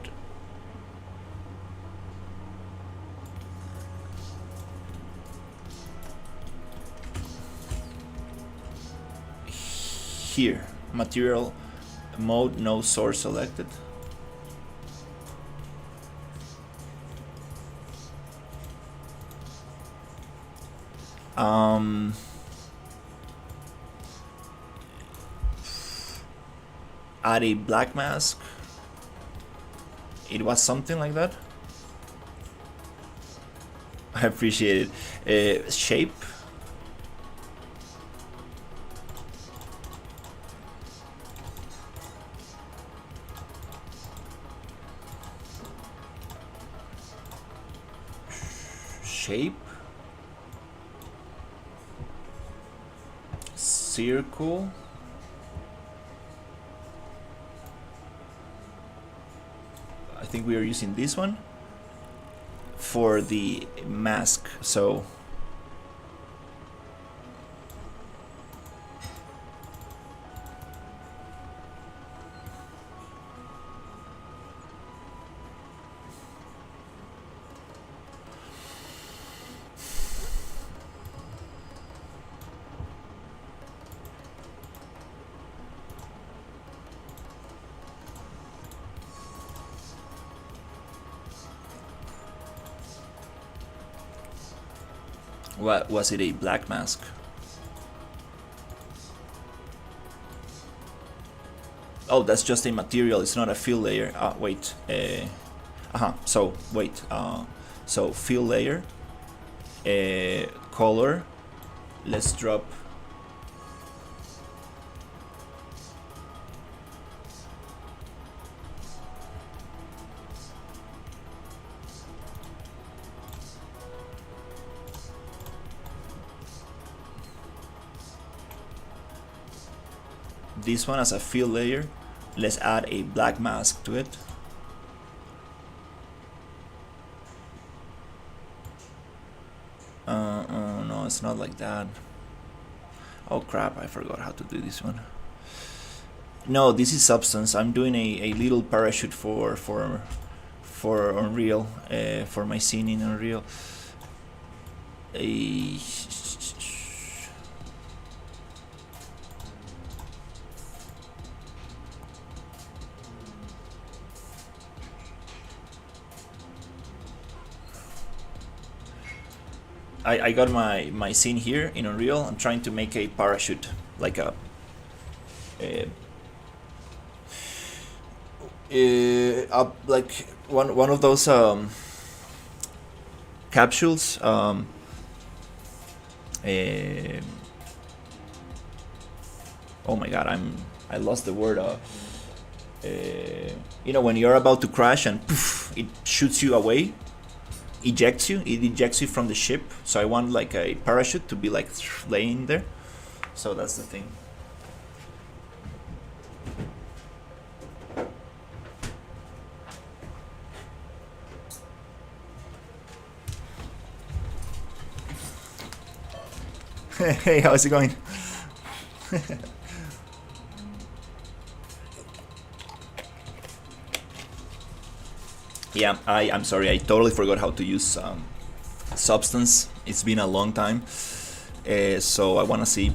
Here, material mode, no source selected. Add a black mask. It was something like that. I appreciate it. Shape. Shape, circle, I think we are using this one for the mask. So what was it? A black mask? Oh, that's just a material, it's not a fill layer. Wait. So wait. So fill layer, color. Let's drop. This one as a fill layer. Let's add a black mask to it. it's not like that. Oh crap, I forgot how to do this one. No, this is Substance. I'm doing a little parachute for Unreal, for my scene in Unreal. A I got my scene here in Unreal. I'm trying to make a parachute, like like one of those capsules. Oh my god, I lost the word. When you're about to crash and poof, it shoots you away, ejects you. It ejects you from the ship. So I want like a parachute to be like laying there. So that's the thing. Hey, how's it going? Yeah, I'm sorry, I totally forgot how to use Substance. It's been a long time, so I want to see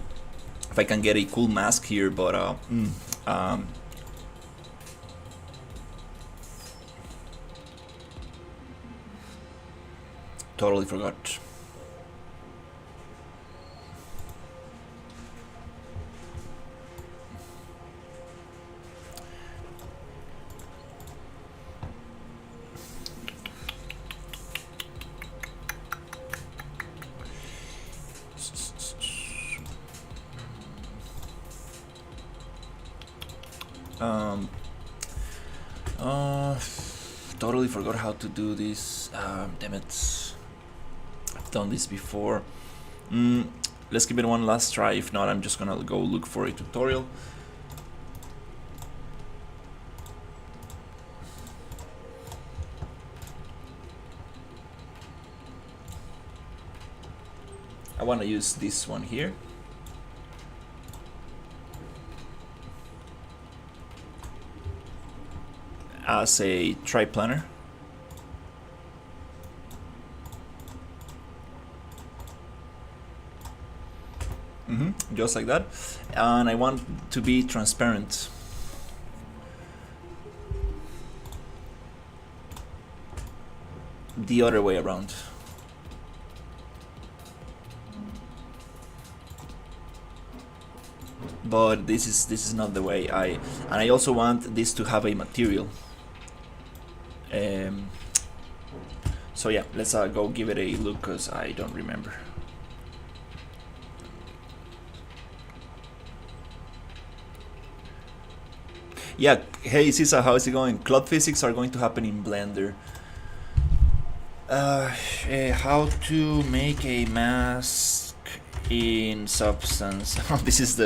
if I can get a cool mask here, but totally forgot. Totally forgot how to do this. Damn it. I've done this before. Let's give it one last try. If not, I'm just gonna go look for a tutorial. I want to use this one here. As a triplanar. Just like that. And I want to be transparent. The other way around. But this is not the way. I also want this to have a material. So yeah, let's go give it a look, because I don't remember. Yeah, hey Sisa, how's it going? Cloud physics are going to happen in Blender. How to make a mask in Substance. This is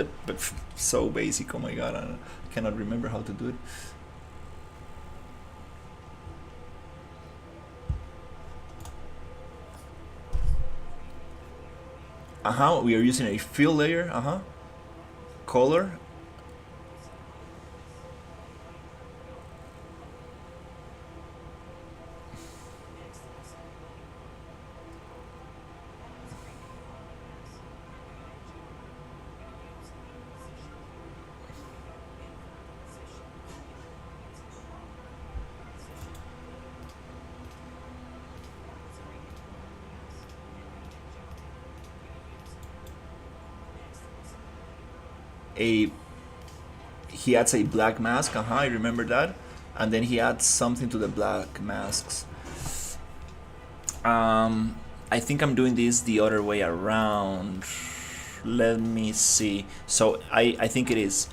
so basic. Oh my god, I cannot remember how to do it. We are using a fill layer. Color. He adds a black mask. I remember that. And then he adds something to the black masks. I think I'm doing this the other way around. Let me see. So I think it is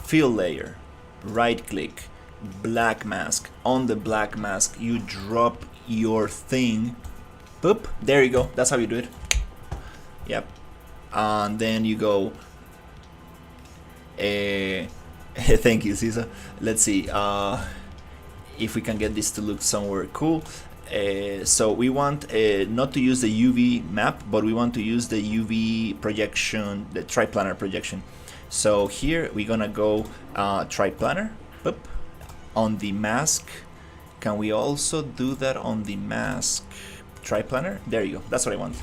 fill layer, right click, black mask. On the black mask you drop your thing. Boop, there you go. That's how you do it. Yep. And then you go thank you, Cesar. Let's see if we can get this to look somewhere cool. So we want not to use the UV map, but we want to use the UV projection, the triplanar projection. So here we're gonna go triplanar. Boop. On the mask, can we also do that on the mask triplanar? There you go, that's what I want.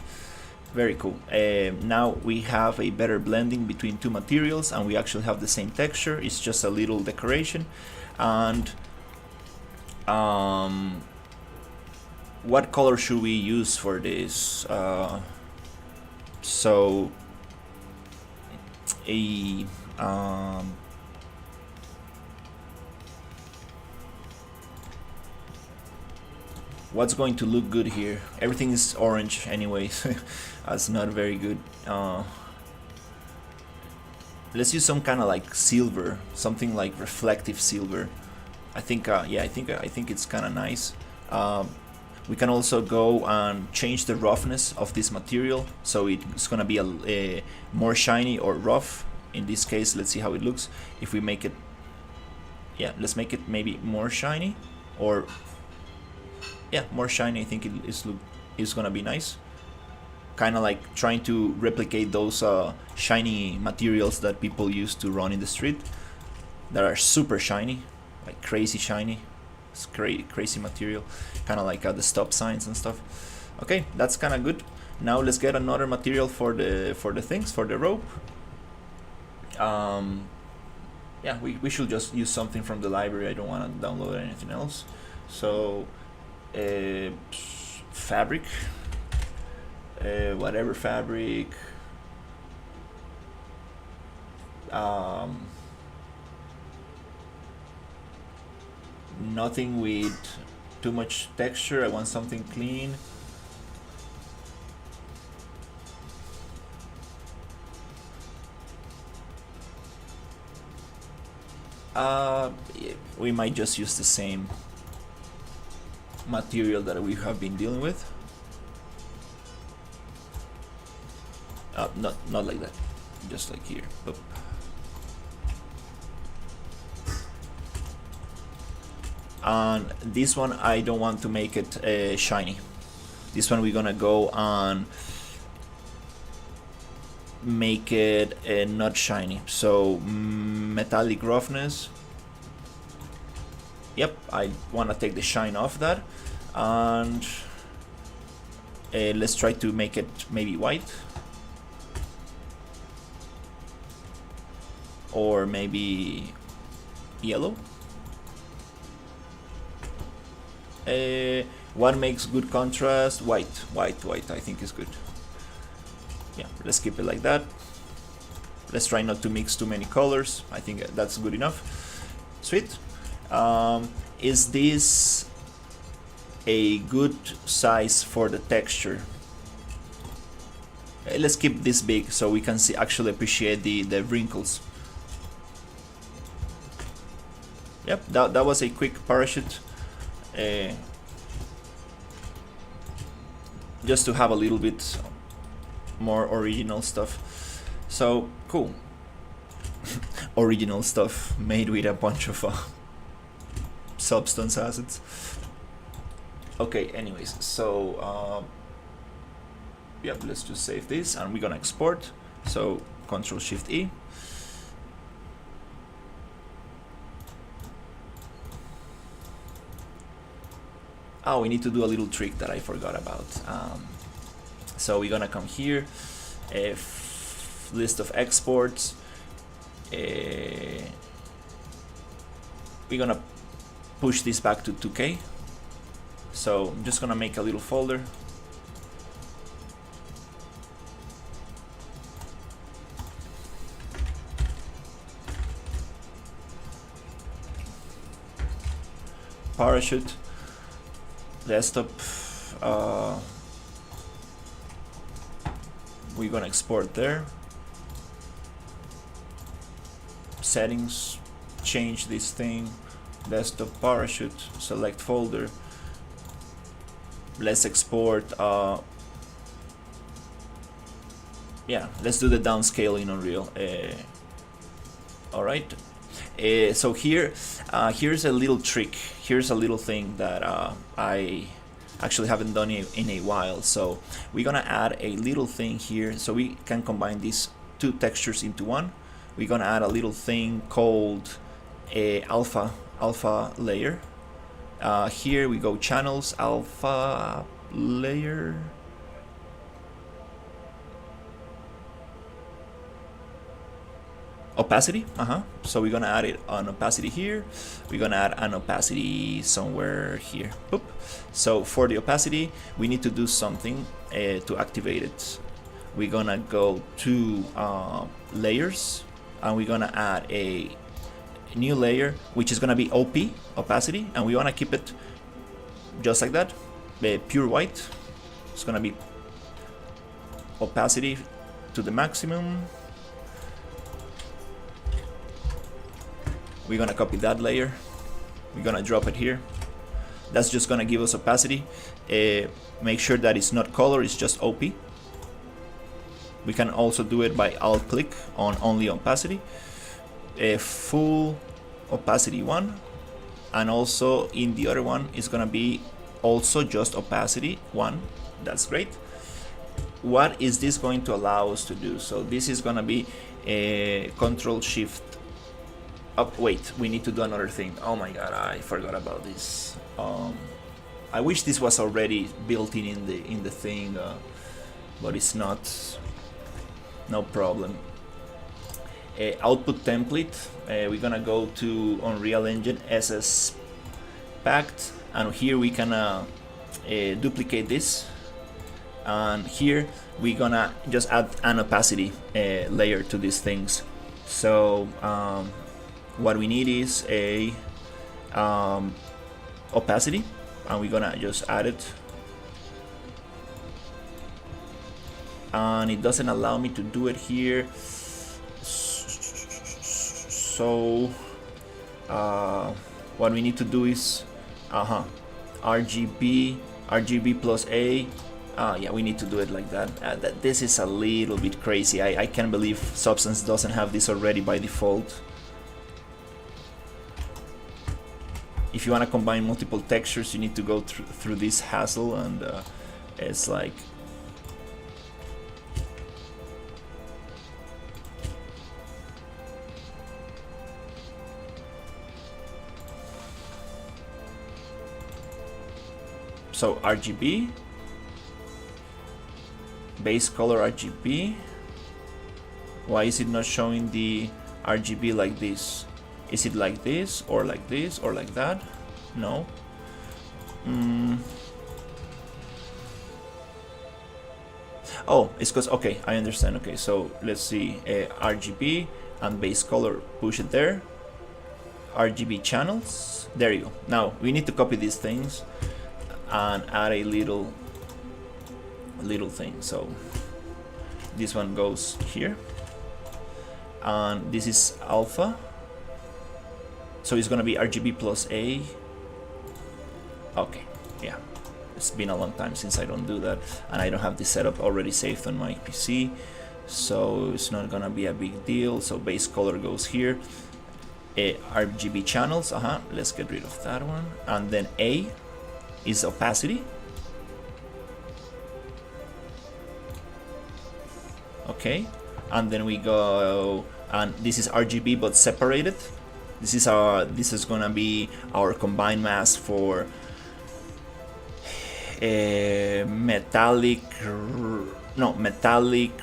Very cool. Now we have a better blending between two materials, and we actually have the same texture. It's just a little decoration. And what color should we use for this? So a what's going to look good here? Everything is orange anyways. That's not very good. Let's use some kind of like silver, something like reflective silver. I think yeah, I think it's kind of nice. We can also go and change the roughness of this material, so it's gonna be a more shiny or rough. In this case, let's see how it looks. If we make it, yeah, let's make it maybe more shiny, or yeah, more shiny. I think it is gonna be nice. Kind of like trying to replicate those shiny materials that people use to run in the street, that are super shiny, like crazy shiny. It's crazy material, kind of like the stop signs and stuff. Okay, that's kind of good. Now let's get another material for the things, for the rope. Yeah, we should just use something from the library. I don't want to download anything else. So fabric, whatever fabric. Nothing with too much texture. I want something clean. We might just use the same material that we have been dealing with. Not like that, just like here. Boop. And this one, I don't want to make it shiny. This one we're gonna go and make it not shiny. So metallic roughness. Yep, I want to take the shine off that, and let's try to make it maybe white, or maybe yellow. What makes good contrast? White. I think is good. Yeah, let's keep it like that. Let's try not to mix too many colors. I think that's good enough. Sweet. Is this a good size for the texture? Let's keep this big so we can see, actually appreciate the wrinkles. Yep, that was a quick parachute. Just to have a little bit more original stuff. So cool. Original stuff made with a bunch of substance acids. Okay, anyways, so yep, let's just save this, and we're gonna export. So Control Shift E. Oh, we need to do a little trick that I forgot about. So we're gonna come here, list of exports. We're gonna push this back to 2K. So I'm just gonna make a little folder. Parachute. Desktop. We're gonna export there. Settings, change this thing. Desktop parachute, select folder. Let's export. Yeah, let's do the downscaling on Unreal. All right. So here's a little trick. Here's a little thing that I Actually haven't done it in a while. So we're gonna add a little thing here so we can combine these two textures into one. We're gonna add a little thing called a alpha layer. Here we go, channels, alpha layer. Opacity, so we're gonna add it on opacity here. We're gonna add an opacity somewhere here. Oop. So for the opacity, we need to do something to activate it. We're gonna go to layers, and we're gonna add a new layer, which is gonna be OP, opacity, and we wanna keep it just like that, pure white. It's gonna be opacity to the maximum. We're gonna copy that layer. We're gonna drop it here. That's just gonna give us opacity. Make sure that it's not color, it's just OP. We can also do it by alt click on only opacity. Full opacity 1, and also in the other one is gonna be also just opacity 1. That's great. What is this going to allow us to do? So this is gonna be a Control Shift. Oh, wait, we need to do another thing. Oh my god, I forgot about this. I wish this was already built in the thing, but it's not. No problem. Output template. We're gonna go to Unreal Engine SS Pact, and here we can duplicate this. And here we're gonna just add an opacity layer to these things. So what we need is a opacity, and we're gonna just add it. And it doesn't allow me to do it here. So what we need to do is RGB plus A. Yeah, we need to do it like that. This is a little bit crazy. I can't believe Substance doesn't have this already by default. If you want to combine multiple textures, you need to go through this hassle, and it's like so RGB, base color RGB. Why is it not showing the RGB like this? Is it like this, or like this, or like that? No. Oh, it's because, okay, I understand. Okay, so let's see, RGB and base color, push it there. RGB channels, there you go. Now we need to copy these things and add a little thing. So this one goes here, and this is alpha. So it's gonna be RGB plus A. Okay, yeah. It's been a long time since I don't do that, and I don't have this setup already saved on my PC, so it's not gonna be a big deal. So base color goes here. RGB channels, let's get rid of that one. And then A is opacity. Okay, and then we go, and this is RGB but separated. This is gonna be our combined mask for metallic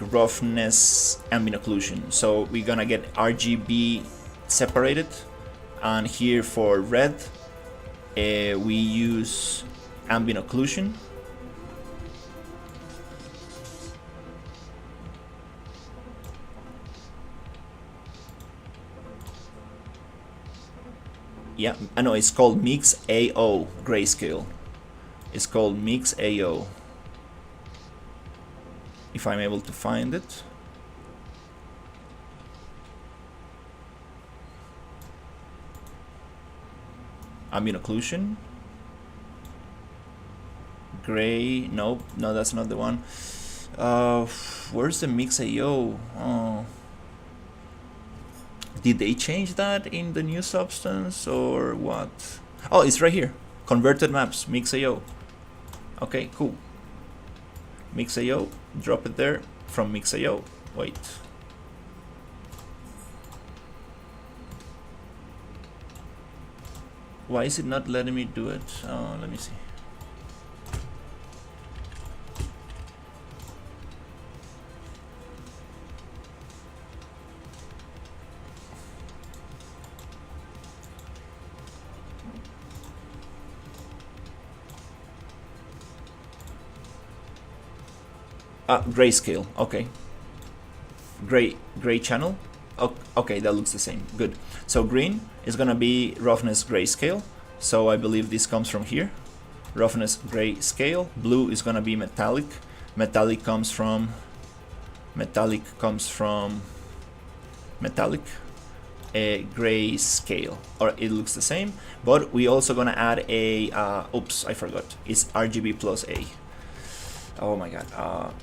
roughness, ambient occlusion. So we're gonna get RGB separated, and here for red we use ambient occlusion. Yeah, I know it's called Mix AO grayscale. It's called Mix AO. If I'm able to find it. Ambient occlusion. Gray. Nope, no, that's not the one. Where's the Mix AO? Oh. Did they change that in the new Substance or what? Oh, it's right here. Converted maps, Mix AO. Okay, cool. Mix.io, drop it there from Mix.io. Wait. Why is it not letting me do it? Let me see. Grayscale. Okay. Gray channel. Okay, that looks the same. Good. So green is gonna be roughness grayscale. So I believe this comes from here. Roughness grayscale. Blue is gonna be metallic. Metallic comes from metallic. Grayscale, or it looks the same. But we also gonna add a. Oops, I forgot. It's RGB plus A. Oh my god.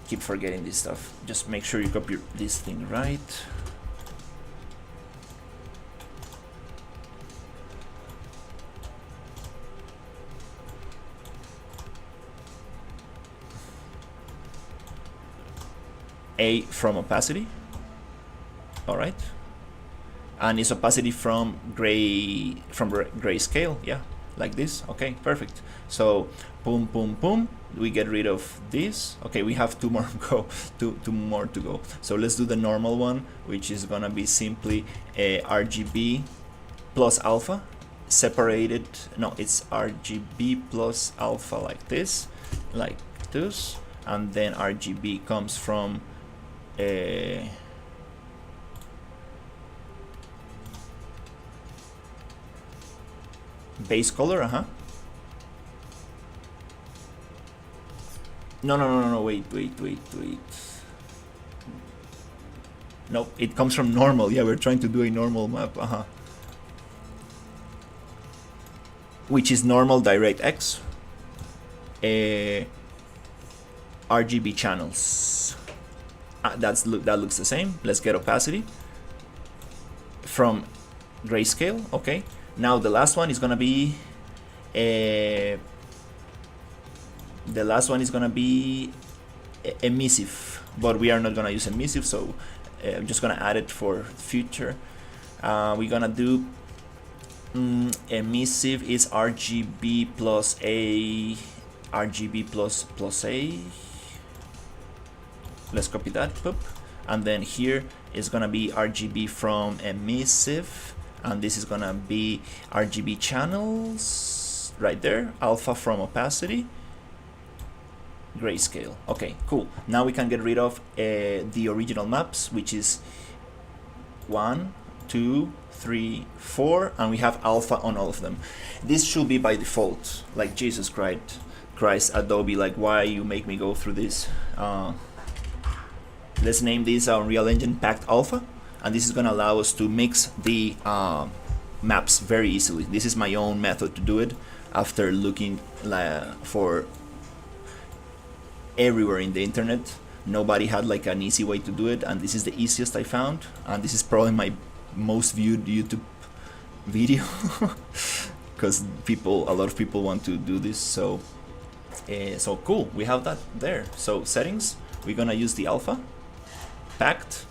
Keep forgetting this stuff. Just make sure you copy this thing right. A from opacity. All right. And it's opacity from grayscale. Yeah, like this. Okay, perfect. So boom, boom, boom. We get rid of this. Okay, we have two more to go. So let's do the normal one, which is gonna be simply a RGB plus alpha separated. No, it's RGB plus alpha like this, and then RGB comes from a base color. No, wait. Nope, it comes from normal. Yeah, we're trying to do a normal map. Which is normal DirectX. RGB channels. That looks the same. Let's get opacity from grayscale. Okay. Now the last one is gonna be emissive, but we are not gonna use emissive, so I'm just gonna add it for future. We're gonna do emissive is RGB plus A. Let's copy that, and then here is gonna be RGB from emissive, and this is gonna be RGB channels right there, alpha from opacity, grayscale. Okay, cool. Now we can get rid of the original maps, which is 1, 2, 3, 4, and we have alpha on all of them. This should be by default. Like, Jesus Christ, Adobe, like, why you make me go through this? Let's name this Unreal Engine Packed Alpha, and this is going to allow us to mix the maps very easily. This is my own method to do it after looking for everywhere in the internet. Nobody had like an easy way to do it, and this is the easiest I found, and this is probably my most viewed YouTube video because a lot of people want to do this. So cool, we have that there. So settings, we're gonna use the alpha packed,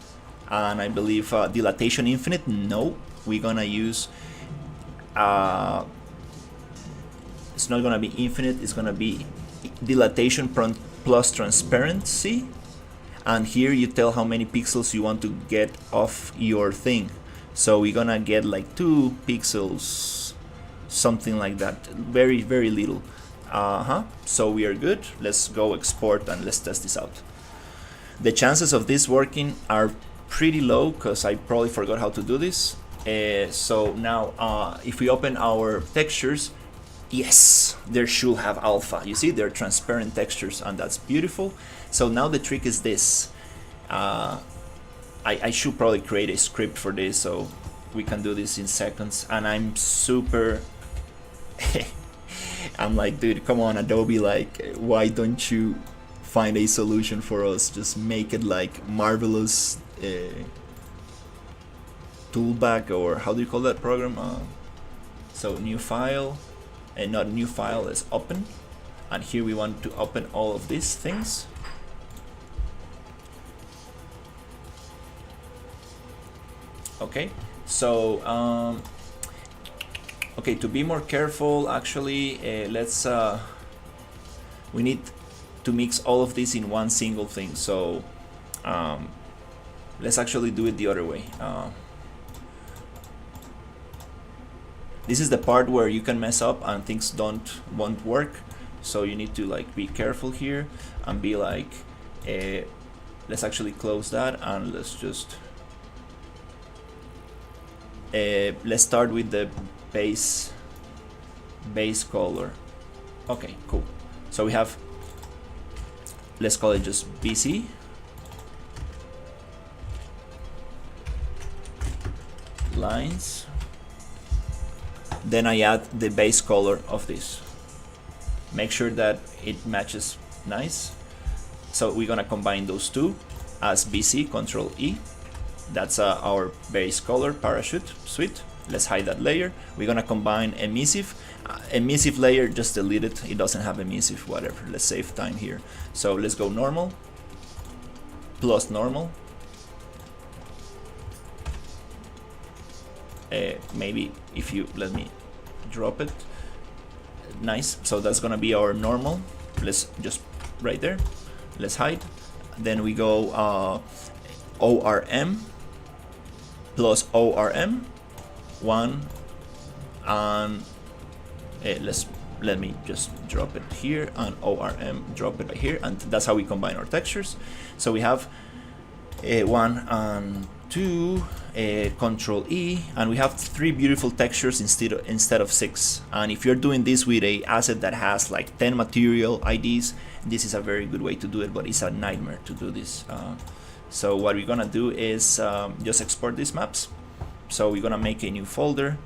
and I believe dilatation infinite. No, we're gonna use it's not gonna be infinite, it's gonna be dilatation plus transparency, and here you tell how many pixels you want to get off your thing. So we're gonna get like 2 pixels, something like that, very little. So we are good. Let's go export and let's test this out. The chances of this working are pretty low because I probably forgot how to do this. So now if we open our textures, yes, there should have alpha. You see, they're transparent textures, and that's beautiful. So now the trick is this. I should probably create a script for this so we can do this in seconds. And I'm super I'm like, dude, come on, Adobe, like, why don't you find a solution for us? Just make it like marvelous toolback, or how do you call that program? So new file, and not new file, is open, and here we want to open all of these things. Okay, so okay, to be more careful, actually, let's we need to mix all of this in one single thing. So let's actually do it the other way. This is the part where you can mess up and things won't work. So you need to like be careful here and be like, let's actually close that and let's just let's start with the base color. Okay, cool. So we have, let's call it just BC. Lines. Then I add the base color of this. Make sure that it matches nice. So we're gonna combine those two as BC, Control E. That's our base color, parachute, sweet. Let's hide that layer. We're gonna combine emissive. Emissive layer, just delete it. It doesn't have emissive, whatever. Let's save time here. So let's go normal, plus normal. Maybe if you let me drop it. Nice. So that's gonna be our normal. Let's just right there. Let's hide. Then we go ORM plus ORM 1, and let me just drop it here, and ORM drop it right here, and that's how we combine our textures. So we have 1 and 2, Control E, and we have 3 beautiful textures instead of 6. And if you're doing this with a asset that has like 10 material IDs, this is a very good way to do it, but it's a nightmare to do this. So what we're gonna do is just export these maps. So we're gonna make a new folder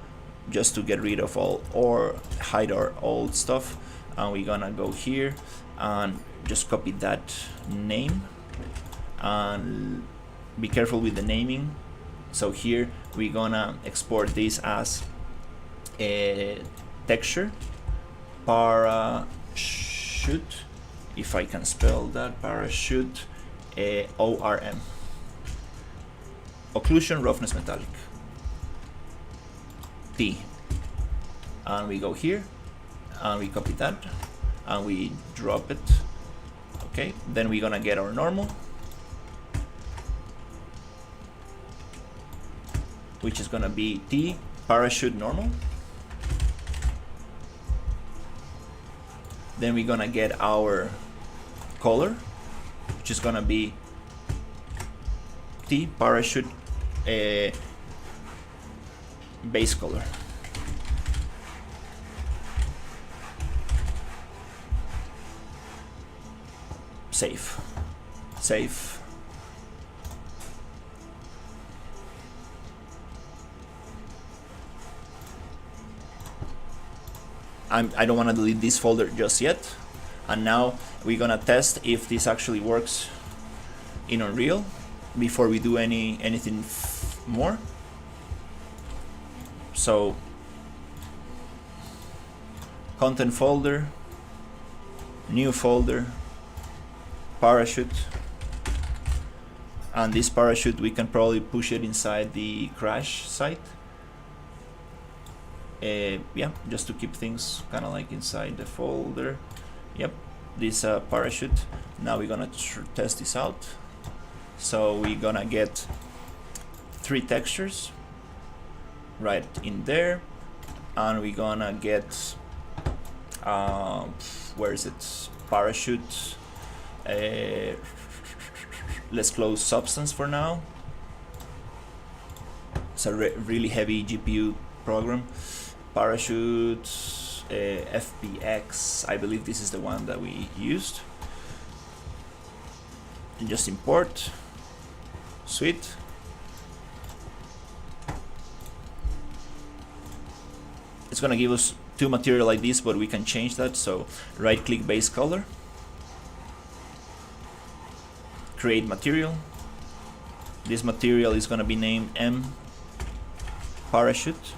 just to get rid of all or hide our old stuff, and we're gonna go here and just copy that name, and be careful with the naming. So here we're gonna export this as a texture parachute, if I can spell that, parachute, ORM, occlusion roughness metallic T, and we go here and we copy that and we drop it. Okay, then we're gonna get our normal, which is gonna be T parachute normal. Then we're gonna get our color, which is gonna be T parachute base color. Save. I don't want to delete this folder just yet. And now we're gonna test if this actually works in Unreal before we do anything more. So content folder, new folder, parachute, and this parachute we can probably push it inside the crash site. Yeah, just to keep things kind of like inside the folder. Yep, this parachute. Now we're gonna test this out. So we're gonna get 3 textures right in there, and we're gonna get where is it, parachute, let's close substance for now. It's a really heavy GPU program. Parachute FBX, I believe this is the one that we used. And just import. Sweet. It's gonna give us 2 material like this, but we can change that. So right click base color, create material. This material is gonna be named M parachute.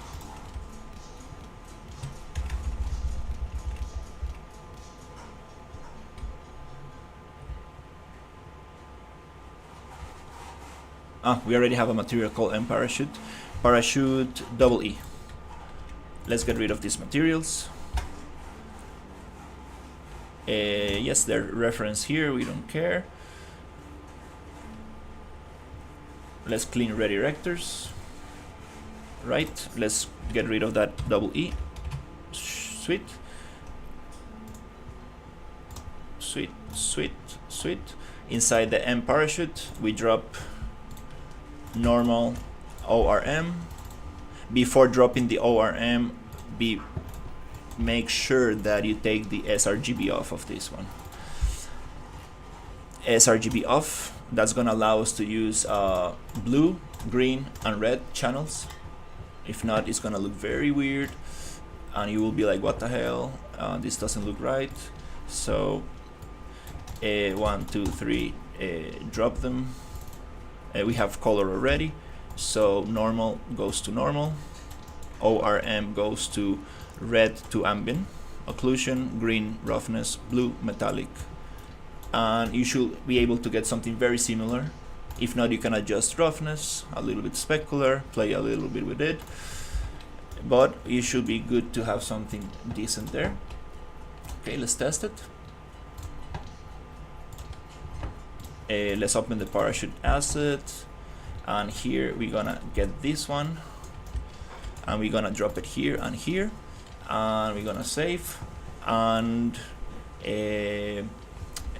we already have a material called M parachute. Parachute double E. Let's get rid of these materials. Yes, they're referenced here, we don't care. Let's clean redirectors. Right, let's get rid of that double E. Sweet. Sweet, sweet, sweet. Inside the M parachute, we drop normal ORM. Before dropping the ORM, make sure that you take the sRGB off of this one. sRGB off, that's gonna allow us to use blue, green, and red channels. If not, it's gonna look very weird, and you will be like, what the hell? This doesn't look right. So 1, 2, 3, drop them. We have color already, so normal goes to normal, ORM goes to red to ambient, occlusion, green, roughness, blue, metallic, and you should be able to get something very similar. If not, you can adjust roughness, a little bit specular, play a little bit with it, but you should be good to have something decent there. Okay, let's test it. Let's open the parachute asset, and here we're gonna get this one, and we're gonna drop it here and here, and we're gonna save. And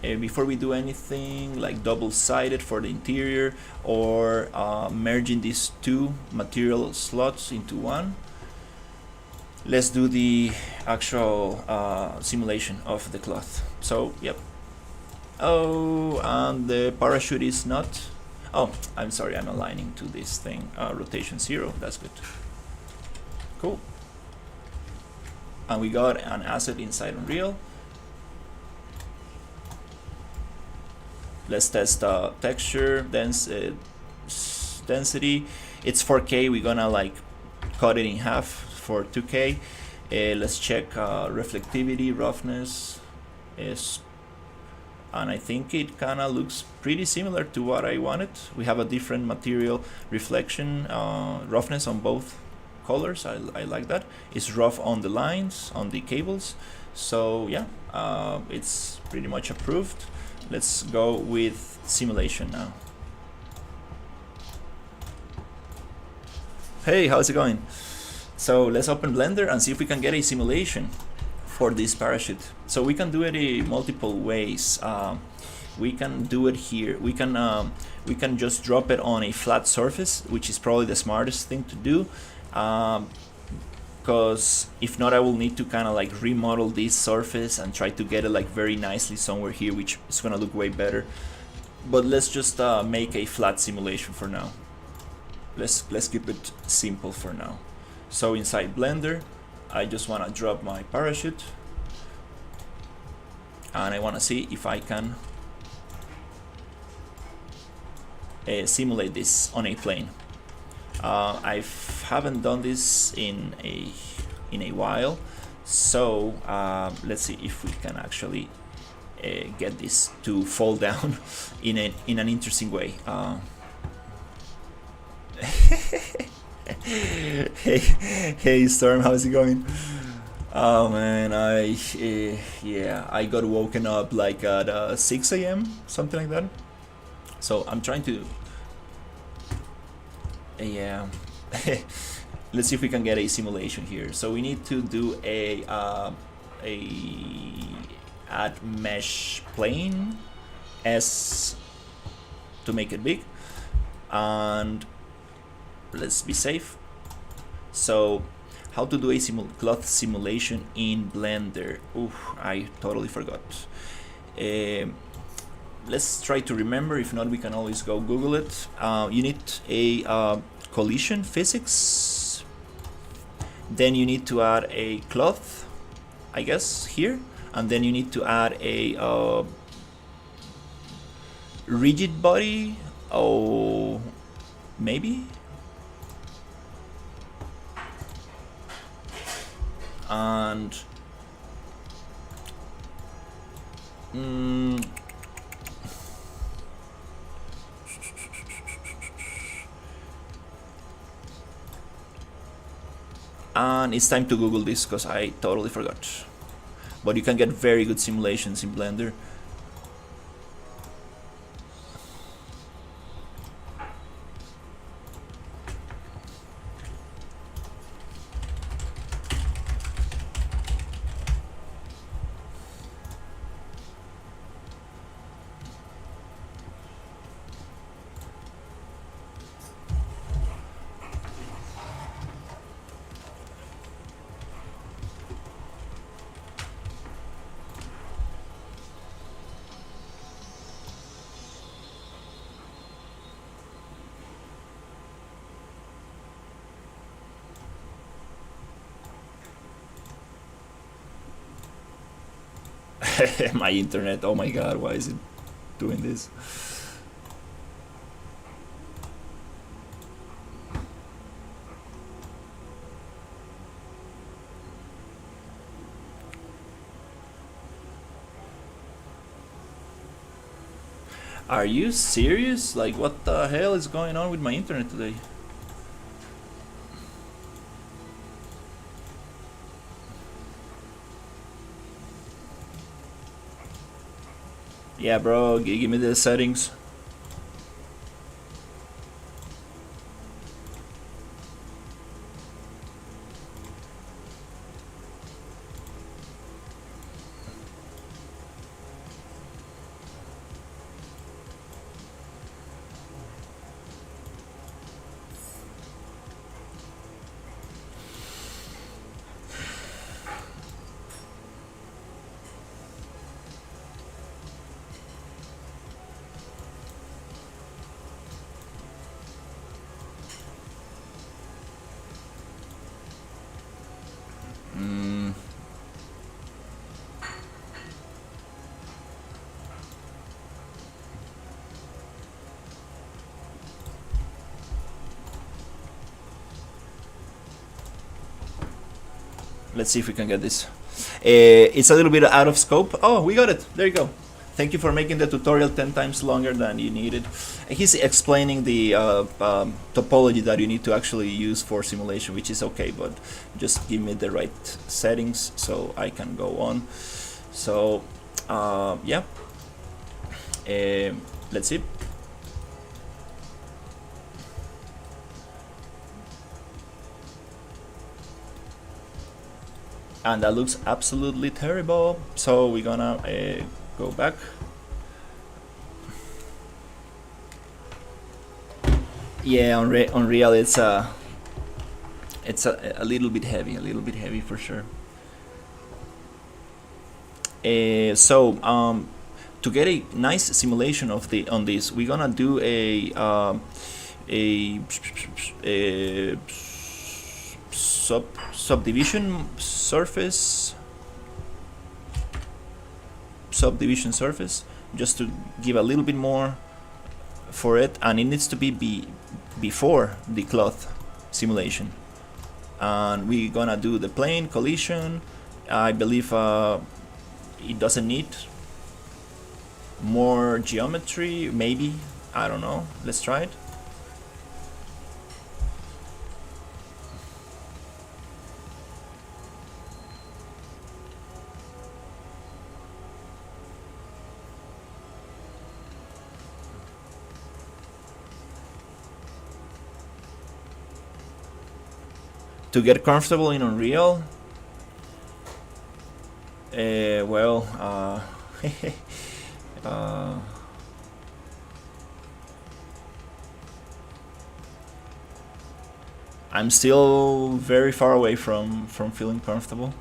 before we do anything like double-sided for the interior or merging these two material slots into one, let's do the actual simulation of the cloth. So yep. Oh, and the parachute is not. Oh, I'm sorry, I'm aligning to this thing. Rotation 0, that's good. Cool. And we got an asset inside Unreal. Let's test texture, density. It's 4K, we're gonna like cut it in half for 2K. Let's check reflectivity, roughness, and I think it kind of looks pretty similar to what I wanted. We have a different material reflection, roughness on both colors. I like that. It's rough on the lines, on the cables. So yeah, it's pretty much approved. Let's go with simulation now. Hey, how's it going? So let's open Blender and see if we can get a simulation for this parachute. So we can do it in multiple ways. We can do it here. We can just drop it on a flat surface, which is probably the smartest thing to do. Because if not, I will need to kind of like remodel this surface and try to get it like very nicely somewhere here, which is gonna look way better. But let's just make a flat simulation for now. Let's keep it simple for now. So inside Blender, I just want to drop my parachute, and I want to see if I can simulate this on a plane. I haven't done this in a while, so let's see if we can actually get this to fall down in an interesting way. Hey Storm, how's it going? Oh man, I got woken up like at 6 a.m. something like that. So I'm trying to let's see if we can get a simulation here. So we need to do a add mesh plane S to make it big, and let's be safe. So how to do a cloth simulation in Blender? Ooh, I totally forgot. Let's try to remember. If not, we can always go Google it. You need a collision physics. Then you need to add a cloth, I guess, here. And then you need to add a rigid body. Oh, maybe? And And it's time to Google this because I totally forgot. But you can get very good simulations in Blender. My internet, oh my god, why is it doing this? Are you serious? Like, what the hell is going on with my internet today? Yeah, bro, give me the settings. Let's see if we can get this. It's a little bit out of scope. Oh, we got it. There you go. Thank you for making the tutorial 10 times longer than you needed. He's explaining the topology that you need to actually use for simulation, which is okay, but just give me the right settings so I can go on. So, yeah. Let's see. And that looks absolutely terrible. So we're gonna go back. Yeah, on Unreal it's a little bit heavy for sure. So to get a nice simulation of on this, we're gonna do a subdivision surface just to give a little bit more for it, and it needs to be before the cloth simulation. And we're gonna do the plane collision. I believe it doesn't need more geometry, maybe, I don't know. Let's try it. To get comfortable in Unreal, well, I'm still very far away from feeling comfortable.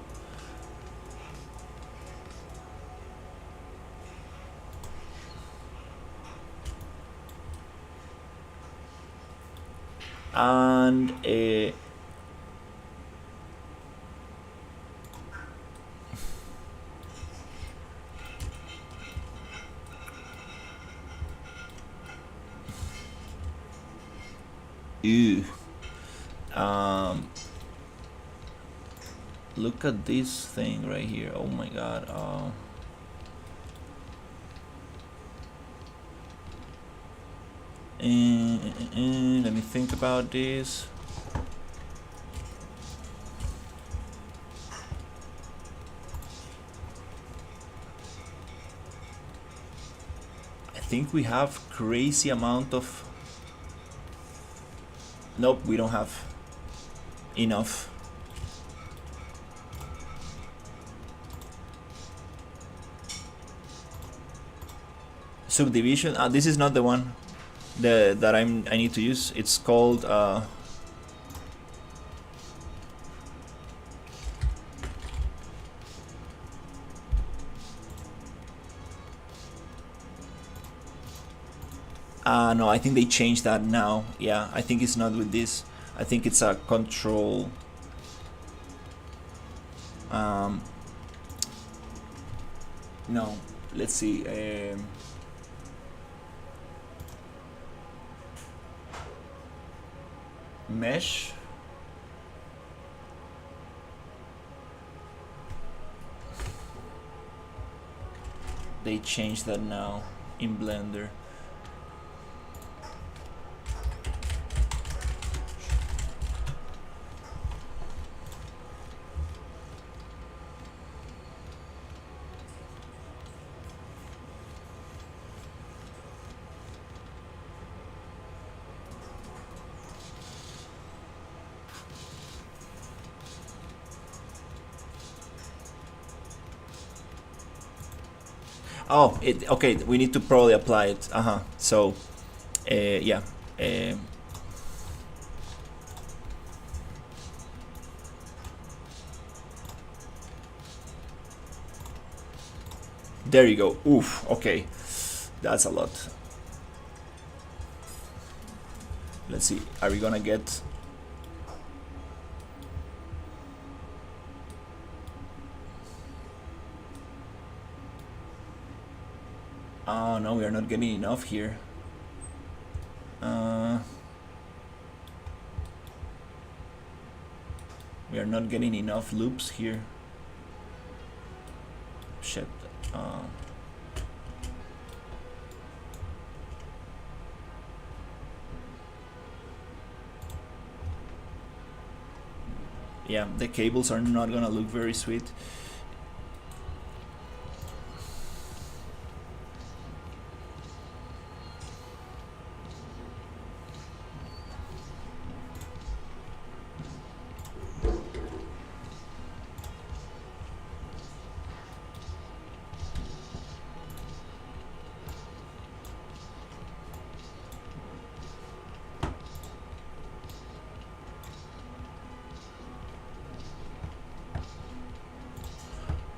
And ew. Look at this thing right here. Oh my god. Let me think about this. think we have crazy amount of... Nope, we don't have enough. Subdivision. This is not the one that I need to use. It's called no, I think they changed that now. Yeah, I think it's not with this. I think it's a control. No, let's see. Mesh. They changed that now in Blender. Oh, okay. We need to probably apply it. So, yeah. There you go. Oof. Okay, that's a lot. Let's see. Are we gonna get? Oh no, we are not getting enough here. We are not getting enough loops here. Shit. Yeah, the cables are not gonna look very sweet.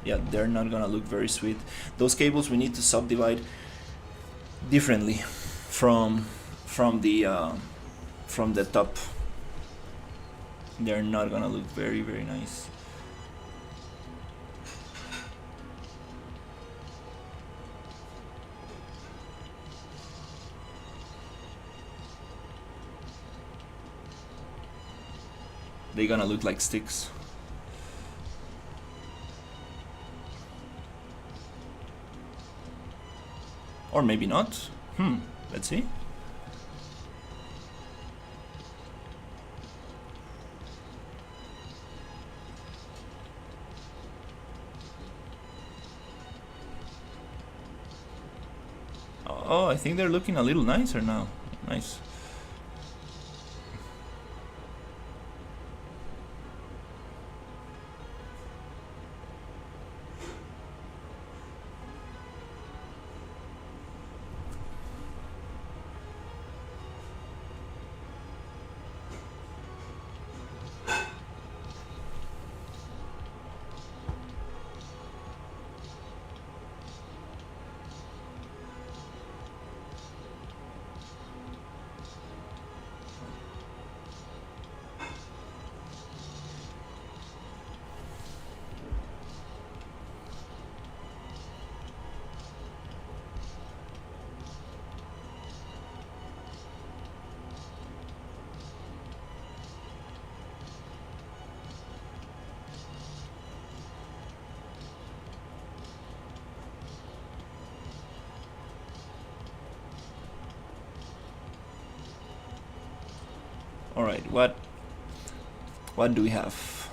Yeah, they're not gonna look very sweet. Those cables we need to subdivide differently from the top. They're not gonna look very nice. They're gonna look like sticks. Or maybe not. Let's see. Oh, I think they're looking a little nicer now. Nice. Alright, what do we have?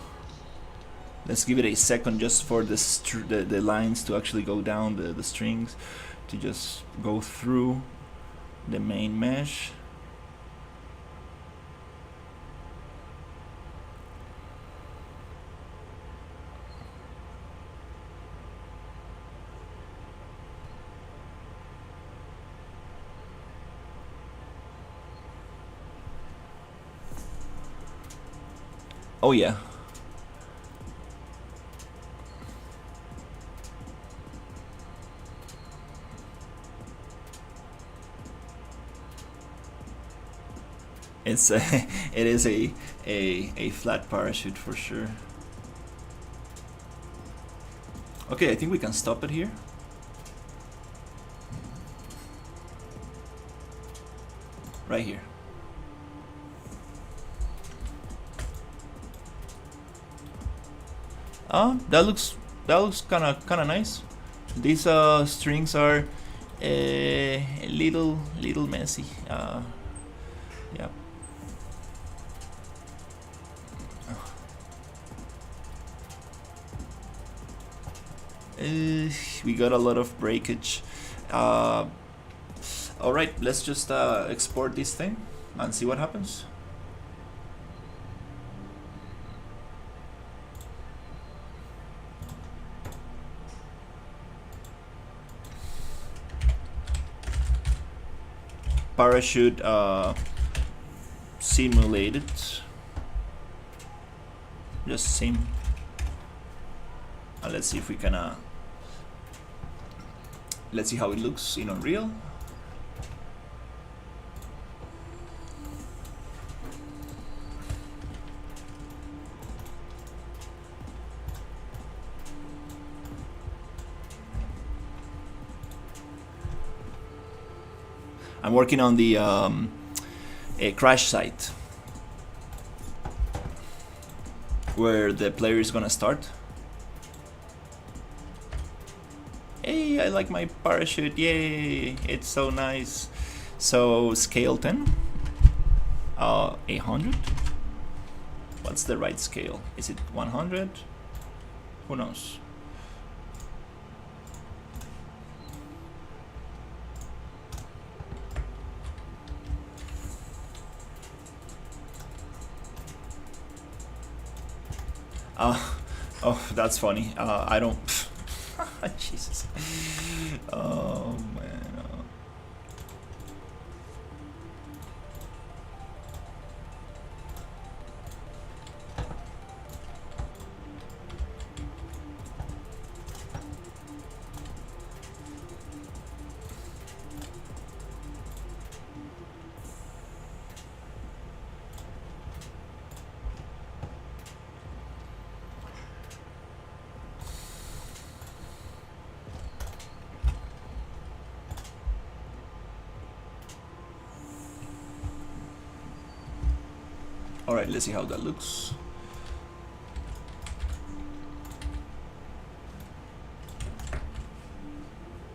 Let's give it a second just for the lines to actually go down, the strings. to just go through the main mesh. Oh yeah. It's it is a flat parachute for sure. Okay, I think we can stop it here. Right here. That looks kind of nice. These strings are a little messy. Yeah. We got a lot of breakage. All right, let's just export this thing and see what happens. Parachute simulated. Just sim. Let's see if we can. Let's see how it looks in Unreal. I'm working on the a crash site where the player is gonna start. Hey, I like my parachute, yay, it's so nice. So scale 10, 800. What's the right scale? Is it 100? Who knows? Oh, that's funny. I don't. Jesus. Oh man. Alright, let's see how that looks.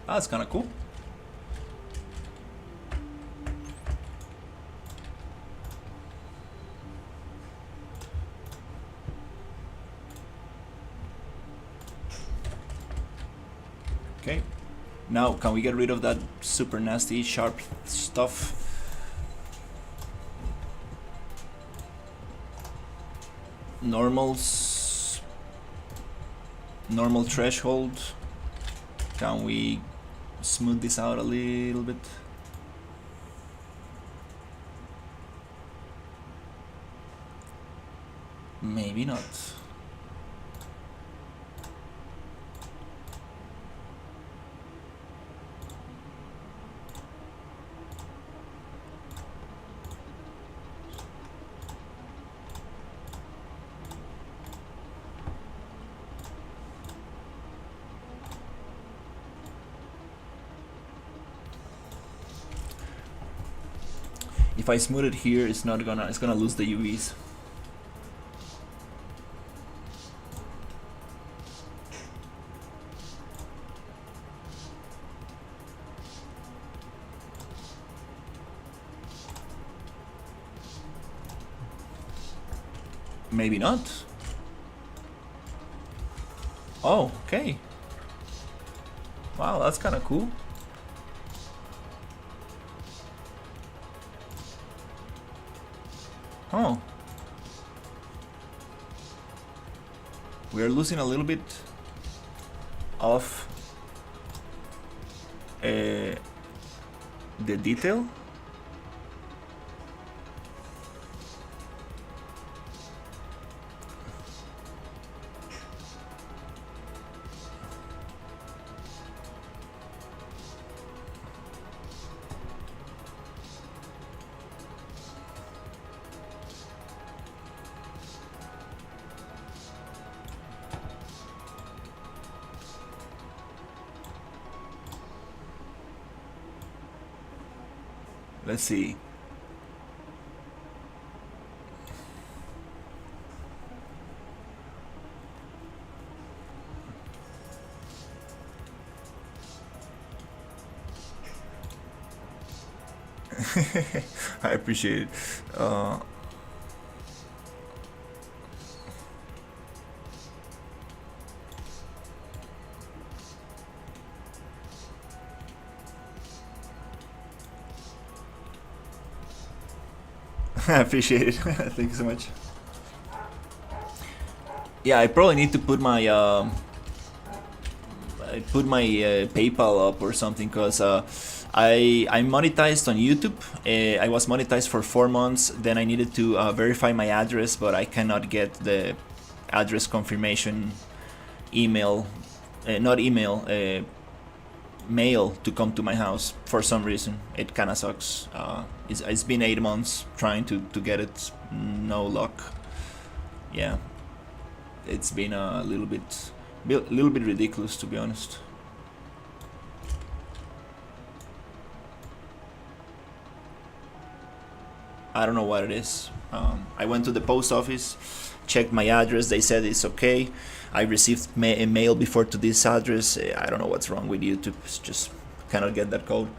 That's kind of cool. Okay, now can we get rid of that super nasty sharp stuff? Normal threshold. Can we smooth this out a little bit? Maybe not. If I smooth it here, it's gonna lose the UVs. Maybe not. Oh, okay. Wow, that's kind of cool. Oh, we are losing a little bit of the detail. Let's see. I appreciate it. I appreciate it. Thank you so much. Yeah, I probably need to put my PayPal up or something, because I monetized on YouTube. I was monetized for 4 months. Then I needed to verify my address, but I cannot get the address confirmation email, not email, mail to come to my house for some reason. It kind of sucks. It's been 8 months trying to get it. No luck. Yeah, it's been a little bit ridiculous, to be honest. I don't know what it is. I went to the post office, checked my address. They said it's okay. I received a mail before to this address. I don't know what's wrong with YouTube. It's just cannot get that code.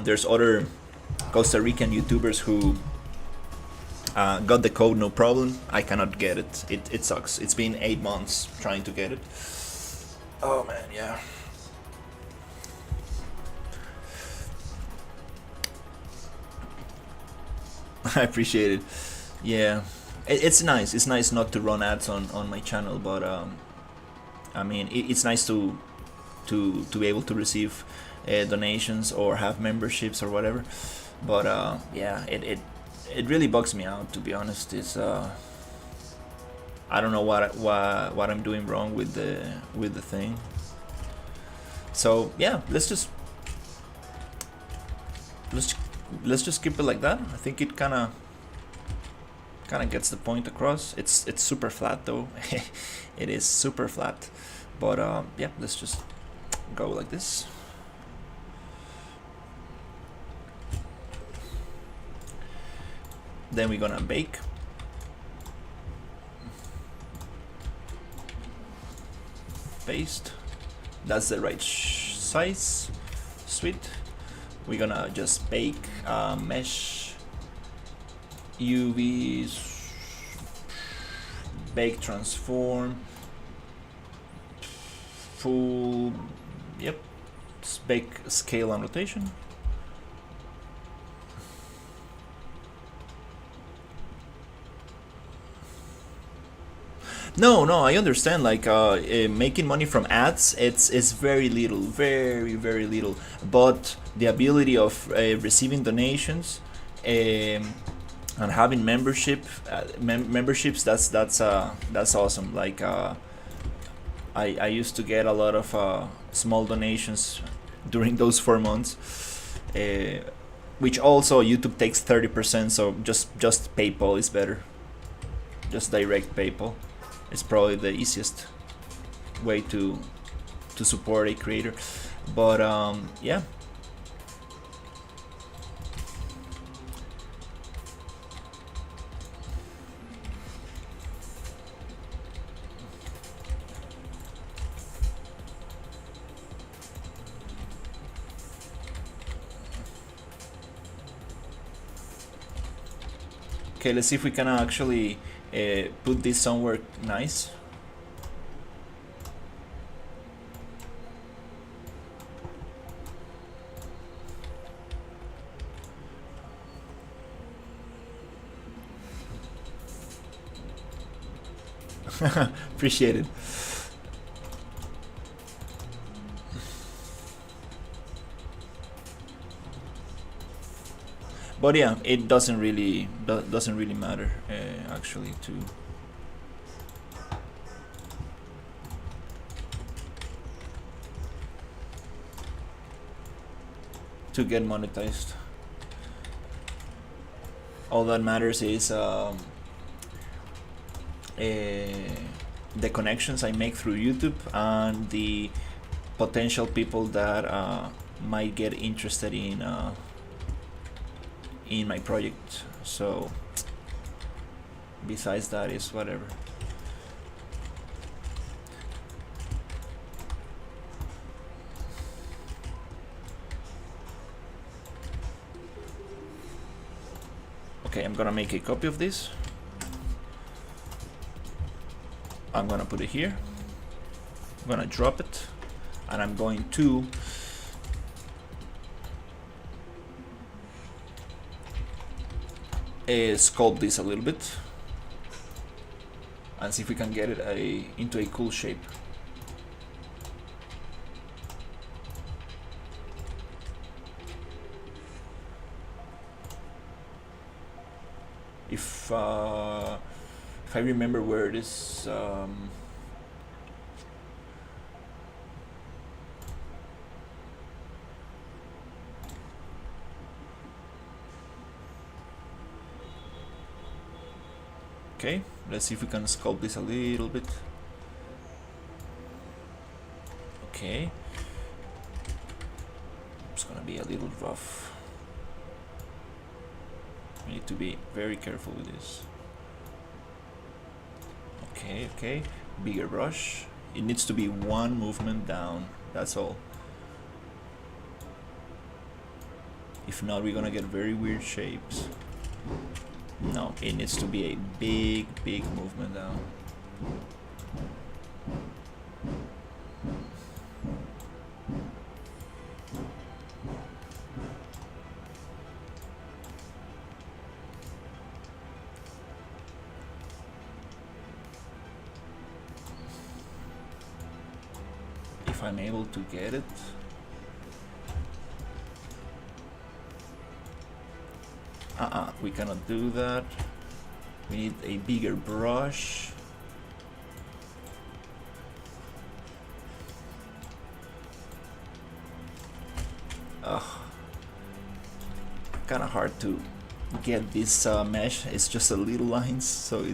There's other Costa Rican YouTubers who got the code, no problem. I cannot get it. It sucks. It's been 8 months trying to get it. Oh man, yeah. I appreciate it. Yeah, it's nice. It's nice not to run ads on my channel, but I mean, it's nice to be able to receive donations or have memberships or whatever. But yeah, it really bugs me out, to be honest. It's I don't know what I'm doing wrong with the thing. So yeah, let's just keep it like that. I think it kind of gets the point across. It's super flat though. It is super flat, but yeah, let's just go like this. Then we're gonna bake. Paste. That's the right size. Sweet. We're gonna just bake mesh UV bake transform full. Yep. Bake scale and rotation. No, I understand. Like making money from ads, it's very little, very little. But the ability of receiving donations and having memberships, that's awesome. Like I used to get a lot of small donations during those 4 months, which also YouTube takes 30%. So just PayPal is better. Just direct PayPal. It's probably the easiest way to support a creator. But yeah. Okay, let's see if we can actually put this somewhere nice. Appreciate it. But yeah, it doesn't really matter actually to get monetized. All that matters is the connections I make through YouTube and the potential people that might get interested in my project. So besides that is whatever. Okay, I'm gonna make a copy of this. I'm gonna put it here. I'm gonna drop it, and I'm going to sculpt this a little bit and see if we can get it into a cool shape. If I remember where it is, okay, let's see if we can sculpt this a little bit. Okay, it's gonna be a little rough. We need to be very careful with this. Okay, okay, bigger brush. It needs to be one movement down, that's all. If not, we're gonna get very weird shapes. No, it needs to be a big movement down. If I'm able to get it. We cannot do that. We need a bigger brush. Kind of hard to get this mesh. It's just a little lines, so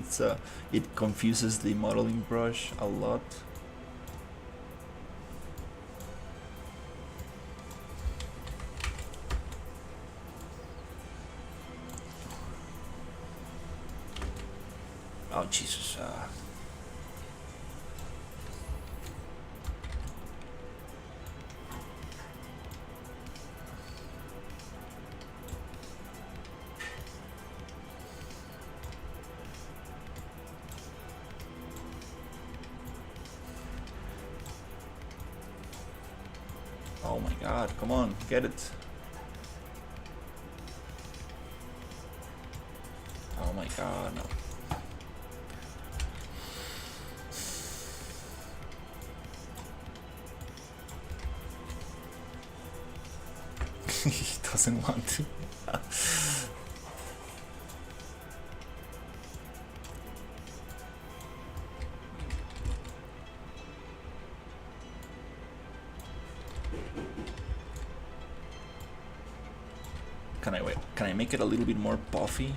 it confuses the modeling brush a lot. Oh Jesus! Oh my God! Come on, get it! Oh my God! No. He doesn't want to. Can I make it a little bit more puffy?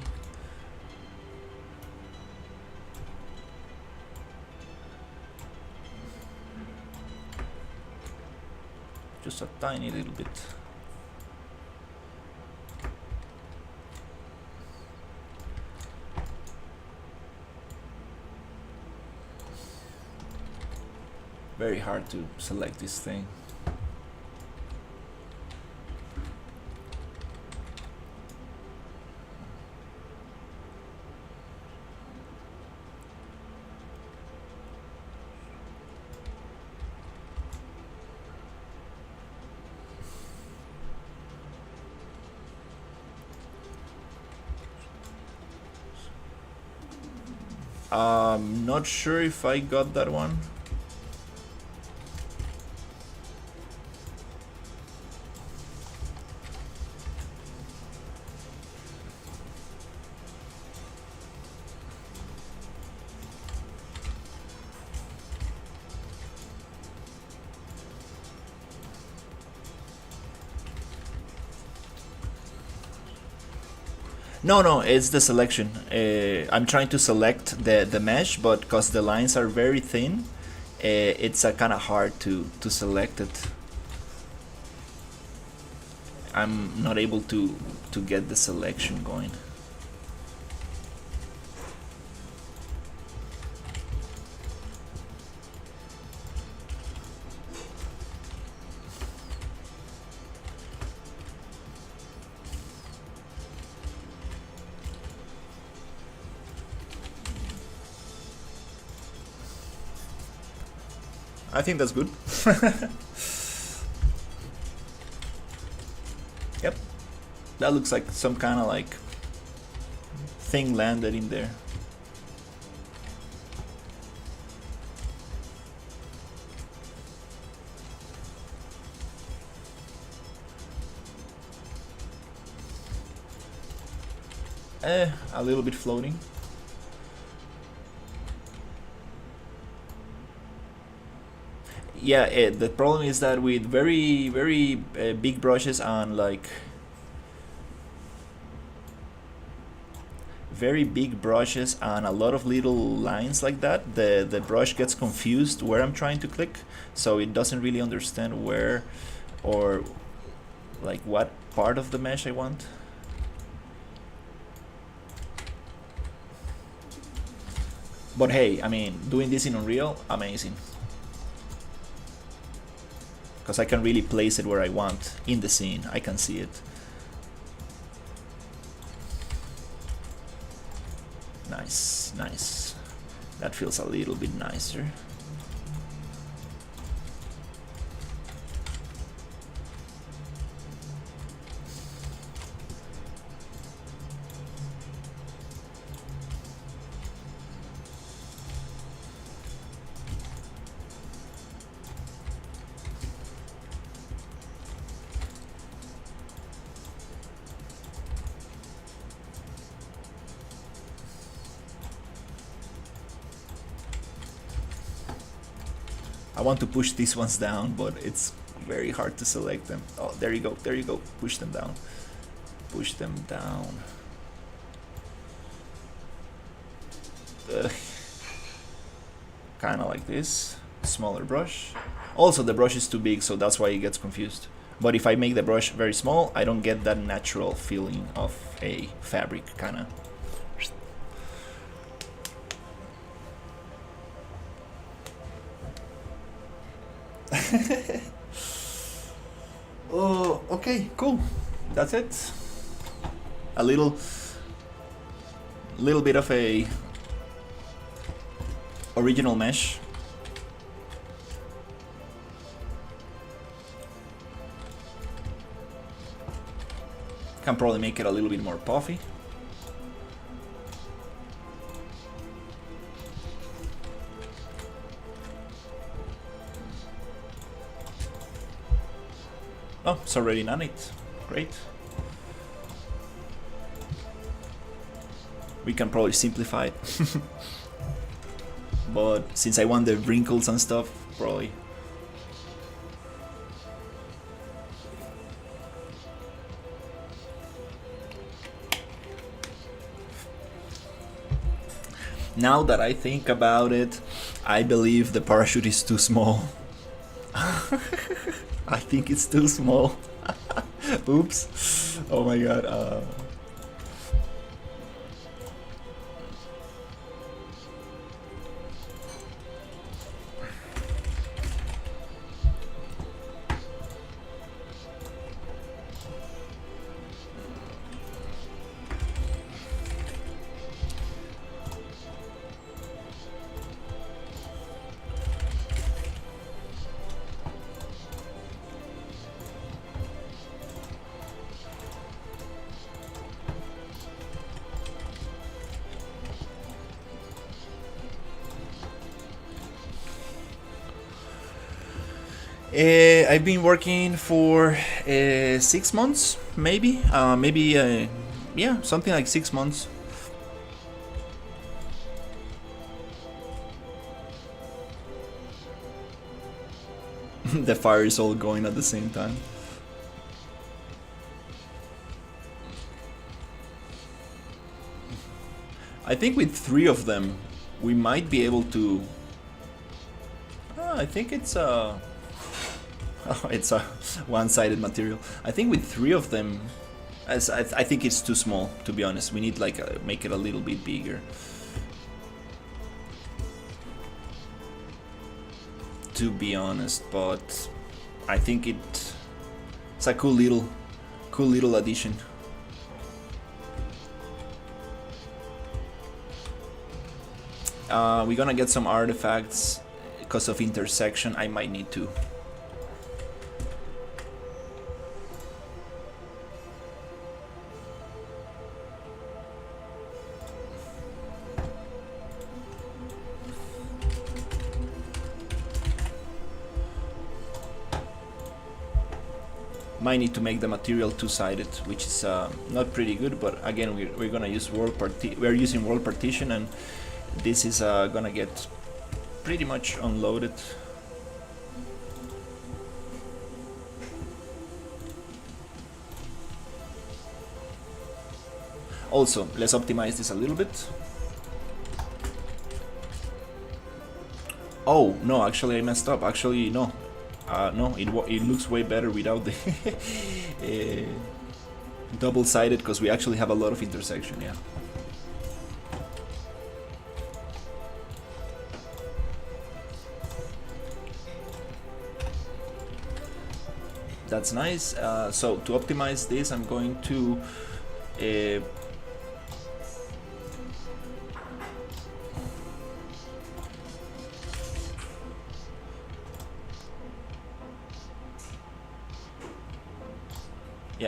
Just a tiny little bit. Very hard to select this thing. Not sure if I got that one. No, no, it's the selection. I'm trying to select the mesh, but because the lines are very thin, it's kind of hard to select it. I'm not able to get the selection going. I think that's good. Yep. That looks like some kind of like thing landed in there. A little bit floating. Yeah, the problem is that with very big brushes and like very big brushes and a lot of little lines like that, the brush gets confused where I'm trying to click, so it doesn't really understand where or like what part of the mesh I want. But hey, I mean, doing this in Unreal, amazing. Because I can really place it where I want in the scene. I can see it. Nice, nice. That feels a little bit nicer. I want to push these ones down, but it's very hard to select them. Oh, there you go, there you go. Push them down. Push them down. Kind of like this. Smaller brush. Also, the brush is too big, so that's why it gets confused. But if I make the brush very small, I don't get that natural feeling of a fabric, kind of. Oh, okay, cool. That's it. A little bit of a original mesh. Can probably make it a little bit more puffy. Oh, it's already done it. Great. We can probably simplify it. But since I want the wrinkles and stuff, probably. Now that I think about it, I believe the parachute is too small. I think it's too small. Oops. Oh my god. I've been working for 6 months, maybe. Yeah, something like 6 months. The fire is all going at the same time. I think with 3 of them, we might be able to. I think it's a. Oh, it's a one-sided material. I think with 3 of them, as I think it's too small. To be honest, we need like make it a little bit bigger. To be honest, but I think it's a cool little addition. We're gonna get some artifacts because of intersection. I might need to. Might need to make the material two-sided, which is not pretty good. But again, we're gonna use we're using world partition, and this is gonna get pretty much unloaded. Also, let's optimize this a little bit. Oh no, actually I messed up. Actually no, no, it looks way better without the double-sided, because we actually have a lot of intersection. Yeah. That's nice. So to optimize this, I'm going to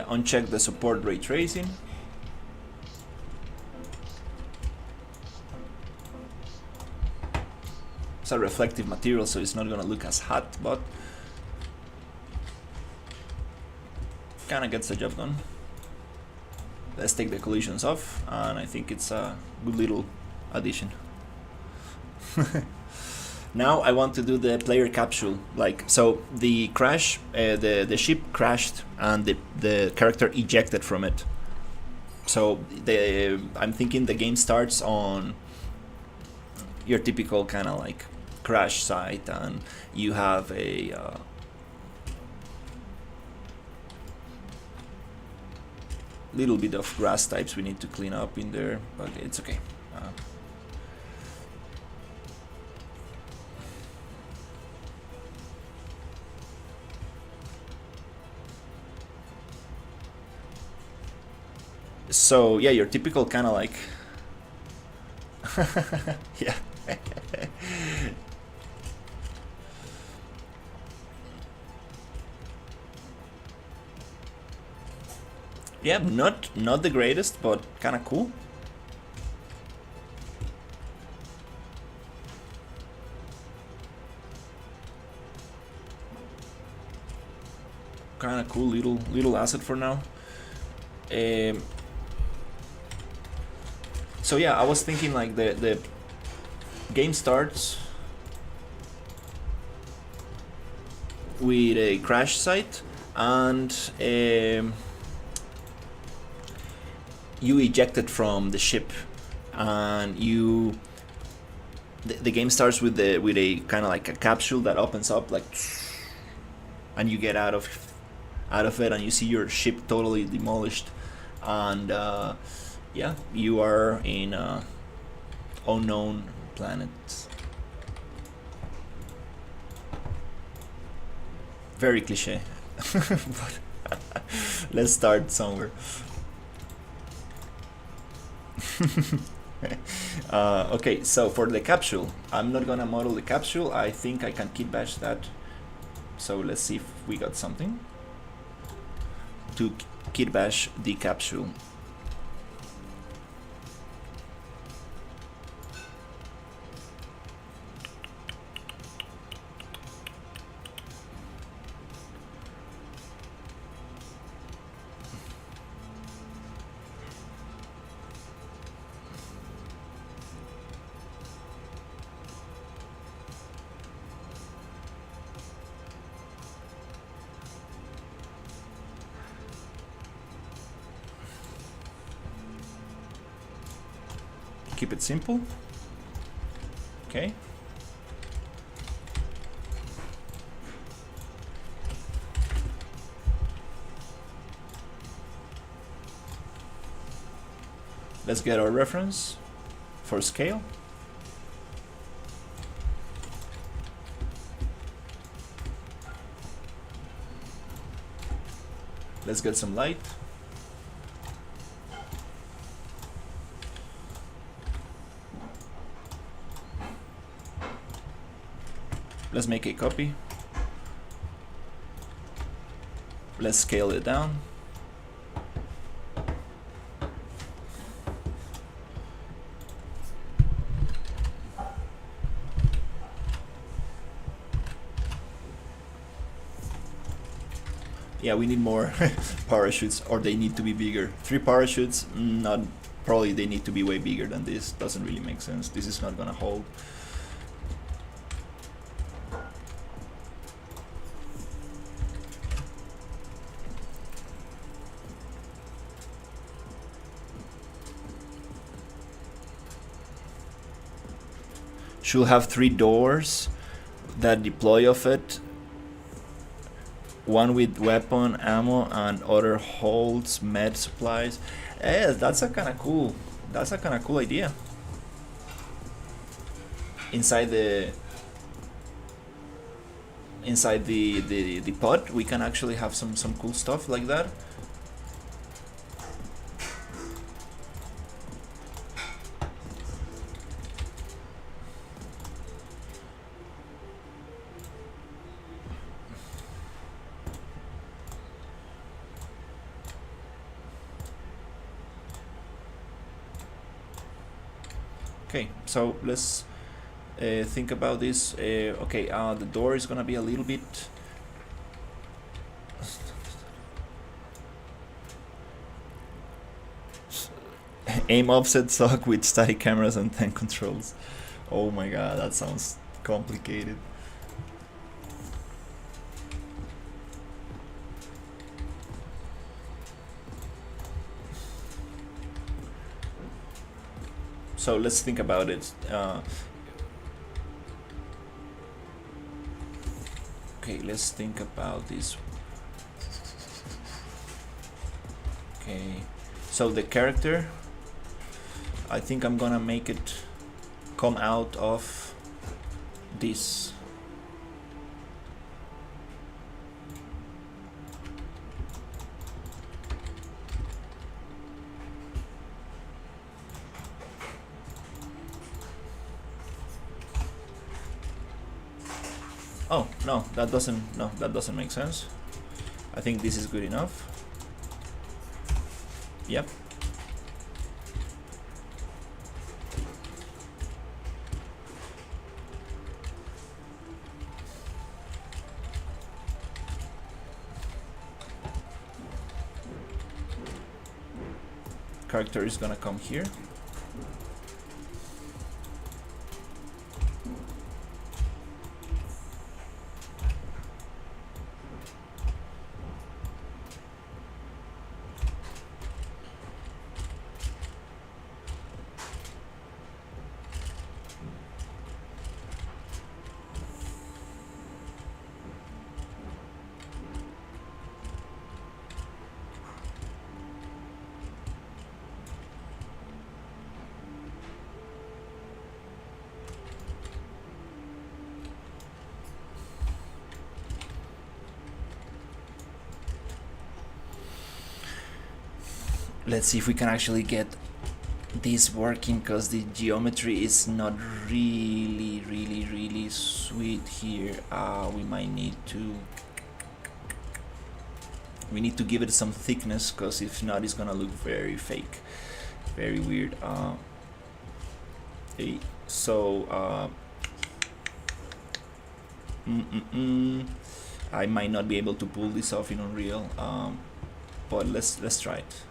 uncheck the support ray tracing. It's a reflective material, so it's not gonna look as hot, but kind of gets the job done. Let's take the collisions off, and I think it's a good little addition. Now I want to do the player capsule. Like, so the crash, the ship crashed, and the character ejected from it. So I'm thinking the game starts on your typical kind of like crash site, and you have a little bit of grass types we need to clean up in there, but it's okay. So yeah, your typical kind of like yeah. Yeah, not the greatest, but kind of cool. Kind of cool little asset for now. So yeah, I was thinking like the game starts with a crash site, and you ejected from the ship, and the game starts with a kind of like a capsule that opens up, like, and you get out of it, and you see your ship totally demolished, and yeah, you are in a unknown planet. Very cliche, but let's start somewhere. Okay, so for the capsule, I'm not gonna model the capsule. I think I can kit bash that. So let's see if we got something to kit bash the capsule. keep it simple. Okay. Let's get our reference for scale. Let's get some light. Let's make a copy. Let's scale it down. Yeah, we need more parachutes, or they need to be bigger. 3 parachutes, not probably. They need to be way bigger than this. Doesn't really make sense. This is not gonna hold. Should have 3 doors that deploy of it. One with weapon, ammo, and other holds med supplies. Yeah, that's a kind of cool. That's a kind of cool idea. Inside the pod, we can actually have some cool stuff like that. Okay, so let's think about this. Okay, the door is gonna be a little bit. Aim offset sock with static cameras and 10 controls. Oh my god, that sounds complicated. So let's think about it. Okay, let's think about this. Okay, so the character, I think I'm gonna make it come out of this. Oh, no, that doesn't make sense. I think this is good enough. Yep. Character is gonna come here. Let's see if we can actually get this working, because the geometry is not really sweet here. We might need to give it some thickness, because if not, it's gonna look very fake, very weird. So I might not be able to pull this off in Unreal, but let's try it.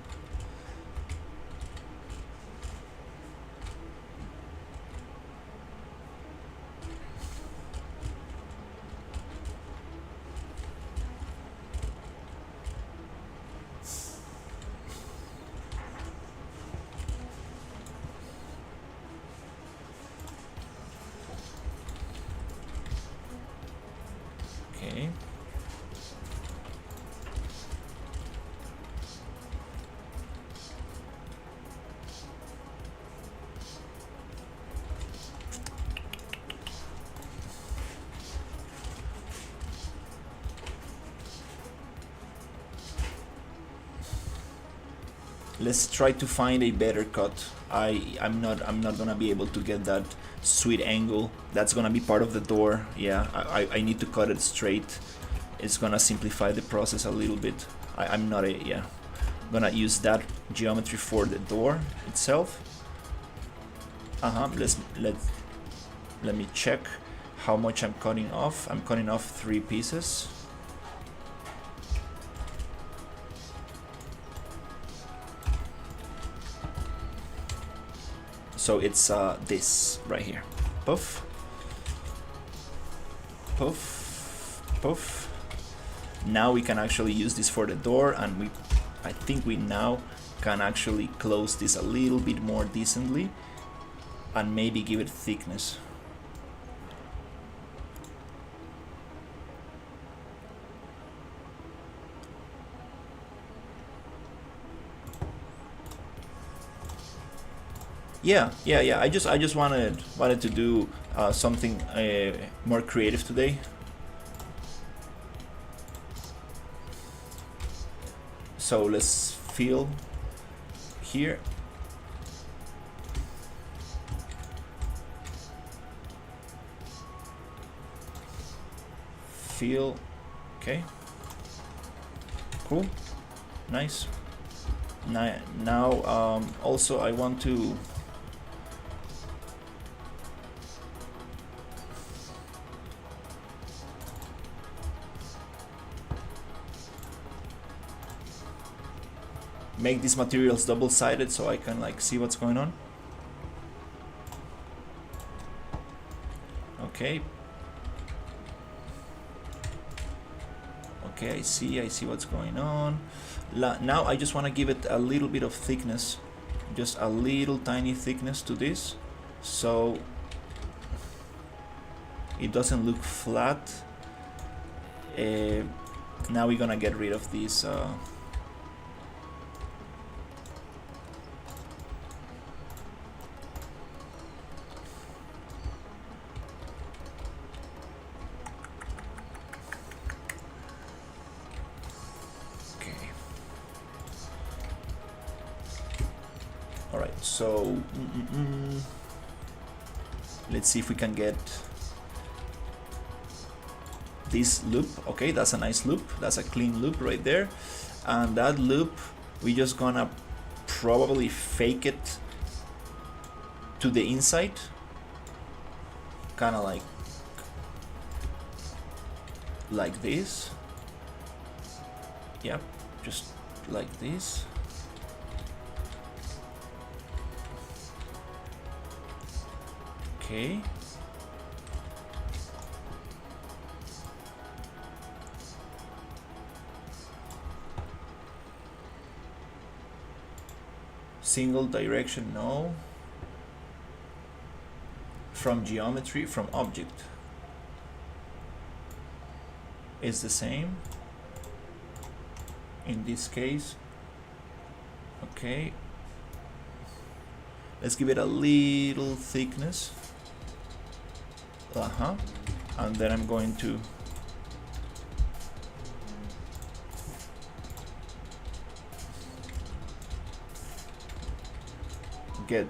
Let's try to find a better cut. I'm not gonna be able to get that sweet angle. That's gonna be part of the door. Yeah, I need to cut it straight. It's gonna simplify the process a little bit. I'm not a yeah. Gonna use that geometry for the door itself. Let me check how much I'm cutting off. I'm cutting off 3 pieces. So it's this right here. Poof, poof, poof. Now we can actually use this for the door, and I think we now can actually close this a little bit more decently and maybe give it thickness. Yeah. I just wanted to do something more creative today. So let's fill here. Fill. Okay. Cool. Nice. Now also I want to make these materials double-sided so I can like see what's going on. Okay. Okay, I see what's going on. Now I just want to give it a little bit of thickness, just a little tiny thickness to this, so it doesn't look flat. Now we're gonna get rid of these Alright, so let's see if we can get this loop. Okay, that's a nice loop. That's a clean loop right there. And that loop, we're just gonna probably fake it to the inside. Kind of like this. Yep, just like this. Okay. Single direction, no. From geometry, from object is the same in this case. Okay. Let's give it a little thickness. And then I'm going to get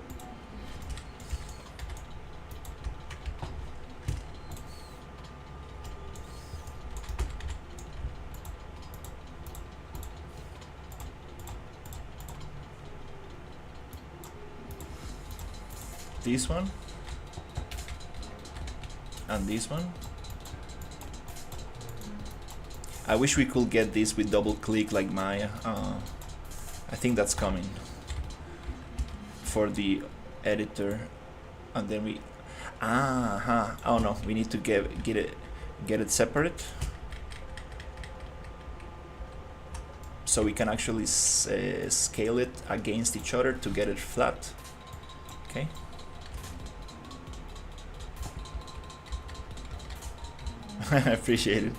this one and this one. I wish we could get this with double click like Maya. I think that's coming for the editor, and then we oh no, we need to get it separate so we can actually scale it against each other to get it flat. Okay. I appreciate it.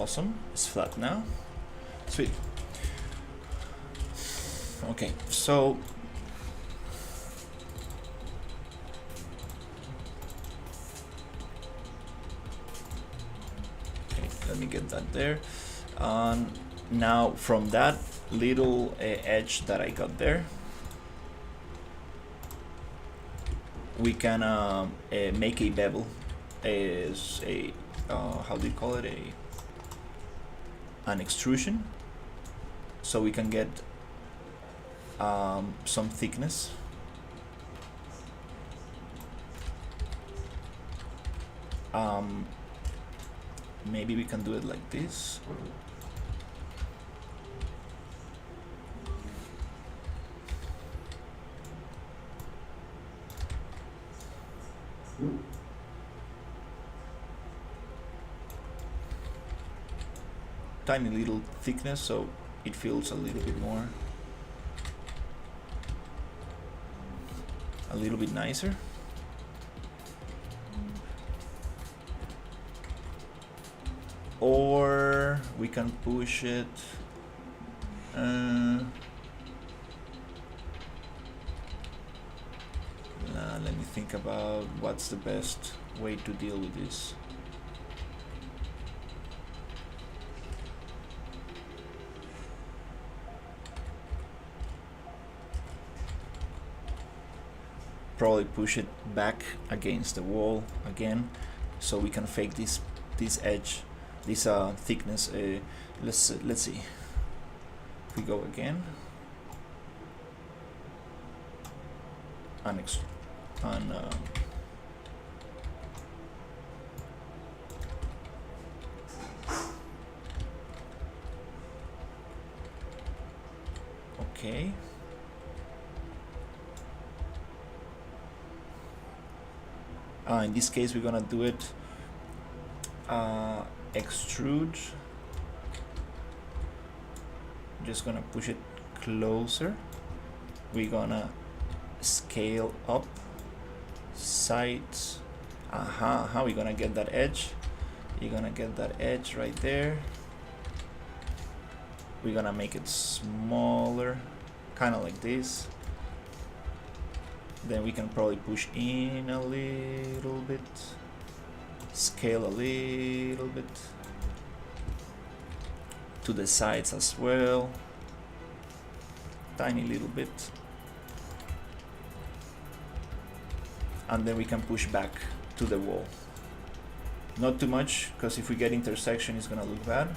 Awesome, it's flat now. Sweet. Okay, so okay, let me get that there. Now from that little edge that I got there, we can make a bevel, as a how do you call it, an extrusion, so we can get some thickness. Maybe we can do it like this. Tiny little thickness, so it feels a little bit more, a little bit nicer. Or we can push it. Let me think about what's the best way to deal with this. Probably push it back against the wall again, so we can fake this edge, this thickness. Let's see. If we go again, okay. In this case, we're gonna do it extrude. Just gonna push it closer. We're gonna scale up sides. How we gonna get that edge? You're gonna get that edge right there. We're gonna make it smaller, kind of like this. Then we can probably push in a little bit, scale a little bit to the sides as well, tiny little bit, and then we can push back to the wall. Not too much, because if we get intersection, it's gonna look bad.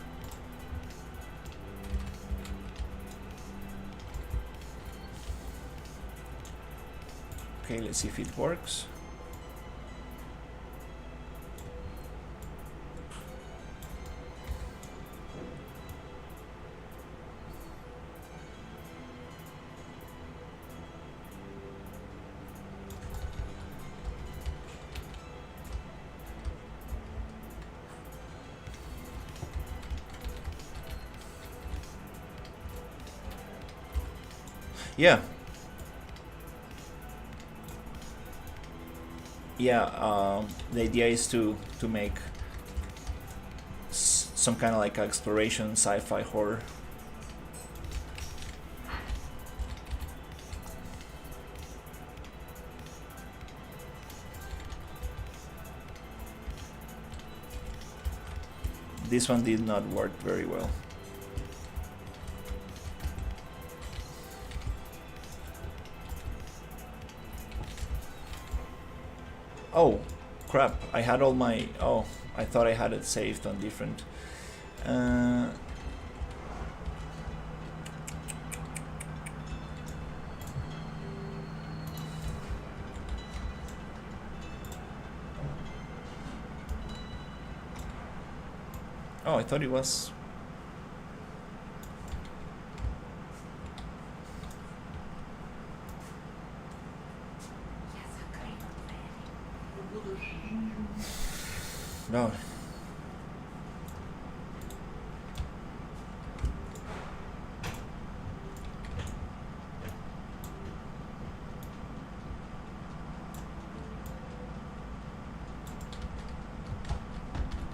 Okay, let's see if it works. Yeah. Yeah, the idea is to make some kind of like exploration, sci-fi horror. This one did not work very well. Oh, crap, I had all my... Oh, I thought I had it saved on different... Oh, I thought it was... No.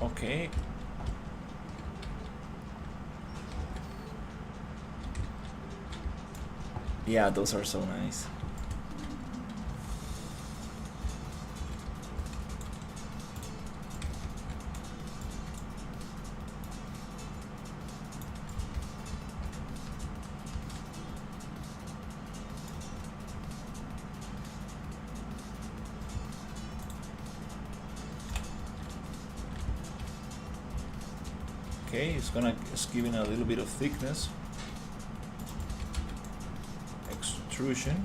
Okay. Yeah, those are so nice. Okay, it's giving a little bit of thickness. Extrusion.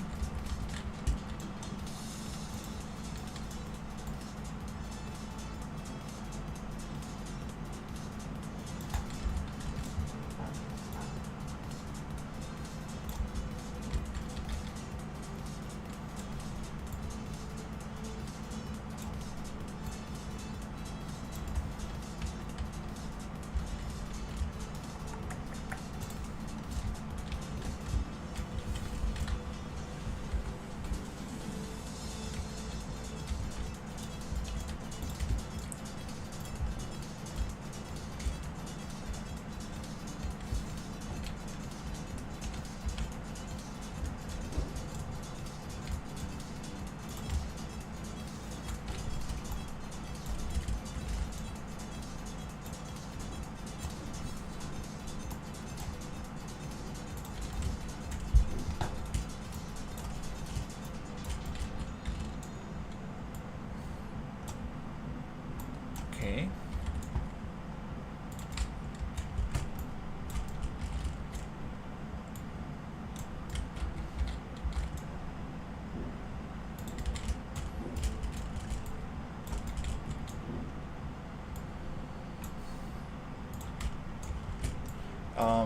Okay.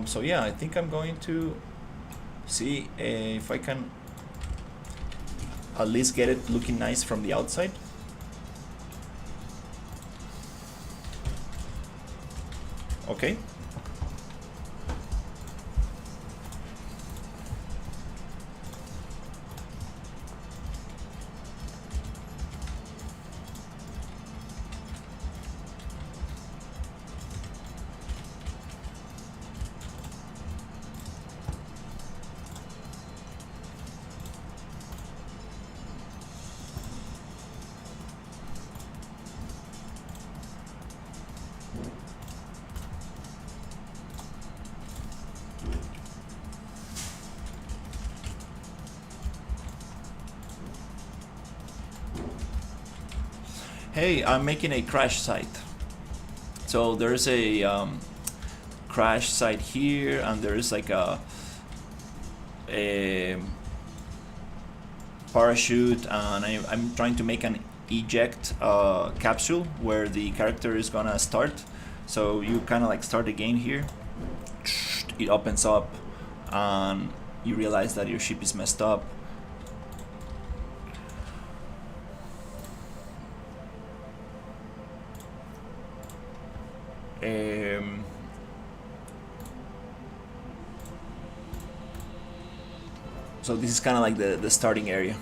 So yeah, I think I'm going to see if I can at least get it looking nice from the outside. Okay. Hey, I'm making a crash site. So there's a crash site here, and there's like a parachute, and I'm trying to make an eject capsule where the character is gonna start. So you kind of like start the game here. It opens up, and you realize that your ship is messed up. So this is kind of like the starting area.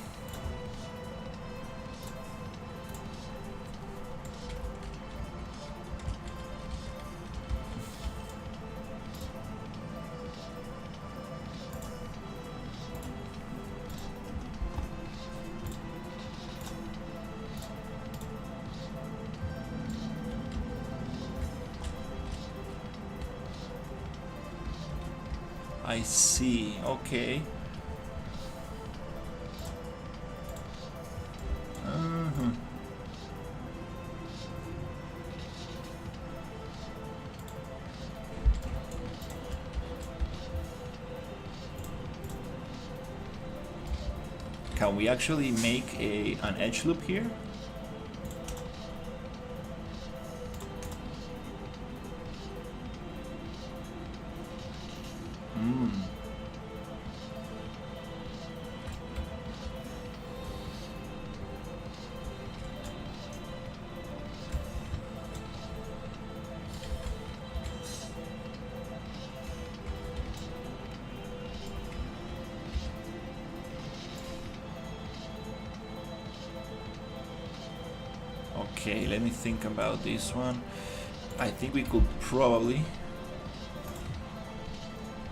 I see, okay. Can we actually make an edge loop here? Okay, let me think about this one. I think we could probably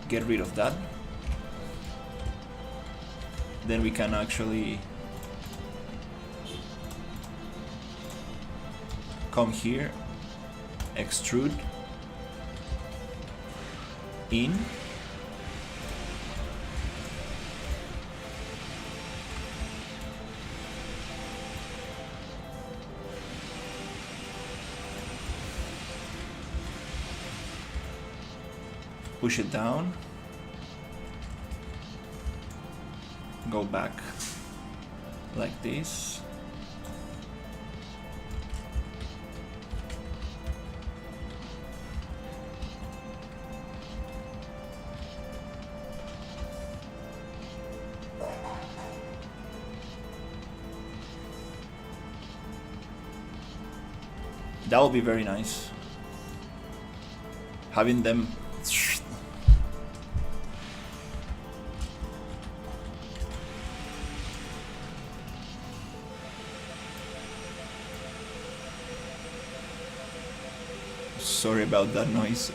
get rid of that. then we can actually come here, extrude in, push it down, go back like this. That would be very nice. Having them. Sorry about that noise.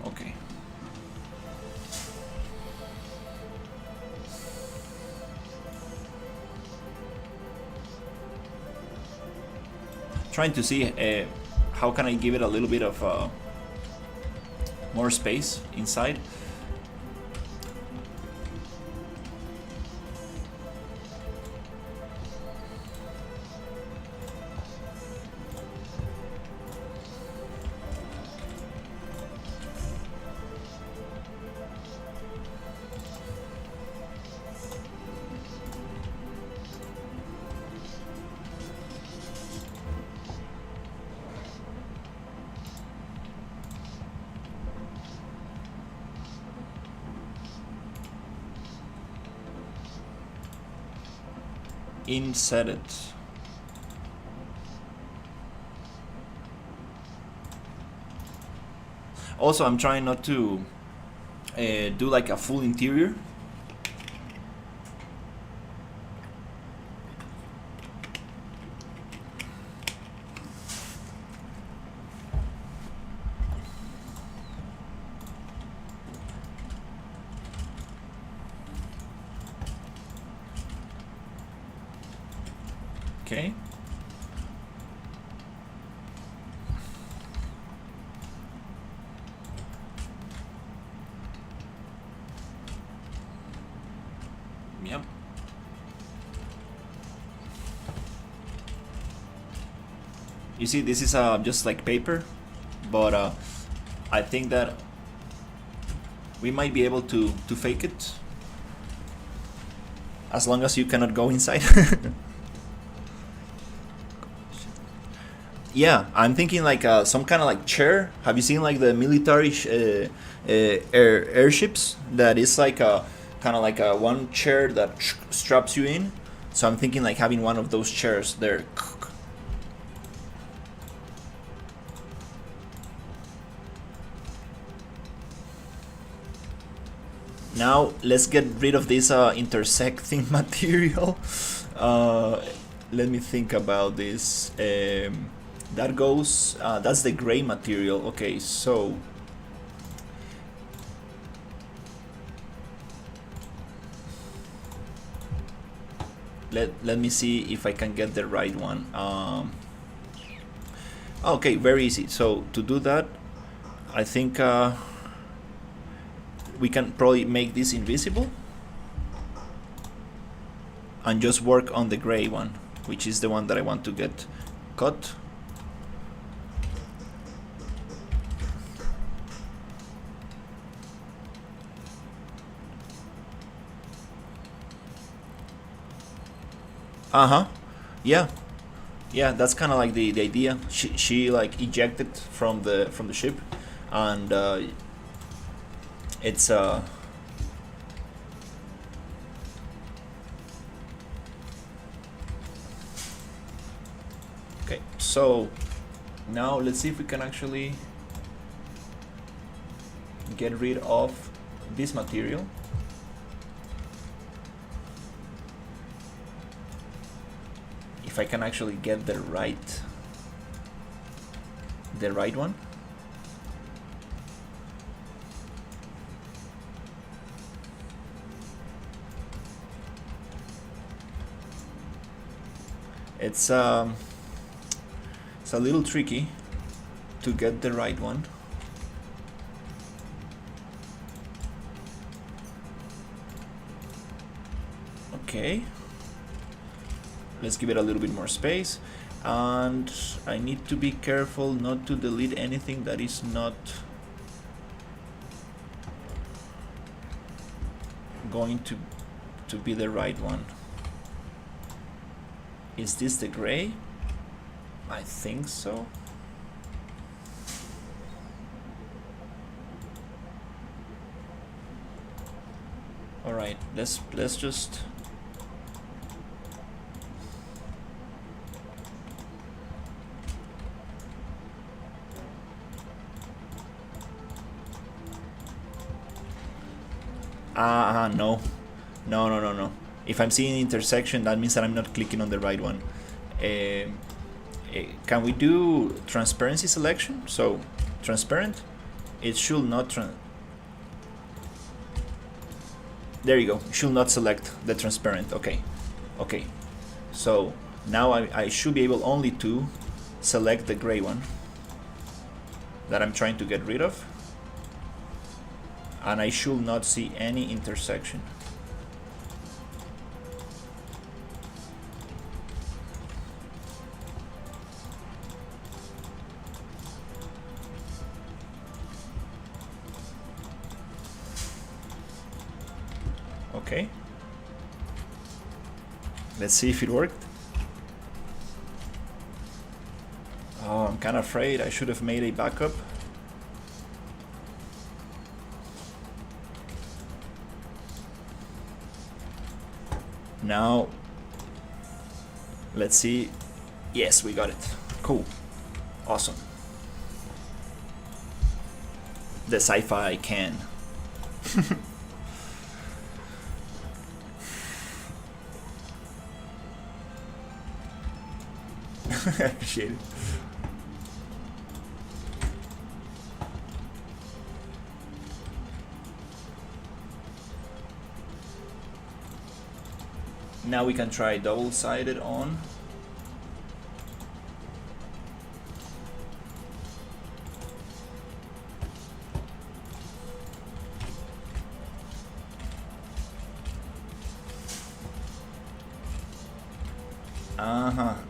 Okay. Trying to see how can I give it a little bit of more space inside. Inset it. Also, I'm trying not to do like a full interior. Okay. Yep. You see, this is just like paper, but I think that we might be able to fake it as long as you cannot go inside. Yeah, I'm thinking like some kind of like chair. Have you seen like the military airships that is like a kind of like a one chair that straps you in? So I'm thinking like having one of those chairs there. Now let's get rid of this intersecting material. Let me think about this. That goes, that's the gray material. Okay, so let me see if I can get the right one. Okay, very easy. So to do that, I think we can probably make this invisible and just work on the gray one, which is the one that I want to get cut. Yeah, yeah, that's kind of like the idea. She like ejected from the ship, and it's Okay, so now let's see if we can actually get rid of this material. If I can actually get the right one. It's a little tricky to get the right one. Okay, let's give it a little bit more space, and I need to be careful not to delete anything that is not going to be the right one. Is this the gray? I think so. All right, let's just no. If I'm seeing intersection, that means that I'm not clicking on the right one. Can we do transparency selection? So transparent, it should not there you go, it should not select the transparent. Okay, so now I should be able only to select the gray one that I'm trying to get rid of, and I should not see any intersection. Okay, let's see if it worked. Oh, I'm kind of afraid I should have made a backup. Now, let's see. Yes, we got it. Cool. Awesome. The Sci-Fi can. I appreciate it. Now we can try double-sided on.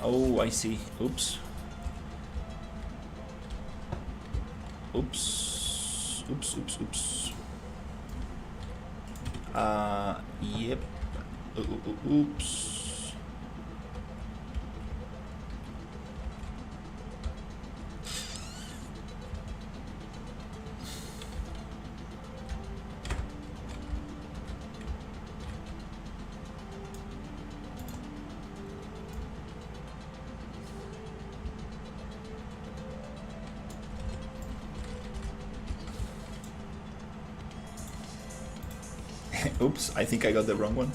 Oh, I see. Oops. Yep. Oops. Oops, I think I got the wrong one.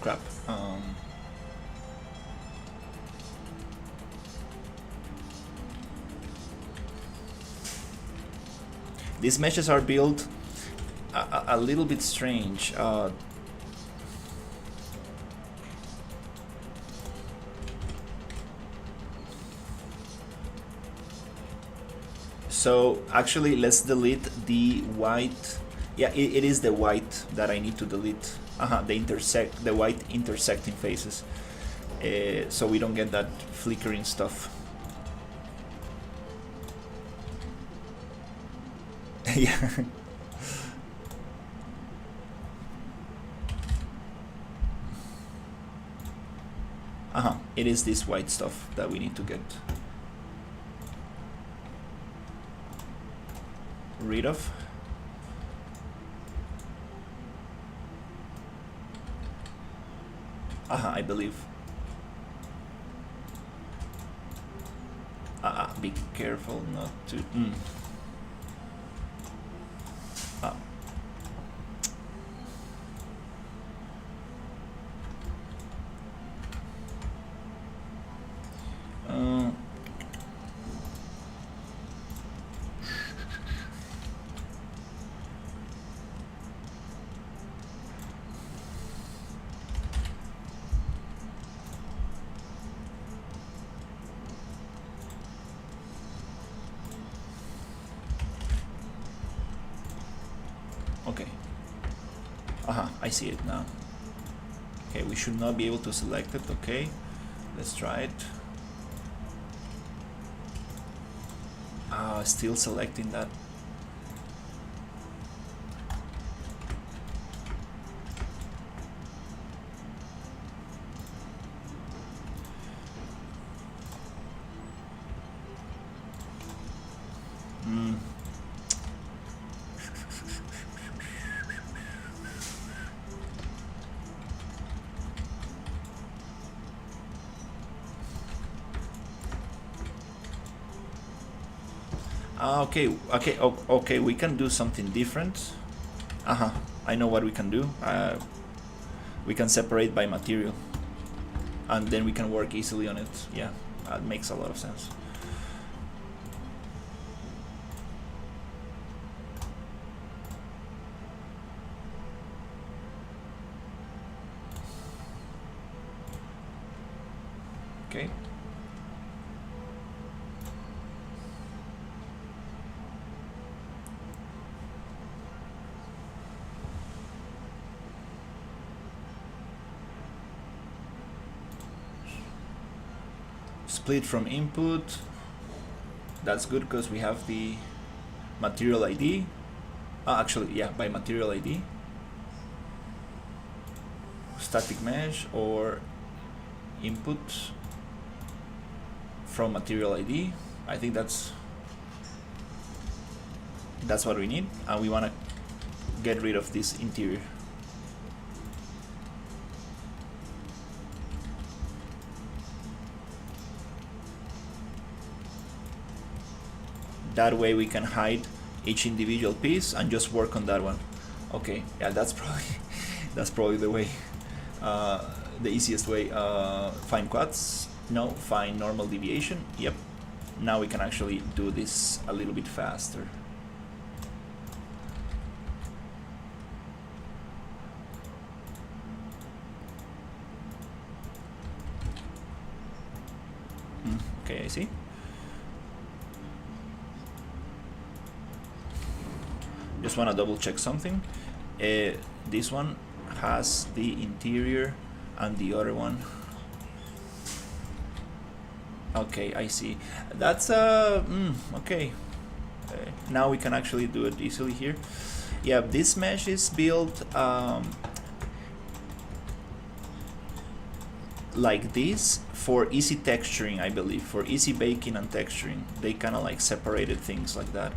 Crap. These meshes are built a little bit strange. So actually, let's delete the white. Yeah, it is the white that I need to delete. The white intersecting faces, so we don't get that flickering stuff. Yeah. It is this white stuff that we need to get rid of. I believe. Be careful not to. Ah. Okay. I see it now. Okay, we should not be able to select it. Okay, let's try it. Still selecting that. Okay, we can do something different. I know what we can do. We can separate by material, and then we can work easily on it. Yeah, that makes a lot of sense. Okay. Split from input. That's good because we have the material ID. Actually, yeah, by material ID. Static mesh or input from material ID. I think that's what we need, and we want to get rid of this interior. That way we can hide each individual piece and just work on that one. Okay, yeah, that's probably the way, the easiest way. Find quads. No, find normal deviation. Yep. Now we can actually do this a little bit faster. Okay, I see. Just want to double check something. This one has the interior and the other one. Okay, I see. That's okay. Now we can actually do it easily here. Yeah, this mesh is built like this for easy texturing, I believe, for easy baking and texturing. They kind of like separated things like that.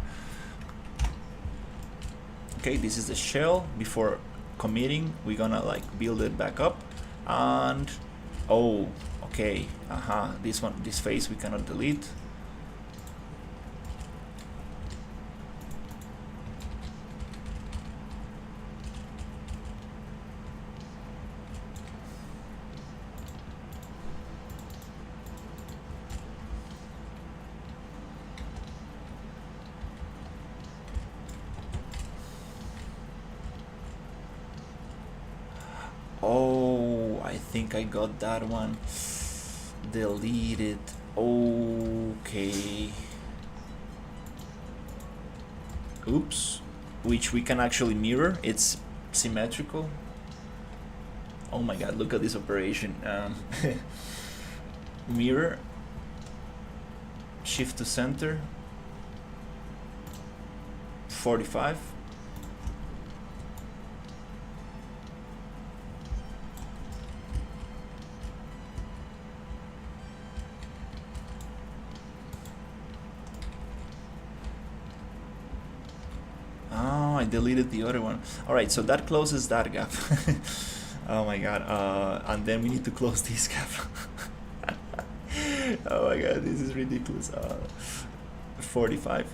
Okay, this is the shell. Before committing, we're gonna like build it back up, and oh, okay, this face we cannot delete. Oh, I think I got that one. Delete it. Okay. Oops. Which we can actually mirror. It's symmetrical. Oh my god, look at this operation. Mirror. Shift to center. 45. I deleted the other one. Alright, so that closes that gap. Oh my god. And then we need to close this gap. Oh my god, this is ridiculous. 45.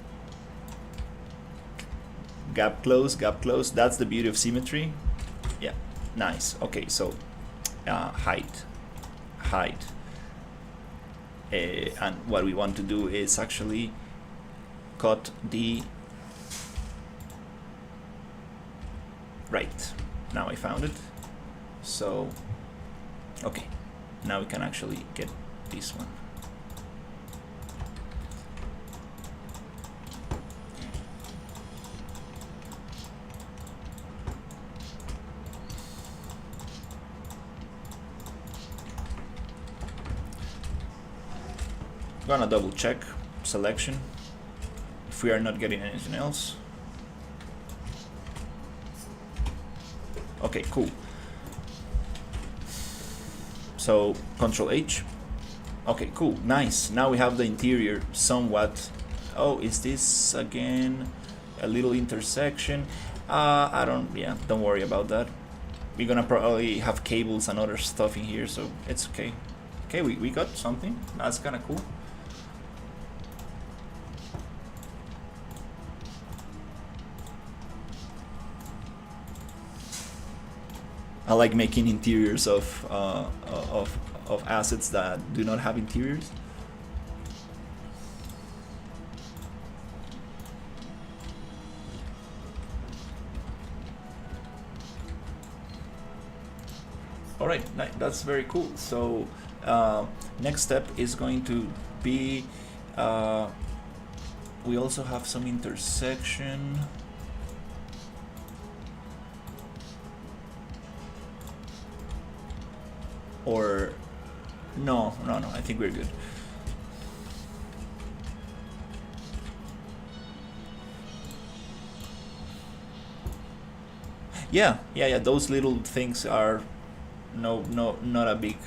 Gap close, gap close. That's the beauty of symmetry. Yeah, nice. Okay, so height. And what we want to do is actually cut the right. Now I found it. So okay, now we can actually get this one. Gonna double check selection if we are not getting anything else. Okay, cool. So Control H. Okay, cool, nice. Now we have the interior somewhat. Oh, is this again a little intersection? Don't worry about that. We're gonna probably have cables and other stuff in here, so it's okay. Okay, we got something. That's kind of cool. I like making interiors of assets that do not have interiors. All right, that's very cool. So next step is going to be we also have some intersection. Or no, I think we're good. Yeah, those little things are not a big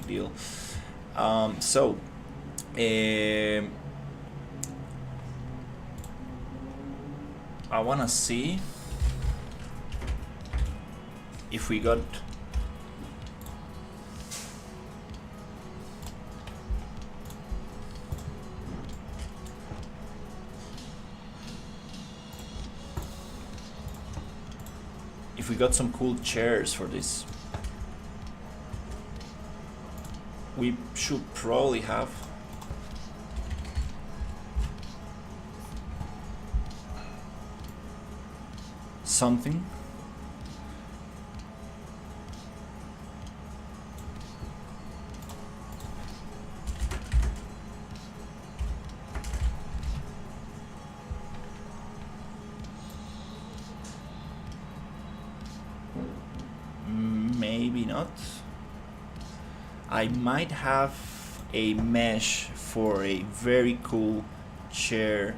deal. So I wanna see if we got some cool chairs for this. We should probably have something. Maybe not. I might have a mesh for a very cool chair,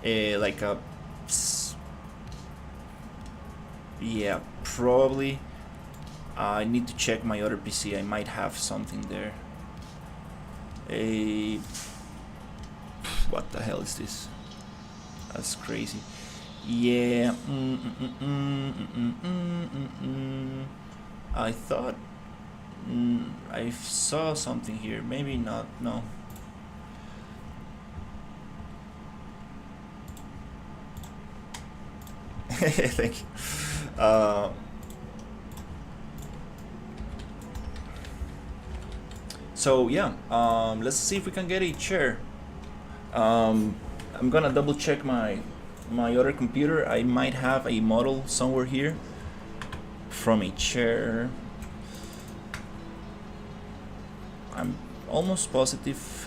like a, yeah, probably. I need to check my other PC. I might have something there. What the hell is this? That's crazy. Yeah. I thought I saw something here. Maybe not. No. Thank you. So yeah, let's see if we can get a chair. I'm gonna double check my other computer. I might have a model somewhere here from a chair. I'm almost positive.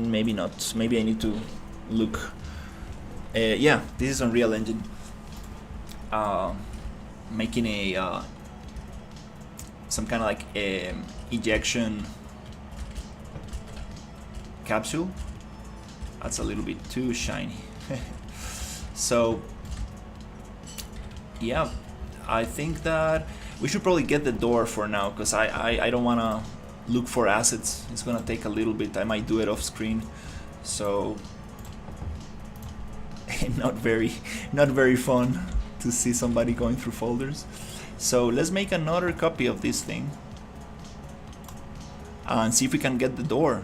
Maybe not. Maybe I need to look. Yeah, this is Unreal Engine. Making a some kind of like ejection capsule. That's a little bit too shiny. So yeah, I think that we should probably get the door for now, because I don't want to look for assets. It's gonna take a little bit. I might do it off screen, so not very fun to see somebody going through folders. So let's make another copy of this thing and see if we can get the door.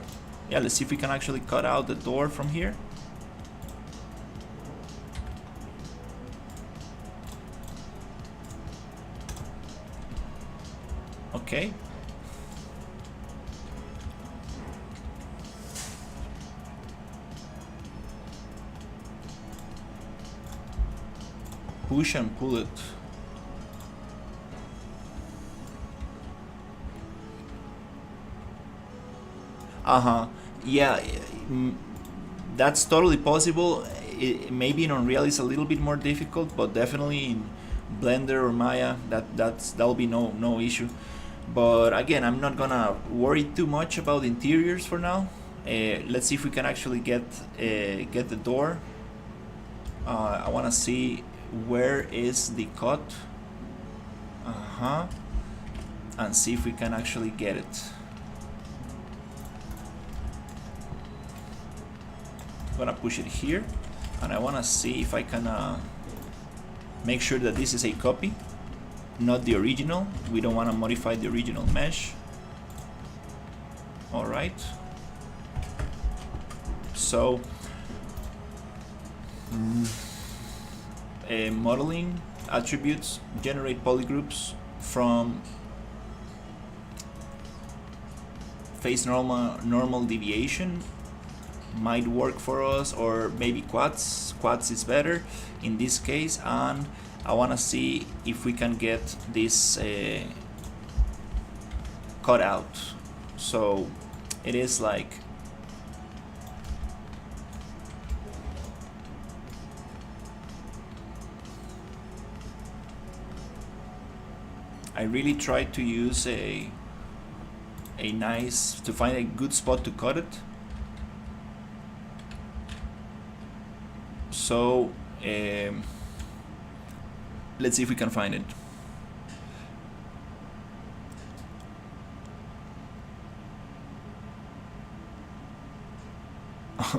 Yeah, let's see if we can actually cut out the door from here. Okay. Push and pull it. Yeah, that's totally possible. Maybe in Unreal it's a little bit more difficult, but definitely in Blender or Maya that'll be no issue. But again, I'm not gonna worry too much about interiors for now. Let's see if we can actually get the door. I wanna see where is the cut. And see if we can actually get it. I'm gonna push it here, and I wanna see if I can make sure that this is a copy, not the original. We don't want to modify the original mesh. All right. So modeling attributes generate polygroups from face normal deviation might work for us, or maybe quads is better in this case. And I want to see if we can get this cut out. So it is like I really tried to use a nice, to find a good spot to cut it. So let's see if we can find it.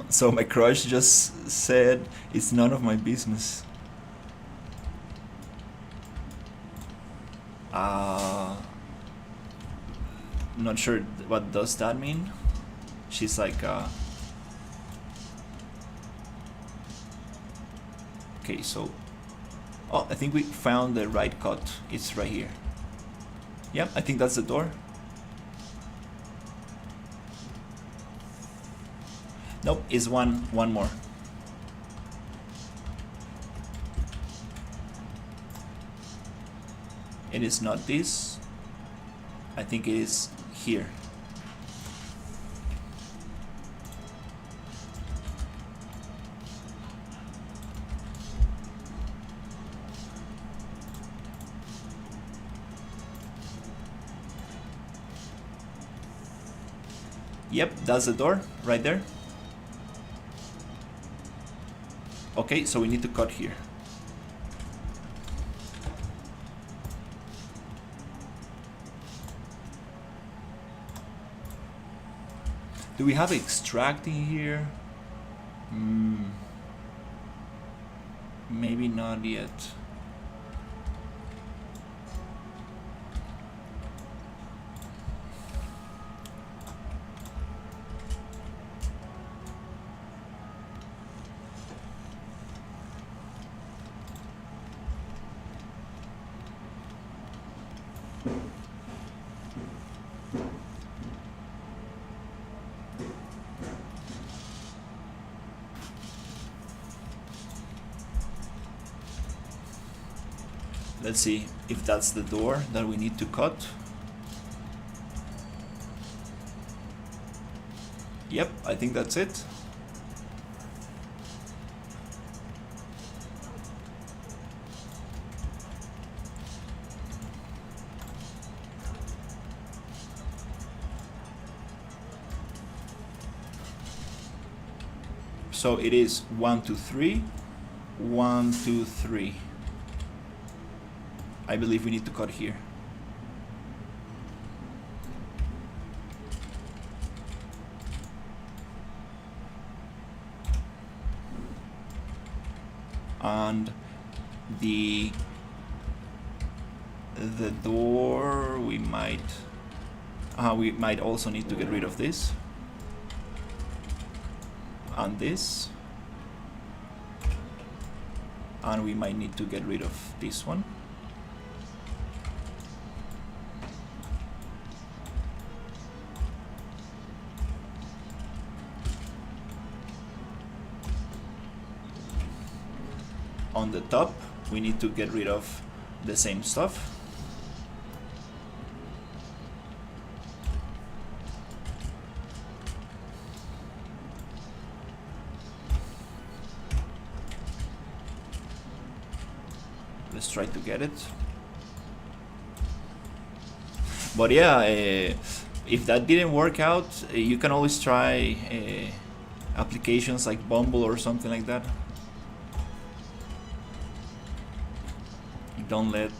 So my crush just said it's none of my business. Not sure what does that mean. She's like okay, so oh, I think we found the right cut. It's right here. Yep, I think that's the door. Nope, it's one more. It is not this. I think it is here. Yep, that's the door right there. Okay, so we need to cut here. Do we have extracting here? Maybe not yet. Let's see if that's the door that we need to cut. Yep, I think that's it. So it is 1, 2, 3, 1, 2, 3. I believe we need to cut here. And the door, we might also need to get rid of this and this, and we might need to get rid of this one. On the top, we need to get rid of the same stuff. Let's try to get it. But yeah, if that didn't work out, you can always try applications like Bumble or something like that. Don't let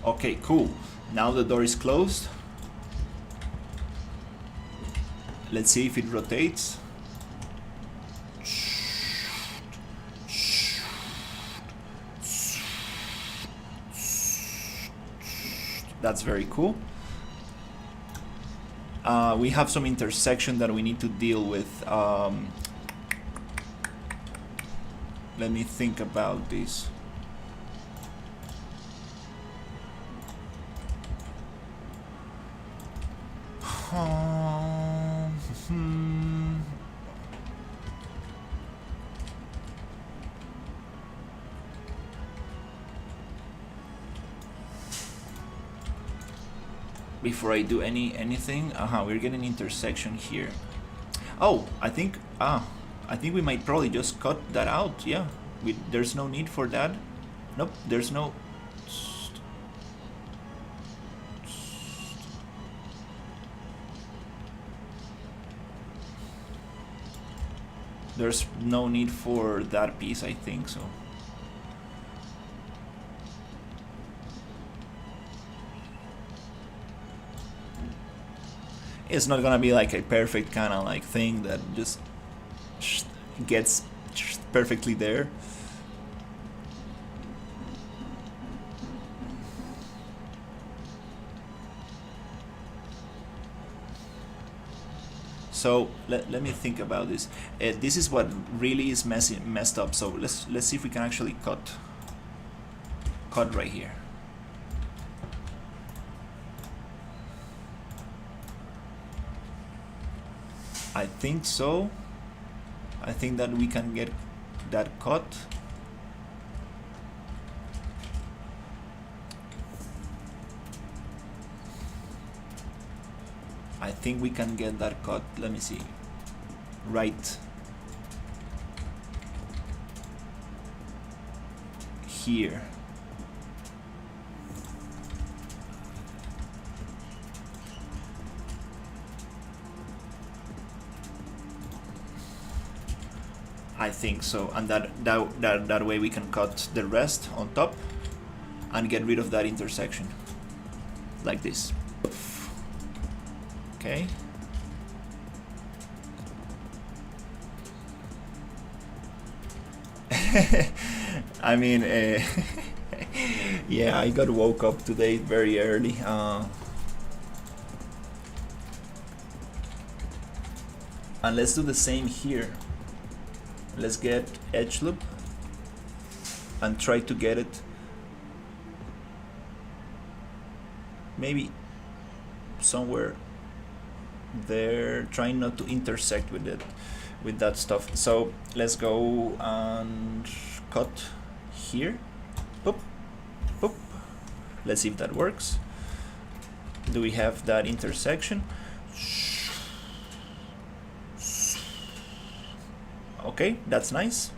okay, cool. Now the door is closed. Let's see if it rotates. That's very cool. We have some intersection that we need to deal with. Let me think about this. Before I do anything, we're getting intersection here. Oh, I think we might probably just cut that out. Yeah, there's no need for that. Nope, there's no. There's no need for that piece, I think so. It's not gonna be like a perfect kind of like thing that just gets perfectly there. So let me think about this. This is what really is messed up. So let's see if we can actually cut right here. I think so. I think that we can get that cut. I think we can get that cut. Let me see. Right here. I think so, and that way we can cut the rest on top and get rid of that intersection like this. Okay. I mean, yeah, I got woke up today very early. And let's do the same here. Let's get edge loop and try to get it maybe somewhere there, trying not to intersect with it, with that stuff. So let's go and cut here. Boop, boop. Let's see if that works. Do we have that intersection? Okay, that's nice.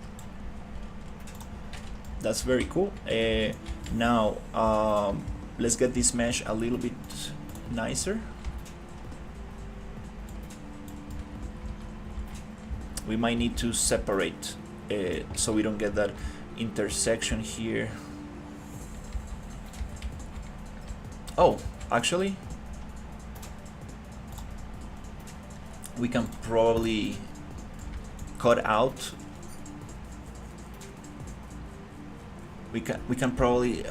That's very cool. Now let's get this mesh a little bit nicer. We might need to separate so we don't get that intersection here. Oh, actually, we can probably cut out. We can probably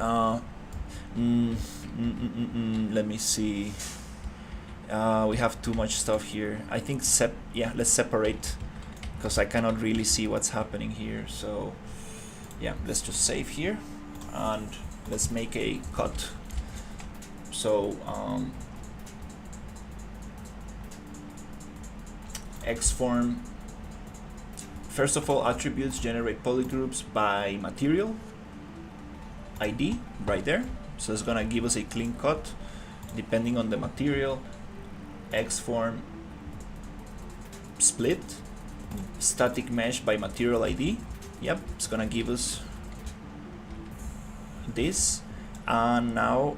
let me see. We have too much stuff here. I think yeah, let's separate, because I cannot really see what's happening here. So yeah, let's just save here and let's make a cut. So Xform, first of all, attributes generate polygroups by material ID right there. So it's gonna give us a clean cut depending on the material. Xform split static mesh by material ID. Yep, it's gonna give us this. And now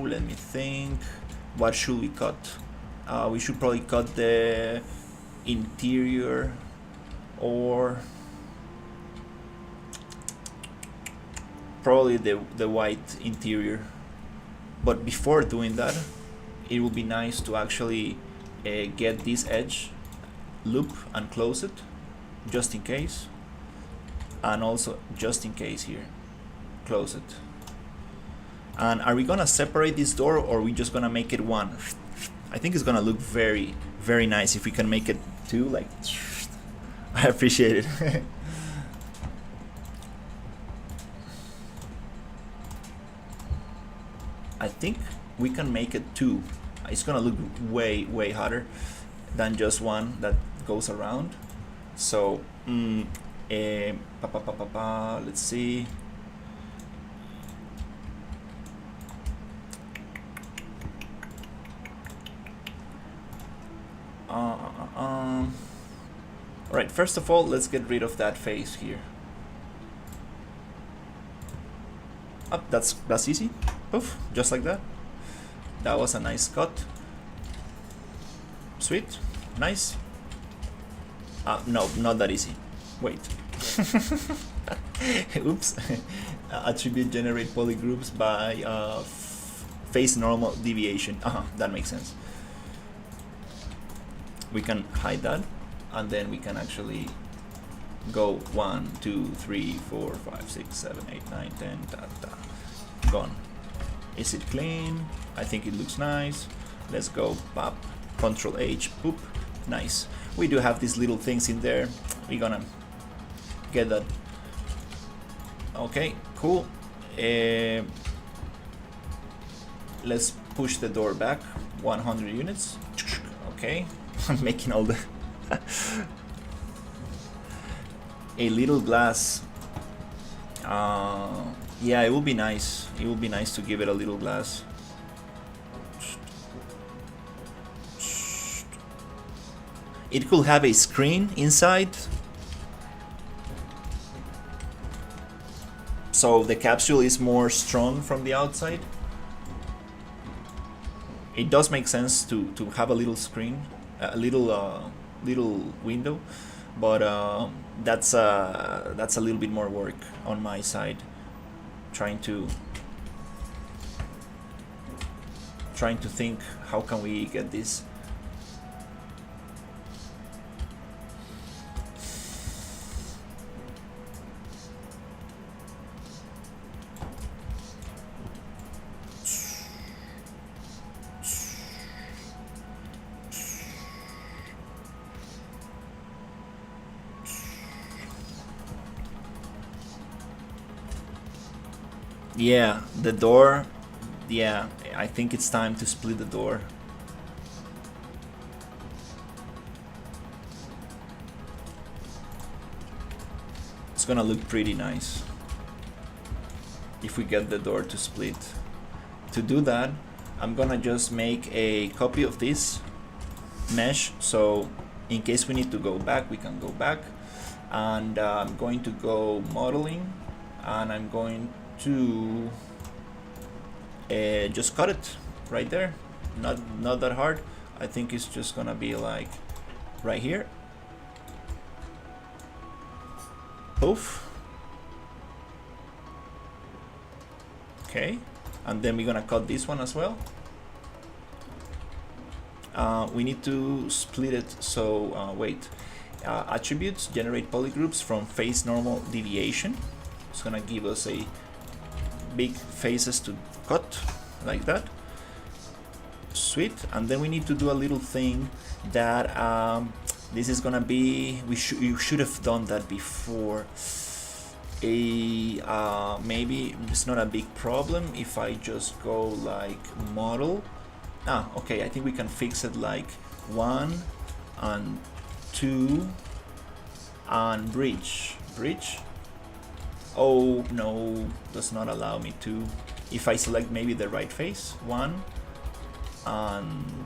let me think, what should we cut? We should probably cut the interior, or probably the white interior. But before doing that, it would be nice to actually get this edge, loop and close it, just in case. And also, just in case here, close it. And are we gonna separate this door, or are we just gonna make it one? I think it's gonna look very, very nice if we can make it two, like, I appreciate it. I think we can make it two. It's gonna look way, way hotter than just one that goes around. So, let's see. Alright, first of all, let's get rid of that face here. Up, that's easy. Poof, just like that. That was a nice cut. Sweet, nice. No, not that easy. Wait. Oops. Attribute generate polygroups by face normal deviation. That makes sense. We can hide that, and then we can actually go 1, 2, 3, 4, 5, 6, 7, 8, 9, 10, gone. Is it clean? I think it looks nice. Let's go pop, Control H, poop, nice. We do have these little things in there. We're gonna get that. Okay, cool. Let's push the door back 100 units. Okay, I'm making all the a little glass. Yeah, it would be nice. It would be nice to give it a little glass. It could have a screen inside, so the capsule is more strong from the outside. It does make sense to have a little screen, a little window, but that's a little bit more work on my side, trying to think how can we get this. Yeah, the door. Yeah, I think it's time to split the door. It's gonna look pretty nice if we get the door to split. To do that, I'm gonna just make a copy of this mesh, so in case we need to go back, we can go back. and I'm going to go modeling, and I'm going to just cut it right there. Not that hard. I think it's just gonna be like right here. Poof. Okay, and then we're gonna cut this one as well. We need to split it, so wait. Attributes generate polygroups from face normal deviation. It's gonna give us a big faces to cut like that. Sweet. And then we need to do a little thing that this is gonna be, you should have done that before. Maybe it's not a big problem if I just go like model. Okay, I think we can fix it like 1 and 2 and bridge. Oh no, does not allow me to. If I select maybe the right face, 1 and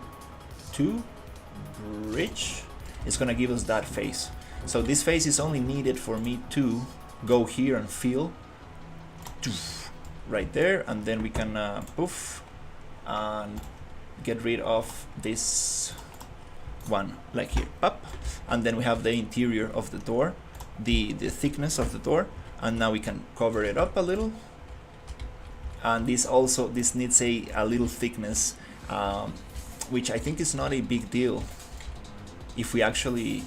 2 bridge, it's gonna give us that face. So this face is only needed for me to go here and fill right there, and then we can poof and get rid of this one like here, up, and then we have the interior of the door, the thickness of the door, and now we can cover it up a little. And this needs a little thickness, which I think is not a big deal. If we actually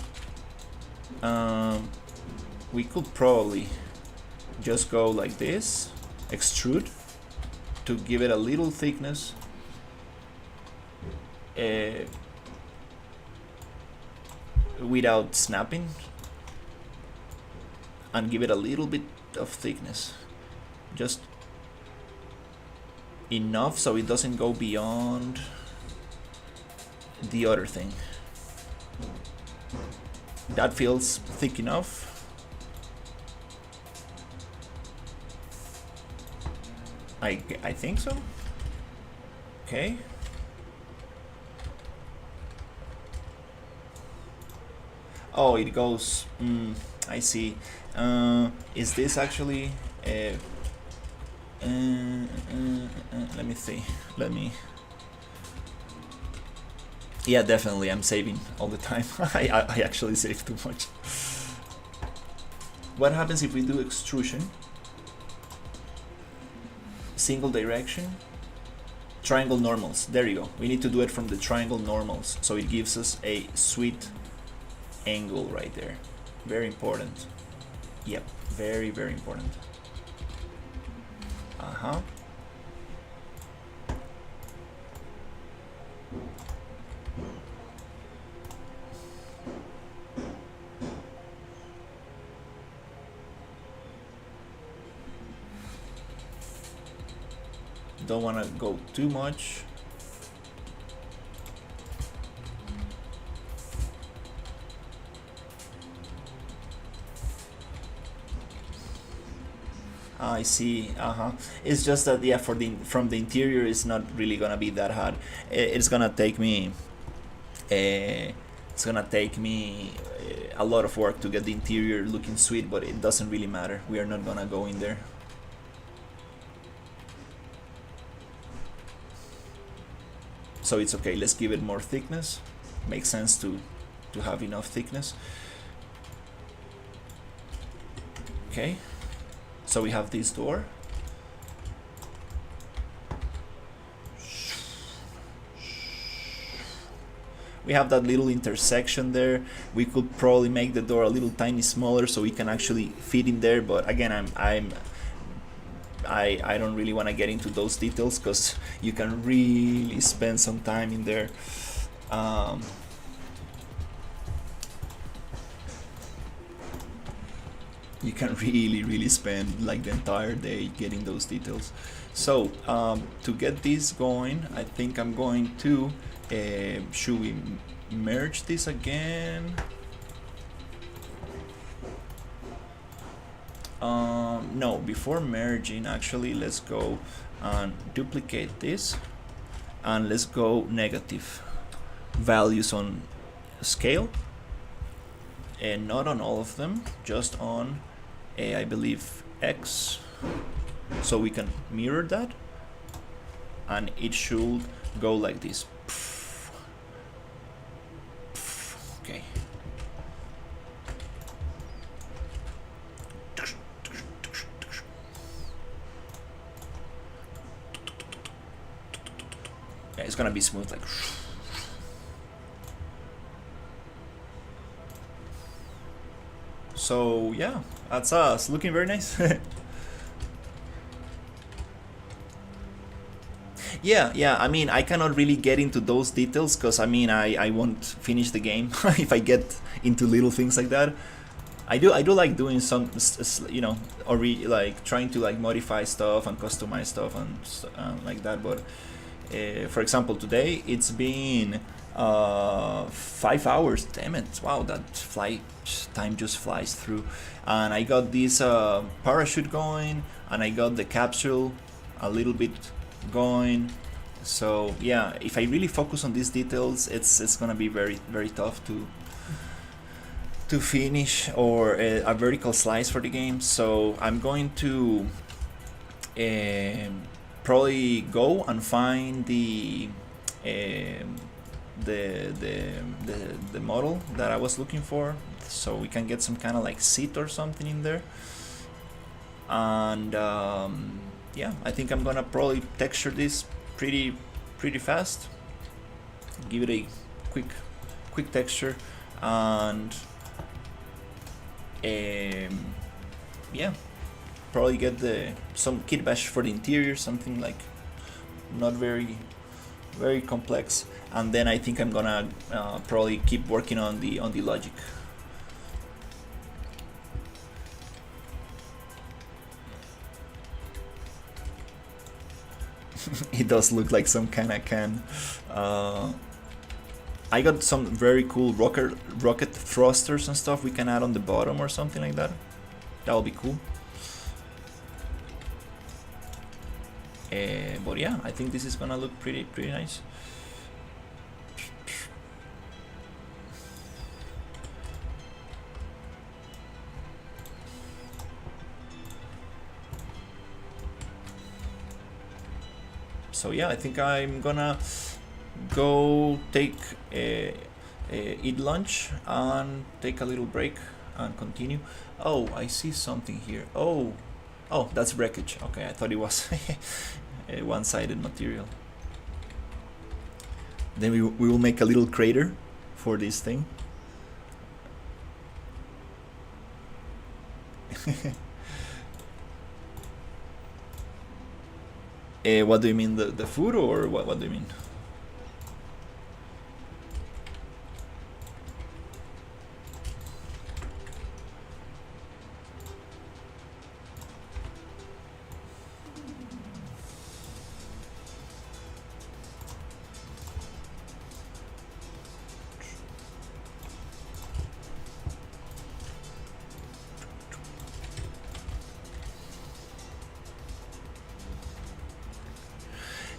we could probably just go like this, extrude, to give it a little thickness. Without snapping, and give it a little bit of thickness, just enough so it doesn't go beyond the other thing. That feels thick enough. I think so. Okay. Oh, it goes. I see. Is this actually? Let me see. Yeah, definitely. I'm saving all the time. I actually save too much. What happens if we do extrusion? Single direction. Triangle normals. There you go. We need to do it from the triangle normals, so it gives us a sweet angle right there. Very important. Yep, very important. Don't want to go too much. I see. It's just that, yeah, from the interior it's not really gonna be that hard. It's gonna take me a lot of work to get the interior looking sweet, but it doesn't really matter. We are not gonna go in there. So it's okay. Let's give it more thickness. Makes sense to have enough thickness. Okay. So we have this door. We have that little intersection there. We could probably make the door a little tiny smaller so we can actually fit in there. But again, I don't really want to get into those details because you can really spend some time in there. You can really spend like the entire day getting those details. So to get this going, I think I'm going to should we merge this again? No, before merging, actually let's go and duplicate this, and let's go negative values on scale, and not on all of them, just on I believe X, so we can mirror that, and it should go like this. Okay. Yeah, it's gonna be smooth, like. So yeah, that's us, looking very nice. Yeah, I mean, I cannot really get into those details because I mean, I won't finish the game if I get into little things like that. I do like doing some, you know, or like trying to like modify stuff and customize stuff and like that. But for example, today it's been 5 hours. Damn it! Wow, that time just flies through. And I got this parachute going, and I got the capsule a little bit going. So yeah, if I really focus on these details, it's gonna be very tough to finish or a vertical slice for the game. So I'm going to probably go and find the model that I was looking for, so we can get some kind of like seat or something in there. And yeah, I think I'm gonna probably texture this pretty fast, give it a quick texture, and yeah, probably get some kit bash for the interior, something like not very complex, and then I think I'm gonna probably keep working on the logic. It does look like some kind of can. I got some very cool rocket thrusters and stuff we can add on the bottom or something like that. That will be cool. But yeah, I think this is gonna look pretty nice. So yeah, I think I'm gonna go take eat lunch and take a little break and continue. Oh, I see something here. Oh, that's wreckage. Okay, I thought it was a one-sided material. Then we will make a little crater for this thing. What do you mean, the food, or what do you mean?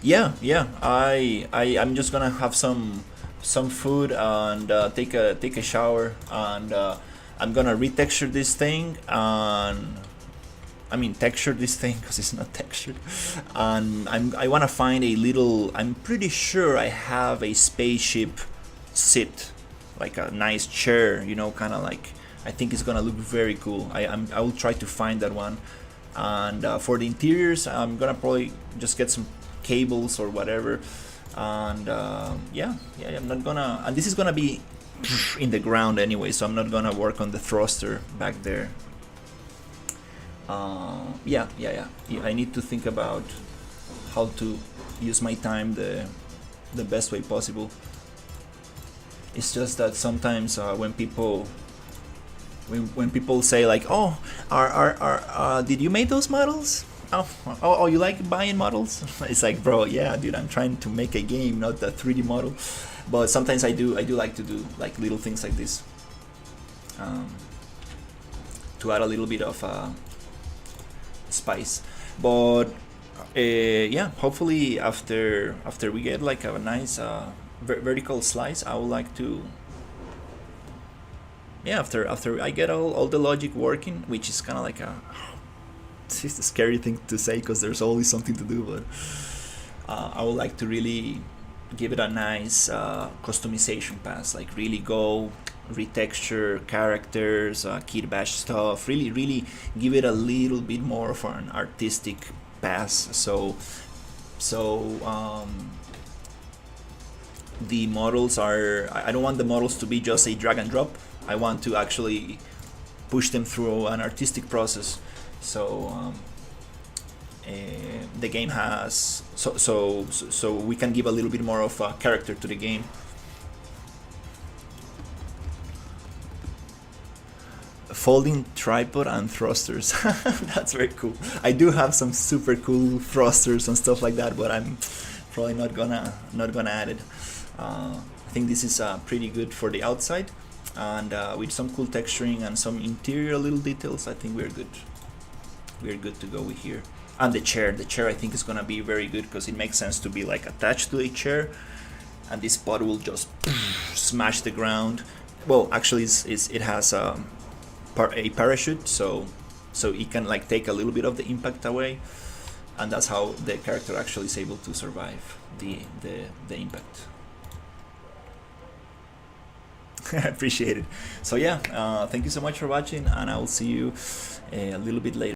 Yeah. I'm just gonna have some food and take a shower, and I'm gonna retexture this thing, and I mean texture this thing because it's not textured. And I wanna find a little. I'm pretty sure I have a spaceship sit, like a nice chair, you know, kind of like. I think it's gonna look very cool. I will try to find that one. And for the interiors, I'm gonna probably just get some cables or whatever, and yeah, I'm not gonna, and this is gonna be in the ground anyway, so I'm not gonna work on the thruster back there. Yeah, I need to think about how to use my time the best way possible. It's just that sometimes when people say like, oh, did you make those models? Oh, you like buying models? It's like, bro, yeah, dude, I'm trying to make a game, not a 3D model. But sometimes I do like to do like little things like this, to add a little bit of spice. But yeah, hopefully after we get like a nice vertical slice, I would like to yeah, after I get all the logic working, which is kind of like a it's a scary thing to say because there's always something to do, but I would like to really give it a nice customization pass, like really go retexture characters, kit bash stuff, really give it a little bit more of an artistic pass. So the models are, I don't want the models to be just a drag and drop. I want to actually push them through an artistic process. So the game has so we can give a little bit more of a character to the game. Folding tripod and thrusters. That's very cool. I do have some super cool thrusters and stuff like that, but I'm probably not gonna add it. I think this is pretty good for the outside, and with some cool texturing and some interior little details, I think we're good to go with here. And the chair I think is gonna be very good because it makes sense to be like attached to a chair, and this pod will just smash the ground. Well, actually it has a parachute, so it can like take a little bit of the impact away, and that's how the character actually is able to survive the impact. I appreciate it. So yeah, thank you so much for watching, and I will see you a little bit later.